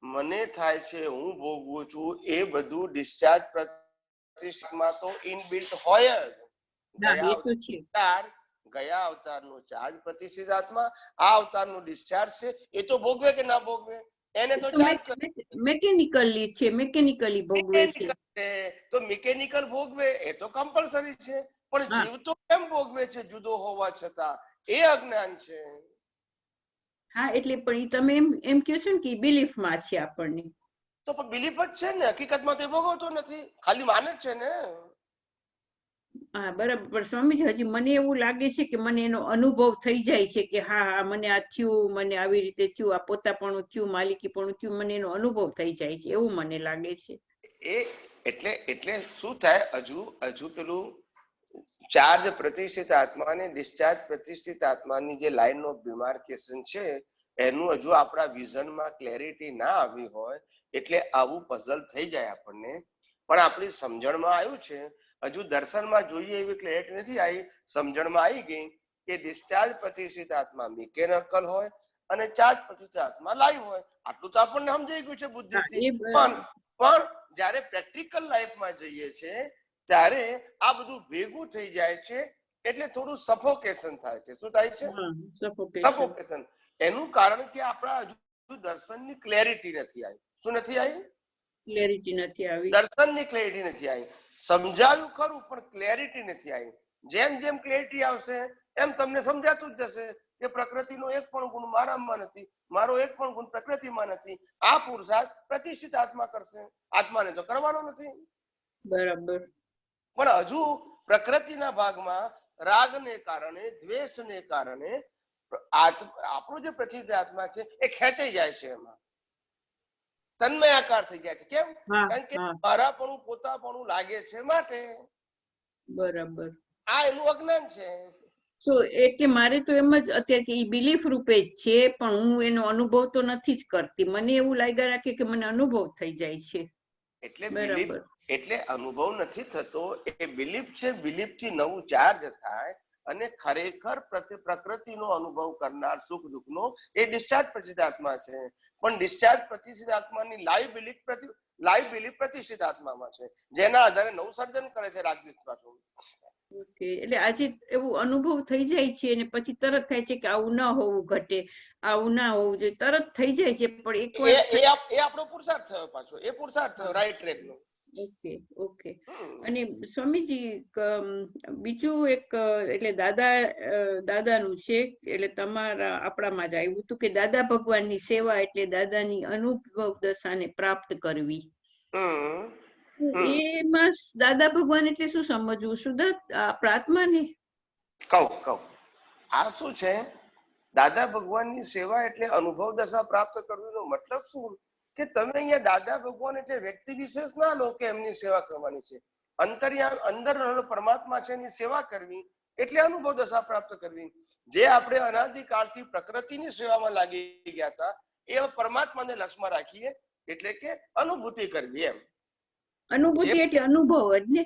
મને થાય છે, હું ભોગવું છું, એ બધું ડિસ્ચાર્જ પ્રતિષ્ઠિતમાં તો ઇનબિલ્ટ હોય જ. ગયા અવતારનું ચાર્જ પ્રતિષ્ઠિત આત્મા, આ અવતારનું ડિસ્ચાર્જ છે. એ તો ભોગવે કે ના ભોગવે? એને તો ચાર્જ મેકેનિકલી છે, મેકેનિકલી ભોગવે છે. તો મિકેનિકલ ભોગવે એ તો કમ્પલસરી છે, પણ જીવ તો કેમ ભોગવે છે જુદો હોવા છતાં? એ અજ્ઞાન છે. હા, એટલે પણ તમે એમ કહો છો ને કે બિલીફમાં છે આપણને. તો પણ બિલીફ જ છે ને, હકીકતમાં તે ભોગવતો નથી, ખાલી માને જ છે ને. હા, બરાબર. પણ સ્વામીજી, હજી મને એવું લાગે છે કે મને એનો અનુભવ થઈ જાય છે કે હા હા મને આ થયું, મને આવી રીતે થયું, આ પોતાપણું થયું, માલિકીપણું થયું, મને એનો અનુભવ થઈ જાય છે, એવું મને લાગે છે. એટલે શું થાય? હજુ પેલું ચાર્જ પ્રતિષ્ઠિત આત્મા અને ડિસ્ચાર્જ પ્રતિષ્ઠિત આત્માની જે લાઈન ઓફ ડિમાર્કેશન છે, એનું હજુ આપણા વિઝનમાં ક્લેરિટી ના આવી હોય, એટલે આવું પઝલ થઈ જાય આપણને. પણ આપણી સમજણમાં આવ્યું છે, હજુ દર્શનમાં જોઈએ એવી ક્લેરિટી નથી આવી, સમજણમાં આવી ગઈ કે ડિસ્ચાર્જ પ્રતિષ્ઠિત આત્મા મિકેનિકલ હોય અને ચાર્જ પ્રતિષ્ઠિત આત્મા લાઈવ હોય. આટલું તો આપણને સમજાઈ ગયું છે બુદ્ધિથી. પણ જ્યારે પ્રેક્ટિકલ લાઈફમાં જઈએ છે ત્યારે આ બધું ભેગું થઈ જાય છે, એટલે થોડું સફોકેશન થાય છે. શું થાય છે? સફોકેશન. એનું કારણ કે આપણા હજુ દર્શનની ક્લેરિટી નથી આવી. શું નથી આવી? ક્લેરિટી નથી આવી. દર્શનની ક્લેરિટી નથી આવી. સમજાયું ખરું પણ ક્લેરિટી નથી આવી. જેમ જેમ ક્લેરિટી આવશે એમ તમને સમજાતું જ જશે કે પ્રકૃતિનો એક પણ ગુણ મારામાં નથી, મારો એક પણ ગુણ પ્રકૃતિમાં નથી. આ પુરુષાર્થ પ્રતિષ્ઠિત આત્મા કરશે, આત્માને તો કરવાનો નથી. બરાબર. પણ હજુ પ્રકૃતિના ભાગમાં રાગને કારણે, દ્વેષને કારણે આપણો જે પ્રતિષ્ઠિત આત્મા છે એ ખેંચાઈ જાય છે, એમાં તન્મય આકાર થઈ જાય છે. કેમ? કારણ કે મારાપણું, પોતાપણું લાગે છે માટે. બરાબર. આ એનું અજ્ઞાન છે. એટલે મારે તો એમ જ અત્યારે કે બિલીફ રૂપે જ છે, પણ હું એનો અનુભવ તો નથી જ કરતી. મને એવું લાગ્યા રાખે કે મને અનુભવ થઈ જાય છે. એટલે અનુભવ નથી થતો, એ બિલીફ છે. બિલીફ થી નવું ચાર્જ થાય અને ખરેખર પ્રકૃતિનો અનુભવ કરનાર સુખ દુઃખનો એ ડિસ્ચાર્જ પ્રતિષ્ઠિત આત્મા છે. પણ ડિસ્ચાર્જ પ્રતિષ્ઠિત આત્માની લાઈવ બિલીફ પ્રતિષ્ઠિત આત્મામાં છે, જેના આધારે નવું સર્જન કરે છે રાગદ્વેષ પાછું. એટલે આજે એવું અનુભવ થઈ જાય છે અને પછી તરત થાય છે કે આવું ન હોવું ઘટે, આવું ના હોવું જોઈએ, તરત થઈ જાય છે. પણ એ આપણો પુરુષાર્થ થયો, પાછો એ પુરુષાર્થ થયો રાઈટ ટ્રેક નો. ઓકે. અને સ્વામીજી બીજું એક એટલે દાદાનું છે, એટલે તમારા આપણામાં જ આવ્યું હતું કે દાદા ભગવાનની સેવા એટલે દાદાની અનુભવ દશાને પ્રાપ્ત કરવી. એમાં દાદા ભગવાન એટલે શું સમજવું? શુદ્ધ પ્રાર્થમાને કહું આ શું છે? દાદા ભગવાનની સેવા એટલે અનુભવ દશા પ્રાપ્ત કરવીનો મતલબ શું? કે તમે અહીંયા દાદા ભગવાન એટલે વ્યક્તિ વિશેષ ના લો કે એમની સેવા કરવાની છે. અંદર પરમાત્મા છે એની સેવા કરવી એટલે અનુભવ દશા પ્રાપ્ત કરવી. જે આપણે અનાદિકાળથી પ્રકૃતિની સેવામાં લાગી ગયા હતા એ પરમાત્માને લક્ષમાં રાખીએ એટલે કે અનુભૂતિ કરવી. એમ અનુભૂતિ એટલે અનુભવ જ ને.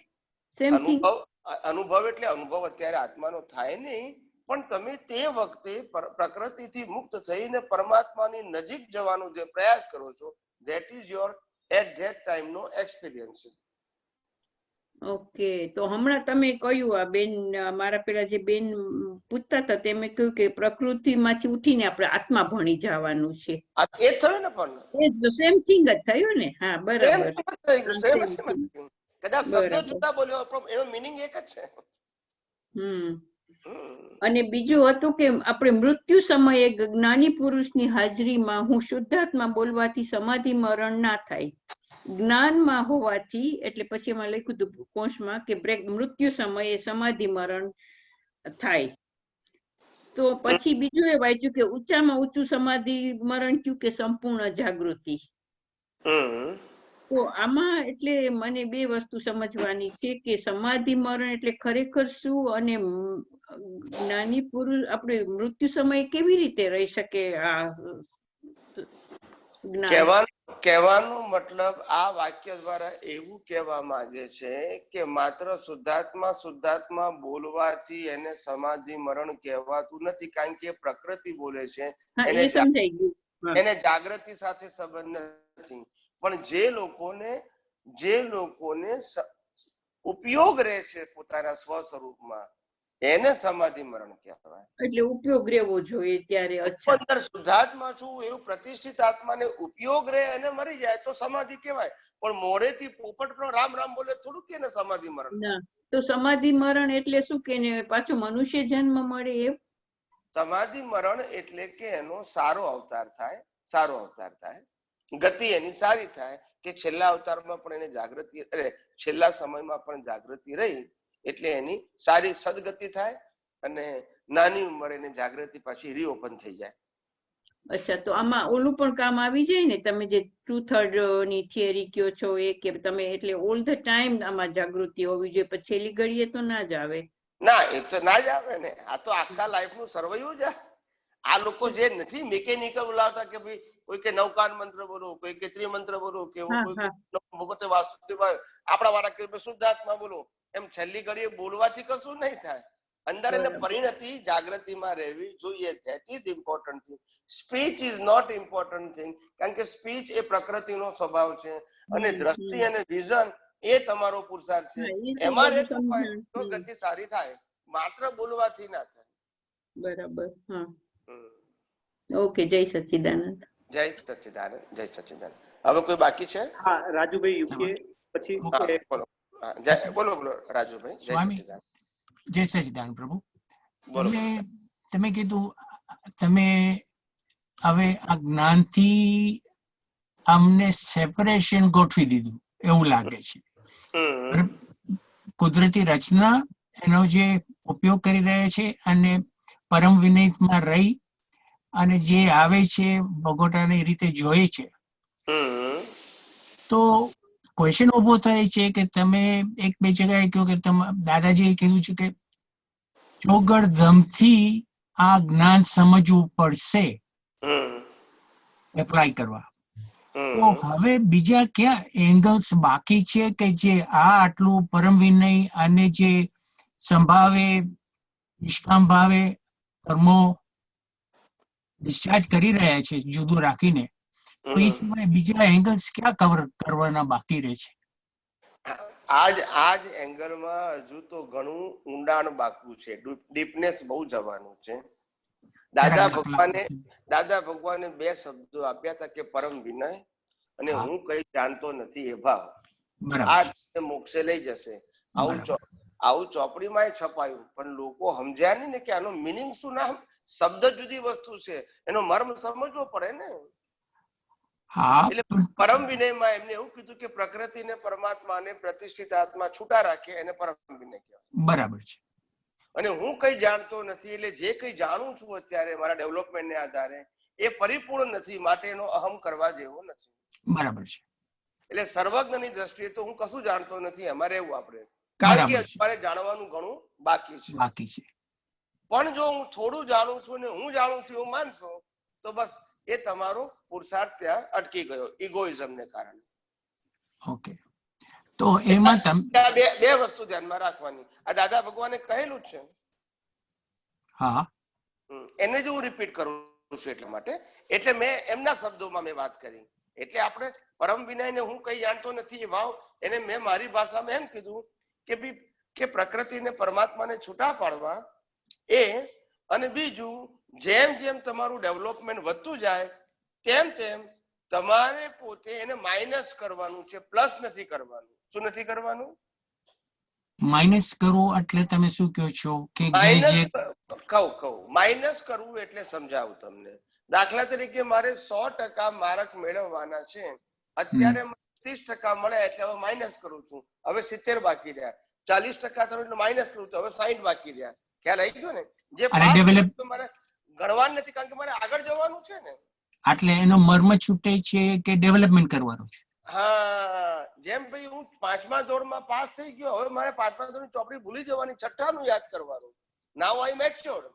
અનુભવ એટલે અનુભવ અત્યારે આત્માનો થાય નહીં, પણ તમે તે વખતે પ્રકૃતિથી મુક્ત થઈને પરમાત્માની નજીક જવાનો જે પ્રયાસ કરો છો, that is your at that time નો એક્સપિરિયન્સ. ઓકે. તો હમણાં તમે કહ્યું, આ બેન મારા પેલા જે બેન પૂછતા હતા તેમે કહ્યું કે પ્રકૃતિમાંથી ઉઠીને આપણે આત્મા ભણી જવાનું છે. એ થયું ને, પણ સેમ થિંગ જ થયું ને. હા, બરાબર. કદાચ શબ્દો જુદા બોલ્યો પણ એનો મીનિંગ એક જ છે. અને બીજું હતું કે આપણે મૃત્યુ સમયે જ્ઞાની પુરુષની હાજરીમાં હું શુદ્ધાત્મા બોલવાથી સમાધિ મરણ ના થાય, જ્ઞાનમાં હોવાથી, એટલે પછી એમાં લખ્યું હતું કોષમાં કે મૃત્યુ સમયે સમાધિ મરણ થાય. તો પછી બીજું એ વાંચ્યું કે ઊંચામાં ઊંચું સમાધિ મરણ કયું કે સંપૂર્ણ જાગૃતિ. તો આમાં એટલે મને બે વસ્તુ સમજવાની છે કે સમાધિ મરણ એટલે ખરેખર શું, અને જ્ઞાની પુરુષ આપણે મૃત્યુ સમયે કેવી રીતે રહી શકે? આ કહેવાનો મતલબ આ વાક્ય દ્વારા એવું કહેવા માંગે છે કે માત્ર શુદ્ધાત્મા બોલવાથી એને સમાધિ મરણ કહેવાતું નથી, કારણ કે પ્રકૃતિ બોલે છે, એને જાગૃતિ સાથે સંબંધ નથી. પણ જે લોકોને ઉપયોગ રહે છે પોતાના સ્વ સ્વરૂપમાં, એને સમાધિ મરણ કહેવાય. એટલે ઉપયોગ રહેવો જોઈએ ત્યારે. અંદર શુદ્ધાત્મા છું એવું પ્રતિષ્ઠિત આત્માને ઉપયોગ રહે અને મરી જાય તો સમાધિ કહેવાય. પણ મોઢેથી પોપટ પણ રામ રામ બોલે થોડું કે સમાધિ મરણ. તો સમાધિ મરણ એટલે શું કે પાછો મનુષ્ય જન્મ મળે એમ? સમાધિ મરણ એટલે કે એનો સારો અવતાર થાય, ગતિ એની સારી થાય, કે છેલ્લા અવતારમાં પણ એને જાગૃતિ, છેલ્લા સમયમાં પણ જાગૃતિ રહી એટલે એની સારી સદગતિ થાય અને નાની ઉંમરે એને જાગૃતિ પાછી રીઓપન થઈ જાય. અચ્છા, તો આમાં ઓલું પણ કામ આવી જાય ને, તમે જે 2/3 ની થિયરી કયો છો એ, કે તમે એટલે ઓલ ધ ટાઈમ આમાં જાગૃતિ હોવી જોઈએ, પછી છેલ્લી ઘડીએ તો ના જ આવે. ના, એ તો ના જ આવે ને. આ તો આખા લાઈફ નું સર્વૈયું જ. આ લોકો જે નથી મિકેનિકલ બોલાવતા કે ભાઈ કોઈ કે નવકાન મંત્ર બોલો, કોઈ કે ત્રિમંત્ર બોલો, કે કોઈ ભગવતે વાસુદેવાય, આપણા વાળા કે શુદ્ધાત્મા બોલો, એમ છેલ્લી ઘડીએ બોલવાથી કશું નહીં થાય. અંદર એને પરિણતિ જાગૃતિમાં રહેવી જોઈએ. That is important thing. Speech is not important thing, કારણ કે સ્પીચ એ પ્રકૃતિનો સ્વભાવ છે અને દ્રષ્ટિ અને વિઝન એ તમારો પુરુષાર્થ છે. એમાં રહેતું હોય તો ગતિ સારી થાય, માત્ર બોલવાથી ના થાય. બરાબર. હા, ઓકે. જય સચ્ચિદાનંદ. જય સચ્ચિદાનંદ. જય સચ્ચિદાનંદ. હવે કોઈ બાકી છે? હા, રાજુભાઈ યુકે પછી બોલો. બોલો બોલો રાજુભાઈ. જય સચ્ચિદાનંદ. જય સચ્ચિદાનંદ પ્રભુ. તમે કીધું તમે હવે આ જ્ઞાનથી અમને સેપરેશન ગોઠવી દીધું એવું લાગે છે. કુદરતી રચના એનો જે ઉપયોગ કરી રહ્યા છે અને પરમ વિનયમાં રહી અને જે આવે છે ભગોટાની રીતે જોઈએ છે. તો ક્વેશ્ચન ઉભો થાય છે કે તમે એક બે જગ્યાએ કહ્યું કે દાદાજીએ કીધું છે કે ચોગડધમથી આ જ્ઞાન સમજવું પડશે એપ્લાય કરવા. તો હવે બીજા ક્યાં એંગલ્સ બાકી છે કે જે આ આટલું પરમ વિનય અને જે સંભાવે નિષ્કામ ભાવે કર્મો ડિસ્ચાર્જ કરી રહ્યા છે જુદું રાખીને, તો એ સિવાય બીજા એંગલ્સ ક્યાં કવર કરવાના બાકી રહે છે? આજ એંગલમાં હજુ તો ઘણું ઊંડાણ બાકી છે, ડીપનેસ બહુ જવાનું છે. દાદા ભગવાને બે શબ્દો આપ્યા હતા કે પરમ વિનય અને હું કઈ જાણતો નથી એ ભાવ. આ મોક્ષે લઈ જશે. આવું ચોપડીમાં છપાયું, પણ લોકો સમજ્યા નહીં ને કે આનો મિનિંગ શું. ના, શબ્દ જુદી વસ્તુ છે, એનો મર્મ સમજવો પડે ને. એટલે પરમ વિનયમાં એમને એવું કીધું કે પ્રકૃતિ ને પરમાત્મા ને પ્રતિષ્ઠિત આત્મા છૂટા રાખે એને પરમ વિનય કહેવાય. બરાબર છે. અને હું કઈ જાણતો નથી, એટલે જે કઈ જાણું છું અત્યારે મારા ડેવલપમેન્ટને આધારે એ પરિપૂર્ણ નથી, માટે એનો અહમ કરવા જેવો નથી. બરાબર છે. એટલે સર્વજ્ઞની દ્રષ્ટિએ તો હું કશું જાણતો નથી અમારે એવું આપણે, કારણ કે અમારે જાણવાનું ઘણું બાકી છે. પણ જો હું થોડું જાણું છું ને હું જાણું છું એવું માનશો તો બસ એ તમારો પુરુષાર્થ ત્યાં અટકી ગયો ઇગોઇઝમને કારણે. ઓકે, તો એમાં બે વસ્તુ ધ્યાનમાં રાખવાની. આ દાદા ભગવાને કહેલું જ છે. હા, એને જ હું રિપીટ કરું છું એટલા માટે. એટલે મેં એમના શબ્દોમાં મેં વાત કરી. એટલે આપણે પરમ વિનયને હું કઈ જાણતો નથી એ ભાવ એને મેં મારી ભાષામાં એમ કીધું કે ભાઈ કે પ્રકૃતિને પરમાત્માને છૂટા પાડવા એ, અને બીજું જેમ જેમ તમારું ડેવલપમેન્ટ વધતું જાય તેમ તેમ તમારે પોતે એને માઇનસ કરવાનું છે, પ્લસ નથી કરવાનું. શું નથી કરવાનું? માઇનસ કરવું એટલે તમે શું કહો છો? કે માઇનસ કરવું એટલે સમજાવું તમને. દાખલા તરીકે મારે 100% માર્ક મેળવવાના છે, અત્યારે 30% મળ્યા એટલે હવે માઇનસ કરું છું, હવે 70 બાકી રહ્યા. 40% થયું એટલે માઇનસ કરું છું, હવે 60 બાકી રહ્યા. ખ્યાલ આવી ગયો ને? જે મારે ગણવાનું નથી, કારણ કે મારે આગળ જવાનું છે ને. એટલે એનો મર્મ છૂટે છે કે ડેવલપમેન્ટ કરવાનું છે. હા, જેમ ભાઈ હું 5મા ધોરણમાં પાસ થઈ ગયો, હવે મારે 5મા ધોરણની ચોપડી ભૂલી જવાની, 6ઠાનું યાદ કરવાનું. નાઉ આઈ મેચ્યોર્ડ.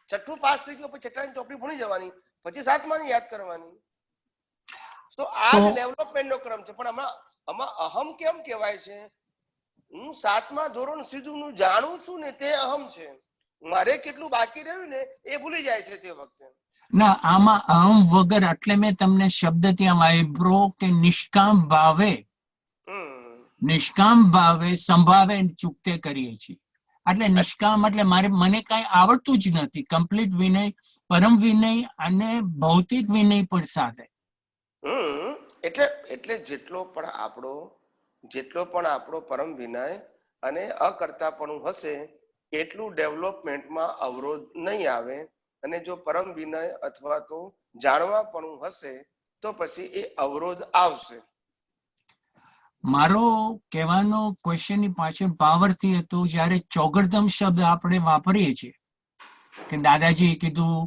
6ઠું પાસ થઈ ગયો પછી 6ઠાની ચોપડી ભૂલી જવાની, પછી 7માની યાદ કરવાની. તો આ જ ડેવલપમેન્ટનો ક્રમ છે. પણ આમાં અહમ કેમ કહેવાય છે? હું 7મા ધોરણ સીધું જાણું છું ને તે અહમ છે. મારે કેટલું બાકી રહ્યું ને એ ભૂલી જાય છે તે વખતે. ના, આમાં અહમ વગર, એટલે મેં તમને શબ્દ ત્યાં વાપરો કે નિષ્કામ ભાવે સંભાવે ચૂકતે કરીએ છીએ. એટલે નિષ્કામ એટલે મને કઈ આવડતું જ નથી. કમ્પ્લીટ વિનય, પરમ વિનય અને ભૌતિક વિનય પણ સાથે. એટલે જેટલો પણ આપણો પરમ વિનય અને અકર્તાપણું હશે એટલું ડેવલપમેન્ટમાં અવરોધ નહીં આવે. અને જો પરમ વિનય અથવા તો જાણવાપણું હશે તો પછી એ અવરોધ આવશે. મારો કહેવાનો ક્વેશ્ચનની પાછળ પાવરથી હતો, જ્યારે ચોગડધમ શબ્દ આપણે વાપરીએ છીએ કે દાદાજીએ કીધું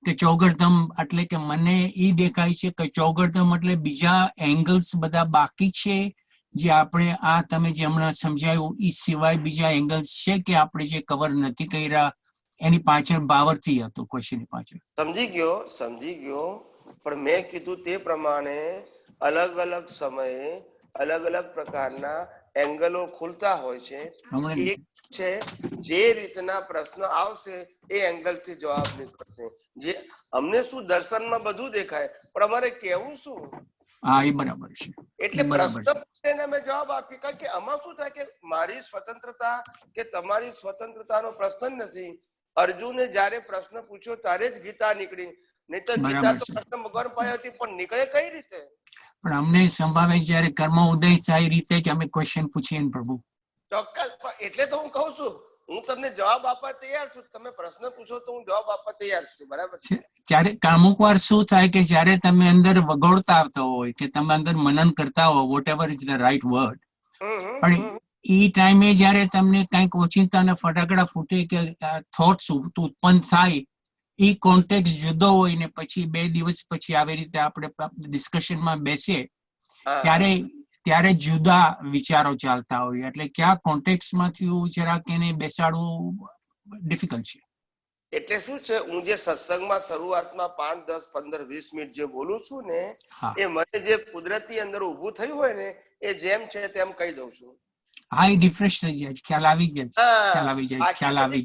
કે ચોગડધમ એટલે કે મને એ દેખાય છે કે ચોગડધમ એટલે બીજા એંગલ્સ બધા બાકી છે જે આપણે આ તમે જે હમણાં સમજાયું એ સિવાય બીજા એંગલ્સ છે કે આપણે જે કવર નથી કર્યા, એની પાછળ બાવરથી હતો ક્વેશ્ચનની પાછળ. સમજી ગયો. પણ મેં કીધું તે પ્રમાણે અલગ અલગ સમયે અલગ અલગ પ્રકારના એંગલો ખુલતા હોય છે. એક છે જે રીતના પ્રશ્ન આવશે એ એંગલ થી જવાબ નીકળશે. જે અમને શું દર્શનમાં બધું દેખાય પણ અમારે કેવું શું? હા, એ બરાબર છે. એટલે પ્રશ્ન પૂછીને અમે જવાબ આપીએ. કારણ કે આમાં શું થાય કે મારી સ્વતંત્રતા કે તમારી સ્વતંત્રતાનો પ્રશ્ન નથી. અર્જુને જયારે પ્રશ્ન પૂછ્યો ત્યારે જ ગીતા નીકળી, નહીં તો ગીતા તો કૃષ્ણ ભગવાન પાસે હતી પણ નીકળે કઈ રીતે? પણ અમને સંભાવે જયારે કર્મ ઉદય થાય રીતે જ અમે ક્વેશ્ચન પૂછીએ ને પ્રભુ. ચોક્કસ, એટલે તો હું કહું છું હું તમને જવાબ આપવા તૈયાર છું. તમે પ્રશ્ન પૂછો તો હું જવાબ આપવા તૈયાર છું. બરાબર છે? ત્યારે અમુક વાર શું થાય કે જયારે તમે અંદર વગોડતા આવતા હોય કે તમે અંદર મનન કરતા હો, whatever is the right word, પણ એ ટાઈમે જયારે તમને કઈક ઓચિંતા અને ફટાકડા ફૂટે કે થોટ્સ ઉત્પન્ન થાય, એ કોન્ટેક્સ જુદો હોય ને પછી 2 દિવસ પછી આવી રીતે આપણે ડિસ્કશનમાં બેસીએ ત્યારે જુદા વિચારો ચાલતા હોય. એટલે ક્યાં કોન્ટેક્સમાંથી જરાક એને બેસાડવું ડિફિકલ્ટ છે. એટલે શું છે, હું જે સત્સંગમાં શરૂઆતમાં 5, 10, 15, 20 મિનિટ જે બોલું છું ને, એ મને જે કુદરતી અંદર ઉભું થયું હોય ને એ જેમ છે તેમ કહી દઉં છું. હા, એ રિફ્રેશ થઈ જાય, ખ્યાલ આવી જાય.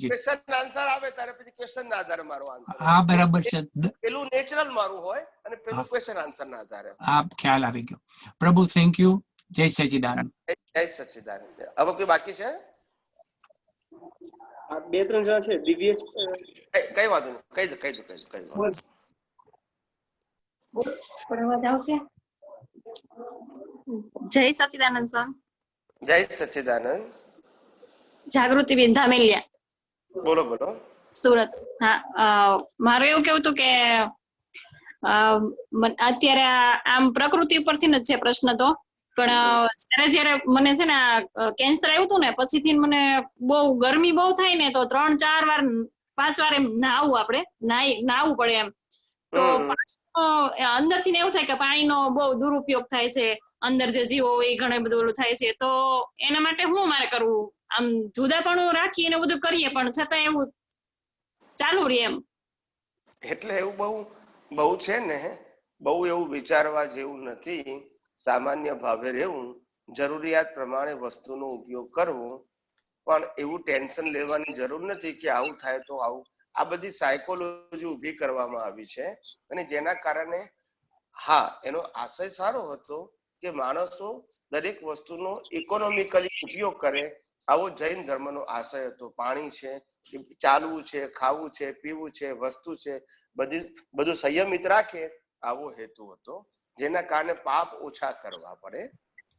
ક્વેશ્ચન આન્સર આવે ત્યારે પછી ક્વેશ્ચન ના આધારે મારો આન્સર. હા, બરાબર છે. પેલું નેચરલ મારું હોય અને પેલું ક્વેશ્ચન આન્સર ના આધારે. હા, ખ્યાલ આવી ગયો. પ્રભુ થેન્ક યુ. જય સચિદાનંદ. જય સચિદાનંદ. હવે કોઈ બાકી છે? 2-3 જણા છે. દિવ્યેશ, કઈ વાંધો નહીં, કહી દો. અવાજ આવશે? જય સચિદાનંદ સ્વામી. જય સચિદાનંદ. જાગૃતિ બેન ધામેલિયા. બોલો. સુરત. હા, મારું એવું કેવું હતું કે અત્યારે આમ પ્રકૃતિ ઉપરથી જ છે પ્રશ્ન તો, પણ જયારે મને છે ને કેન્સર આવ્યું હતું ને પછીથી મને બહુ ગરમી બહુ થાય ને તો 3-4 વાર 5 વાર એમ નાહવું પડે એમ. તો અંદરથી એવું થાય કે પાણીનો બહુ દુરુપયોગ થાય છે, અંદર જે જીવો હોય એ ઘણું બધું ઓલું થાય છે. તો એના માટે શું મારે કરવું? આમ જુદાપણું રાખી એને બધું કરીએ પણ છતાં એવું ચાલુ રહે એમ. એટલે એવું બહુ છે ને, બહુ એવું વિચારવા જેવું નથી. સામાન્ય ભાવે રહેવું, જરૂરિયાત પ્રમાણે વસ્તુનો ઉપયોગ કરવો, પણ એવું ટેન્શન લેવાની જરૂર નથી કે આવું થાય તો આવું. આ બધી સાયકોલોજી ઉભી કરવામાં આવી છે અને જેના કારણે એનો આશય સારો હતો કે માણસો દરેક વસ્તુનો ઇકોનોમિકલી ઉપયોગ કરે. આવો જૈન ધર્મનો આશય હતો. પાણી છે, ચાલવું છે, ખાવું છે, પીવું છે, વસ્તુ છે, બધું સંયમિત રાખે, આવો હેતુ હતો. જેના કારણે પાપ ઓછા કરવા પડે,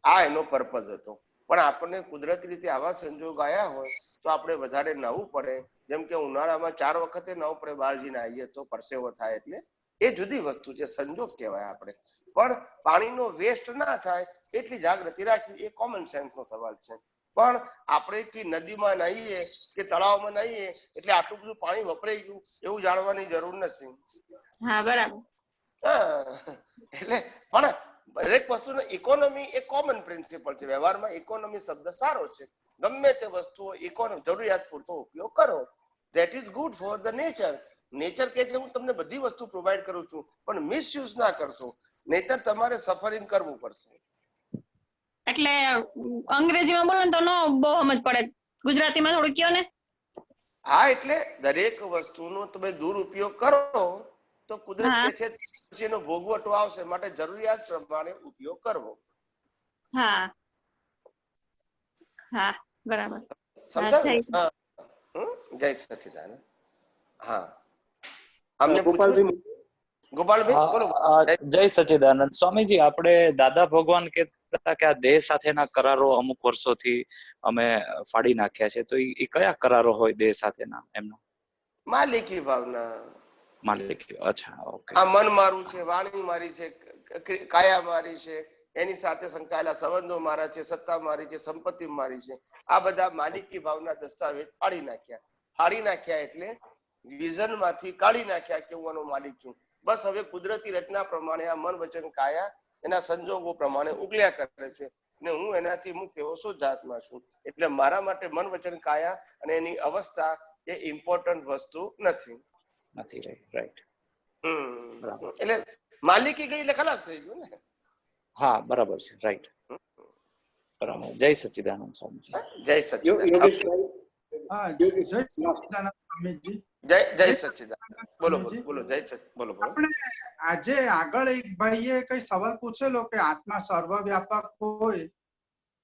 આ એનો પર્પઝ હતો. પણ આપણને કુદરતી રીતે આવા સંજોગ આવ્યા હોય તો આપણે વધારે નવું પડે. જેમ કે ઉનાળામાં 4 વખતે નવું પડે, બહાર જઈને આવીએ તો પરસેવો થાય, એટલે એ જુદી વસ્તુ છે, સંજોગ કહેવાય આપણે. પણ પાણીનો વેસ્ટ ના થાય એટલી જાગૃતિ રાખવી એ કોમન સેન્સનો સવાલ છે. પણ આપણે કે નદીમાં નાહીએ કે તળાવમાં નાહીએ એટલે આટલું બધું પાણી વપરાઈ ગયું એવું જાણવાની જરૂર નથી. હા, બરાબર. એટલે પણ દરેક વસ્તુનો ઇકોનોમી એ કોમન પ્રિન્સિપલ છે. વ્યવહારમાં ઇકોનોમી શબ્દ સારો છે. ગમે તે વસ્તુઓ ઇકોનોમી જરૂરિયાત પૂરતો ઉપયોગ કરો, that is good for the nature. Nature કે છે હું તમને બધી વસ્તુ પ્રોવાઈડ કરું છું પણ મિસયુઝ ના કરશો, નહીતર તમારે સફરિંગ કરવું પડશે. એટલે અંગ્રેજીમાં બોલો ને તો નો બહુ સમજ પડે, ગુજરાતીમાં થોડું કયો ને. હા, એટલે દરેક વસ્તુનો તમે દુરુપયોગ કરો તો કુદરત કે છે પછી એનો ભોગવટો આવશે, માટે જરૂરિયાત પ્રમાણે ઉપયોગ કરવો. હા, બરાબર. સમજાય? જય સચિદાનંદ. હા, ગોપાલભાઈ બોલો. જય સચિદાનંદ. સ્વામીજી, આપણે દાદા ભગવાન કહેતા કે આ દેહ સાથેના કરારો અમુક વર્ષોથી અમે ફાડી નાખ્યા છે, તો એ કયા કરારો હોય દેહ સાથેના? એમનો માલિકી ભાવના. માલિકી. અચ્છા, ઓકે. આ મન મારું છે, વાણી મારી છે, કાયા મારી છે, એની સાથે સંકળાયેલા સંબંધો મારા છે, સત્તા મારી છે, સંપત્તિ મારી છે. આ બધા માલિકી ભાવના દસ્તાવેજ ફાડી નાખ્યા એટલે વિઝન માંથી કાઢી નાખ્યા કે હું આનો માલિક છું. બસ હવે કુદરતી રચના પ્રમાણે આ મન વચન કાયા એના સંજોગો પ્રમાણે ઉગલ્યા કરે છે ને હું એનાથી મુક્ત એવો શુદ્ધાત્મા છું. એટલે મારા માટે મન વચન કાયા અને એની અવસ્થા એ ઇમ્પોર્ટન્ટ વસ્તુ નથી. રાઈટ. એટલે માલિકી ગઈ એટલે ખલાસ થઈ ગયું ને. હા, બરાબર છે. રાઈટ. બરાબર. જય સચ્ચિદાનંદ સ્વામીજી. જય સચ્ચિદાનંદ. યોગેશભાઈ હા જય સચ્ચિદાનંદ સ્વામીજી. જય સચ્ચિદાનંદ. બોલો બોલો જય બોલો બોલો. આપણે આજે આગળ એક ભાઈએ કઈ સવાલ પૂછેલો કે આત્મા સર્વવ્યાપક હોય,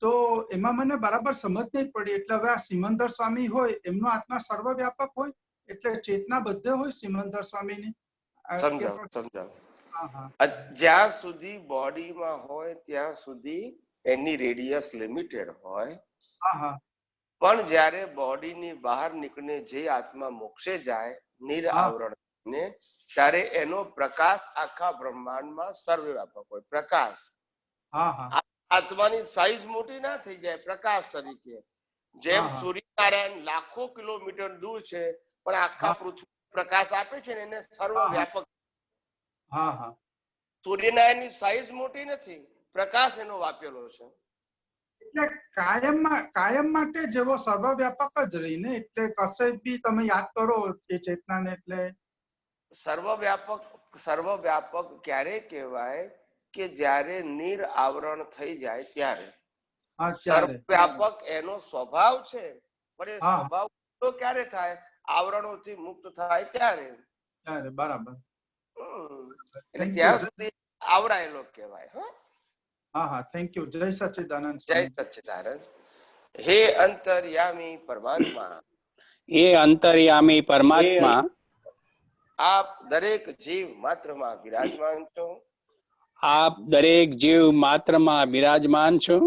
તો એમાં મને બરાબર સમજ નહીં પડી. એટલે હવે આ સિમંદર સ્વામી હોય એમનો આત્મા સર્વવ્યાપક હોય એટલે ચેતના બધે હોય સિમંદર સ્વામીની? સમજાવ. જ્યાં સુધી બોડીમાં હોય ત્યાં સુધી એની રેડિયસ લિમિટેડ હોય, પણ જ્યારે બોડીની બહાર નીકળીને જે આત્મા મોક્ષે જાય નિરાવરણ ને, ત્યારે એનો પ્રકાશ આખા બ્રહ્માંડમાં સર્વવ્યાપક હોય. પ્રકાશ આત્માની સાઈઝ મોટી ના થઈ જાય પ્રકાશ તરીકે. જેમ સૂર્યનારાયણ લાખો કિલોમીટર દૂર છે પણ આખા પૃથ્વી પ્રકાશ આપે છે ને, એને સર્વવ્યાપક. સૂર્યનારાયણની સાઈઝ મોટી નથી, પ્રકાશ એનો વાપેલો છે. એટલે કાયમ માટે જેવો સર્વવ્યાપક જ રહીને, એટલે કશે બી તમે યાદ કરો એ ચેતનાને. એટલે સર્વવ્યાપક ક્યારે કહેવાય કે જ્યારે નિરાવરણ થઈ જાય ત્યારે. સર્વવ્યાપક એનો સ્વભાવ છે, પણ એ સ્વભાવ ક્યારે થાય? આવરણોથી મુક્ત થાય ત્યારે. બરાબર. એટલે ત્યાં સુધી આવરાયેલો કહેવાય. હા થેન્ક યુ. જય સચ્ચિદાનંદ. જય સચ્ચિદાનંદ. હે અંતર્યામી પરમાત્મા, એ અંતર્યામી પરમાત્મા, આપ દરેક જીવ માત્રમાં બિરાજમાન છો. આપ દરેક જીવ માત્રમાં બિરાજમાન છો.